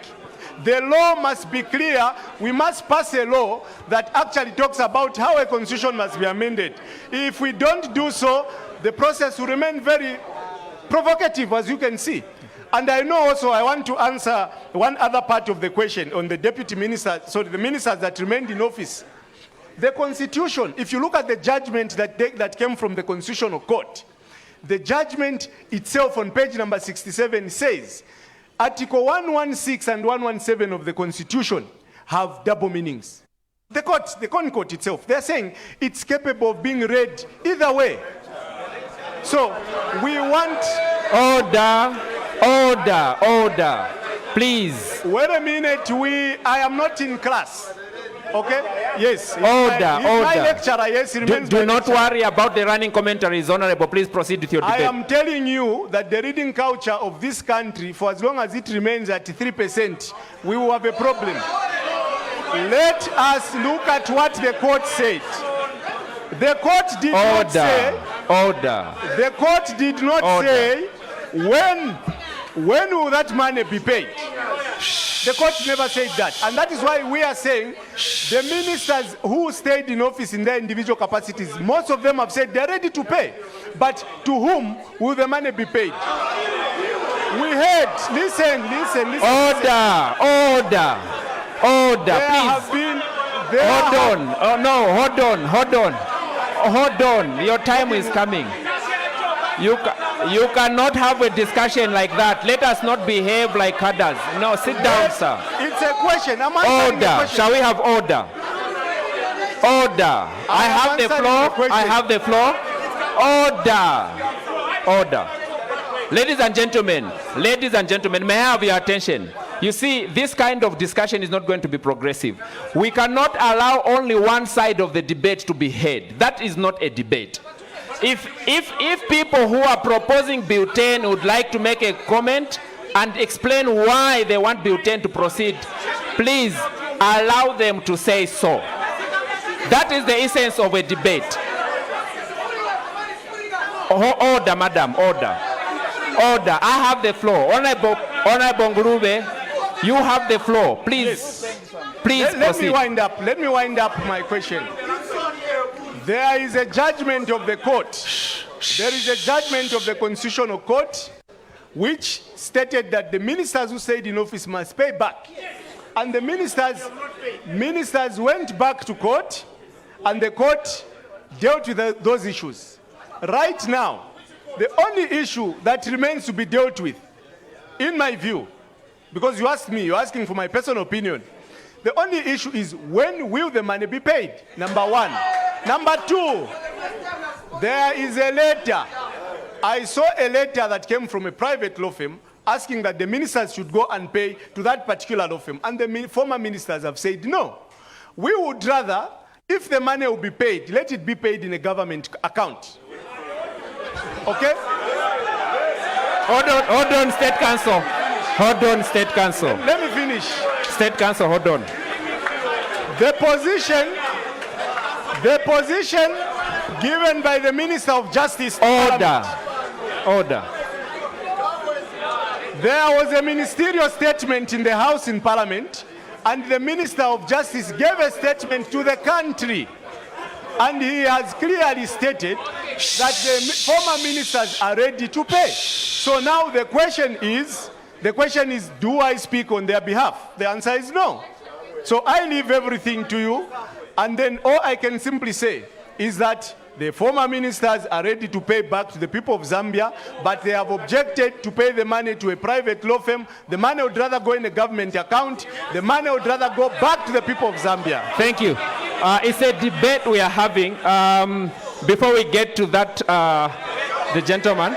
The law must be clear. We must pass a law that actually talks about how a constitution must be amended. If we don't do so, the process will remain very provocative, as you can see. And I know also I want to answer one other part of the question on the deputy minister, the ministers that remained in office. The Constitution, if you look at the judgment that came from the Constitutional Court, the judgment itself on page number 67 says, Article 116 and 117 of the Constitution have double meanings. The Court itself, they're saying it's capable of being read either way. So we want... Order. Please. Wait a minute, I am not in class. Okay? Yes. Order. My lecturer, yes, he remains Do my not lecturer. worry about the running commentaries, Honorable. Please proceed with your debate. I am telling you that the reading culture of this country, for as long as it remains at 3%, we will have a problem. Let us look at what the court said. The court did not say... The court did not say when will that money be paid. The court never said that. And that is why we are saying the ministers who stayed in office in their individual capacities, most of them have said they're ready to pay. But to whom will the money be paid? We heard, listen. Order, please. Hold on. Your time is coming. You cannot have a discussion like that. Let us not behave like others. No, sit down, sir. It's a question. Order. Shall we have order? Order. I have the floor. Order. Ladies and gentlemen, may I have your attention? You see, this kind of discussion is not going to be progressive. We cannot allow only one side of the debate to be heard. That is not a debate. If people who are proposing Bill 10 would like to make a comment and explain why they want Bill 10 to proceed, please allow them to say so. That is the essence of a debate. Order, madam, order. I have the floor. Honorable Ngurube, you have the floor. Please, please proceed. Let me wind up my question. There is a judgment of the court. There is a judgment of the Constitutional Court which stated that the ministers who stayed in office must pay back. And the ministers went back to court, and the court dealt with those issues. Right now, the only issue that remains to be dealt with, in my view, because you asked me, you're asking for my personal opinion, the only issue is when will the money be paid, number one. Number two, there is a letter. I saw a letter that came from a private law firm asking that the ministers should go and pay to that particular law firm. And the former ministers have said, no. We would rather, if the money will be paid, let it be paid in a government account. Okay? Hold on, State Council. Let me finish. State Council, hold on. The position given by the Minister of Justice. Order. There was a ministerial statement in the House in Parliament, and the Minister of Justice gave a statement to the country. And he has clearly stated that the former ministers are ready to pay. So now the question is, do I speak on their behalf? The answer is no. So I leave everything to you, and then all I can simply say is that the former ministers are ready to pay back to the people of Zambia, but they have objected to pay the money to a private law firm. The money would rather go in a government account. The money would rather go back to the people of Zambia. Thank you. It's a debate we are having. Before we get to that, the gentleman,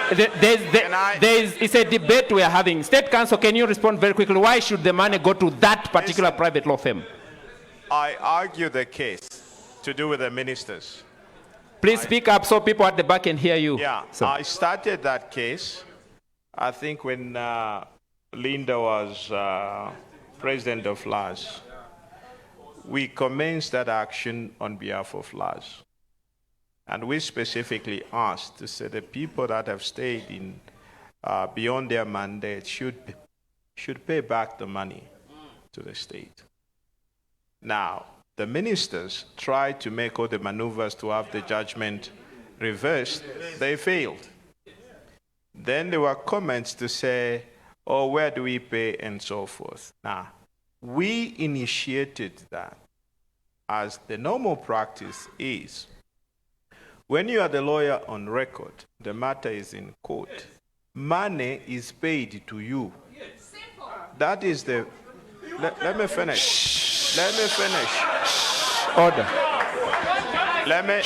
it's a debate we are having. State Council, can you respond very quickly? Why should the money go to that particular private law firm? I argue the case to do with the ministers. Please speak up so people at the back can hear you. Yeah, So. I started that case, I think, when Linda was president of LAS. We commenced that action on behalf of LAS. And we specifically asked to say the people that have stayed in beyond their mandate should pay back the money to the state. Now, the ministers tried to make all the maneuvers to have the judgment reversed. They failed. Then there were comments to say, oh, where do we pay, and so forth. Now, we initiated that, as the normal practice is, when you are the lawyer on record, the matter is in court, money is paid to you. That is the... Let me finish. Let me finish. Order. Let me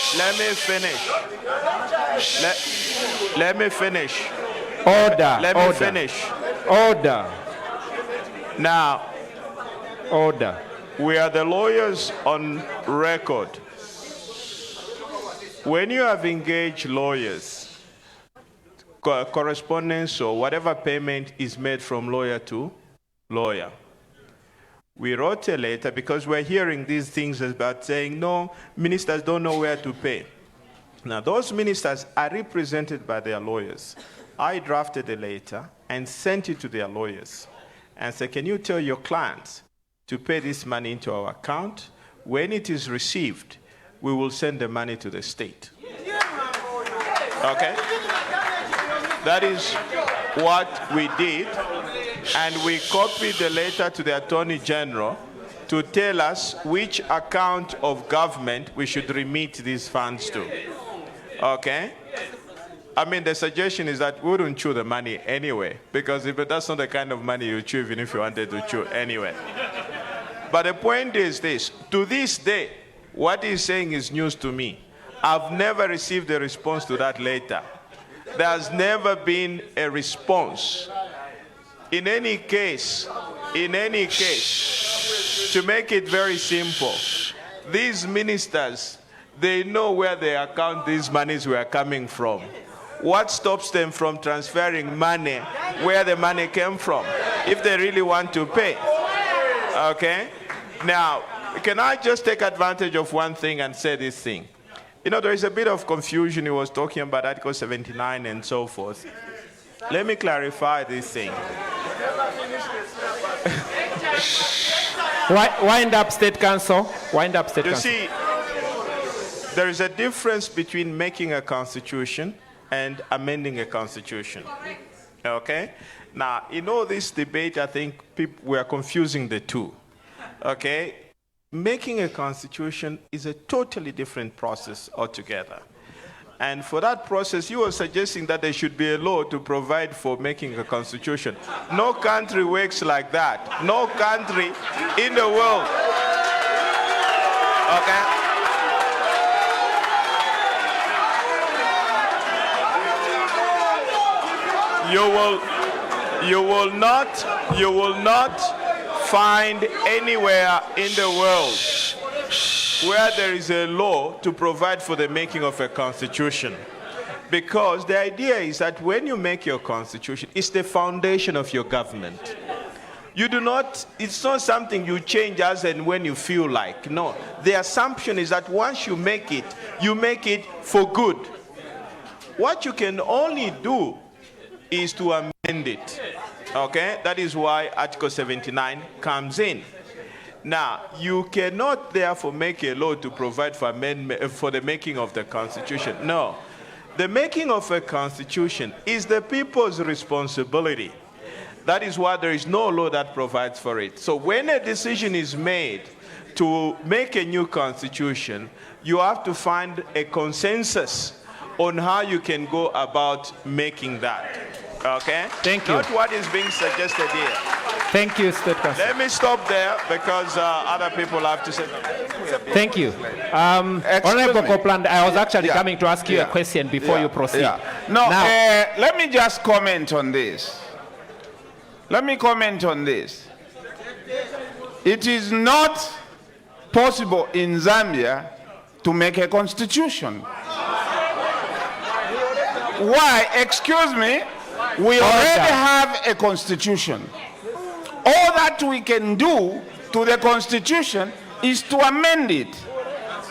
finish. Let me finish. Order. Let me finish. Order. Now, order. We are the lawyers on record. When you have engaged lawyers, correspondence or whatever payment is made from lawyer to lawyer. We wrote a letter because we're hearing these things about saying, no, ministers don't know where to pay. Now, those ministers are represented by their lawyers. I drafted a letter and sent it to their lawyers and said, can you tell your clients to pay this money into our account? When it is received, we will send the money to the state. Okay? That is what we did. And we copied the letter to the Attorney General to tell us which account of government we should remit these funds to. Okay? I mean, the suggestion is that we wouldn't chew the money anyway, because if that's not the kind of money you chew, even if you wanted to chew anyway. But the point is this. To this day, what he's saying is news to me. I've never received a response to that letter. There's never been a response. In any case, to make it very simple, these ministers, they know where they account these monies were coming from. What stops them from transferring money where the money came from, if they really want to pay? Okay? Now, can I just take advantage of one thing and say this thing? You know, there is a bit of confusion. He was talking about Article 79 and so forth. Let me clarify this thing. Wind up, State Council. Wind up, State Council. You see, there is a difference between making a constitution and amending a constitution. Okay? Now, in all this debate, I think we are confusing the two. Okay? Making a constitution is a totally different process altogether. And for that process, you were suggesting that there should be a law to provide for making a constitution. No country works like that. No country in the world. Okay? You will not find anywhere in the world where there is a law to provide for the making of a constitution. Because the idea is that when you make your constitution, it's the foundation of your government. It's not something you change as and when you feel like. No, the assumption is that once you make it for good. What you can only do is to amend it. Okay? That is why Article 79 comes in. Now, you cannot therefore make a law to provide for amendment for the making of the Constitution. No. The making of a Constitution is the people's responsibility. That is why there is no law that provides for it. So when a decision is made to make a new constitution, you have to find a consensus on how you can go about making that. Okay? Thank you. Not what is being suggested here. Thank you, State Council. Let me stop there because other people have to say something. Thank you. Honorable Copeland, I was actually coming to ask you a question before you proceed. No, let me just comment on this. Let me comment on this. It is not possible in Zambia to make a constitution. Why? Excuse me. We already have a constitution. All that we can do to the constitution is to amend it.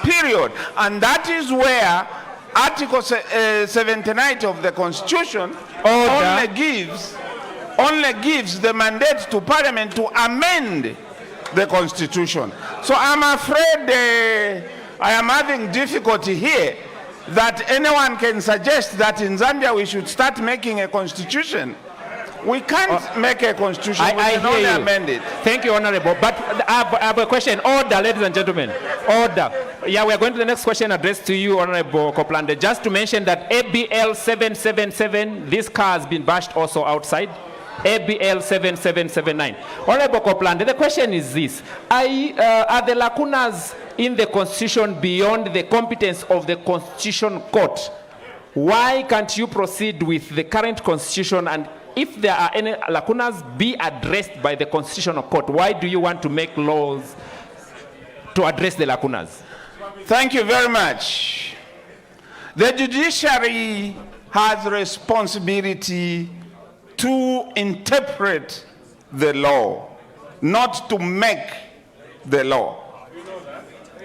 Period. And that is where Article 79 of the Constitution only gives the mandate to Parliament to amend the Constitution. So I'm afraid I am having difficulty here that anyone can suggest that in Zambia we should start making a constitution. We can't make a constitution. We can only amend it. Thank you, Honorable. But I have a question. Order, ladies and gentlemen. Order. Yeah, we are going to the next question addressed to you, Honorable Copeland. Just to mention that ABL 777, this car has been bashed also outside. ABL 7779. Honorable Copeland, the question is this. Are the lacunas in the Constitution beyond the competence of the Constitution Court? Why can't you proceed with the current Constitution, and if there are any lacunas, be addressed by the Constitutional Court? Why do you want to make laws to address the lacunas? Thank you very much. The judiciary has responsibility to interpret the law, not to make the law.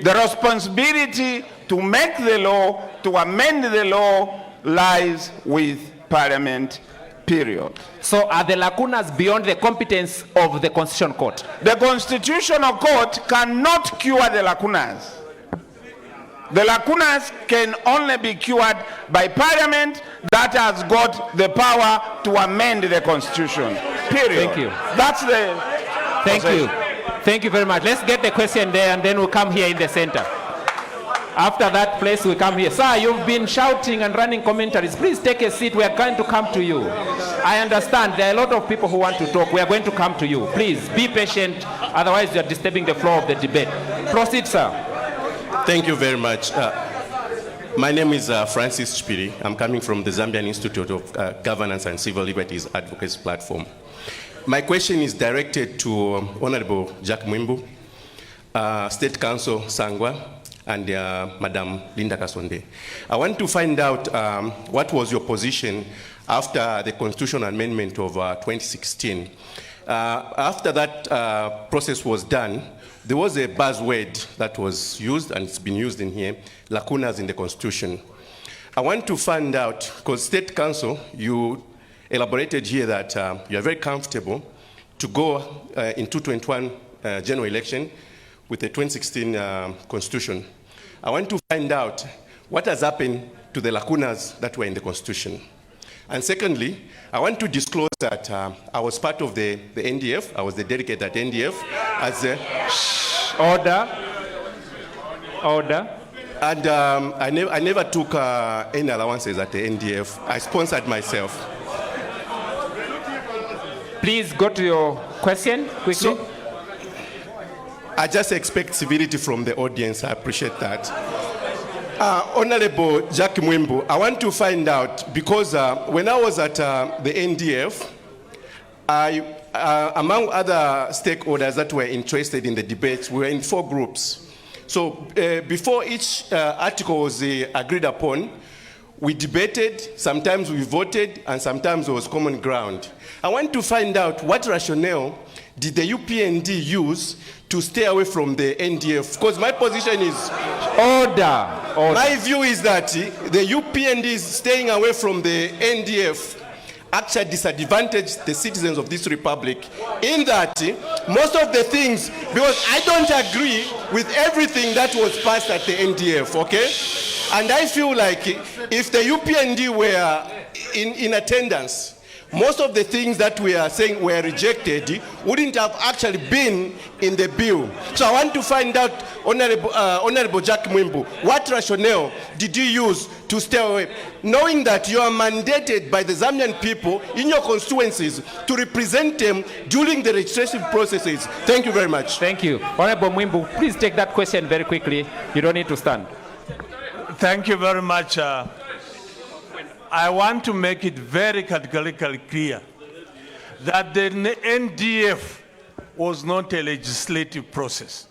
The responsibility to make the law, to amend the law, lies with Parliament, period. So are the lacunas beyond the competence of the Constitutional Court? The Constitutional Court cannot cure the lacunas. The lacunas can only be cured by Parliament that has got the power to amend the Constitution, period. Thank you. That's the... Thank you. Thank you very much. Let's get the question there and then we'll come here in the center. After that place, we come here. Sir, you've been shouting and running commentaries. Please take a seat. We are going to come to you. I understand there are a lot of people who want to talk. We are going to come to you. Please be patient. Otherwise, you are disturbing the flow of the debate. Proceed, sir. Thank you very much. My name is Francis Chipiri. I'm coming from the Zambian Institute of Governance and Civil Liberties Advocacy Platform. My question is directed to Honorable Jack Mwimbu, State Council Sangwa, and Madam Linda Kasonde. I want to find out what was your position after the Constitution Amendment of 2016. After that process was done, there was a buzzword that was used, and it's been used in here, lacunas in the Constitution. I want to find out, because State Council, you elaborated here that you are very comfortable to go in 2021 general election with the 2016 Constitution. I want to find out what has happened to the lacunas that were in the Constitution. And secondly, I want to disclose that I was part of the NDF. I was the delegate at NDF as a... Order. Order. And I never took any allowances at the NDF. I sponsored myself. Please go to your question quickly. So, I just expect civility from the audience. I appreciate that. Honorable Jack Mwimbu, I want to find out, because when I was at the NDF, among other stakeholders that were interested in the debates, we were in 4 groups. So before each article was agreed upon, we debated, sometimes we voted, and sometimes there was common ground. I want to find out what rationale did the UPND use to stay away from the NDF? Because my position is... Order. My view is that the UPND is staying away from the NDF actually disadvantaged the citizens of this republic in that most of the things, because I don't agree with everything that was passed at the NDF, okay? And I feel like if the UPND were in attendance, most of the things that we are saying were rejected wouldn't have actually been in the bill. So I want to find out, Honorable Jack Mwimbu, what rationale did you use to stay away, knowing that you are mandated by the Zambian people in your constituencies to represent them during the registration processes? Thank you very much. Thank you. Honorable Mwimbu, please take that question very quickly. You don't need to stand. Thank you very much. I want to make it very categorically clear that the NDF was not a legislative process.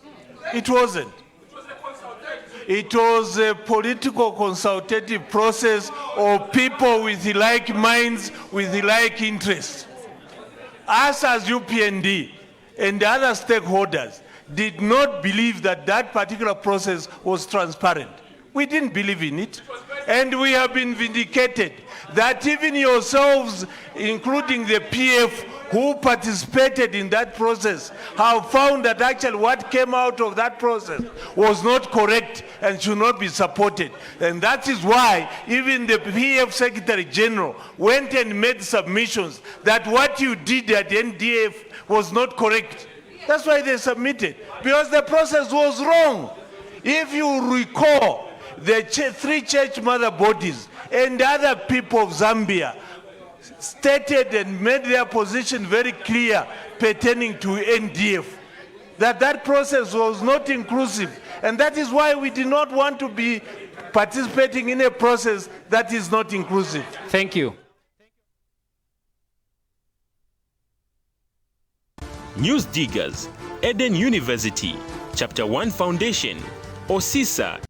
It wasn't. It was a political consultative process of people with like minds, with like interests. Us as UPND and the other stakeholders did not believe that that particular process was transparent. We didn't believe in it. And we have been vindicated that even yourselves, including the PF, who participated in that process, have found that actually what came out of that process was not correct and should not be supported. And that is why even the PF Secretary General went and made submissions that what you did at NDF was not correct. That's why they submitted, because the process was wrong. If you recall, the three church mother bodies and other people of Zambia stated and made their position very clear pertaining to NDF, that that process was not inclusive. And that is why we did not want to be participating in a process that is not inclusive. Thank you. News Diggers, Eden University, Chapter 1 Foundation, OSISA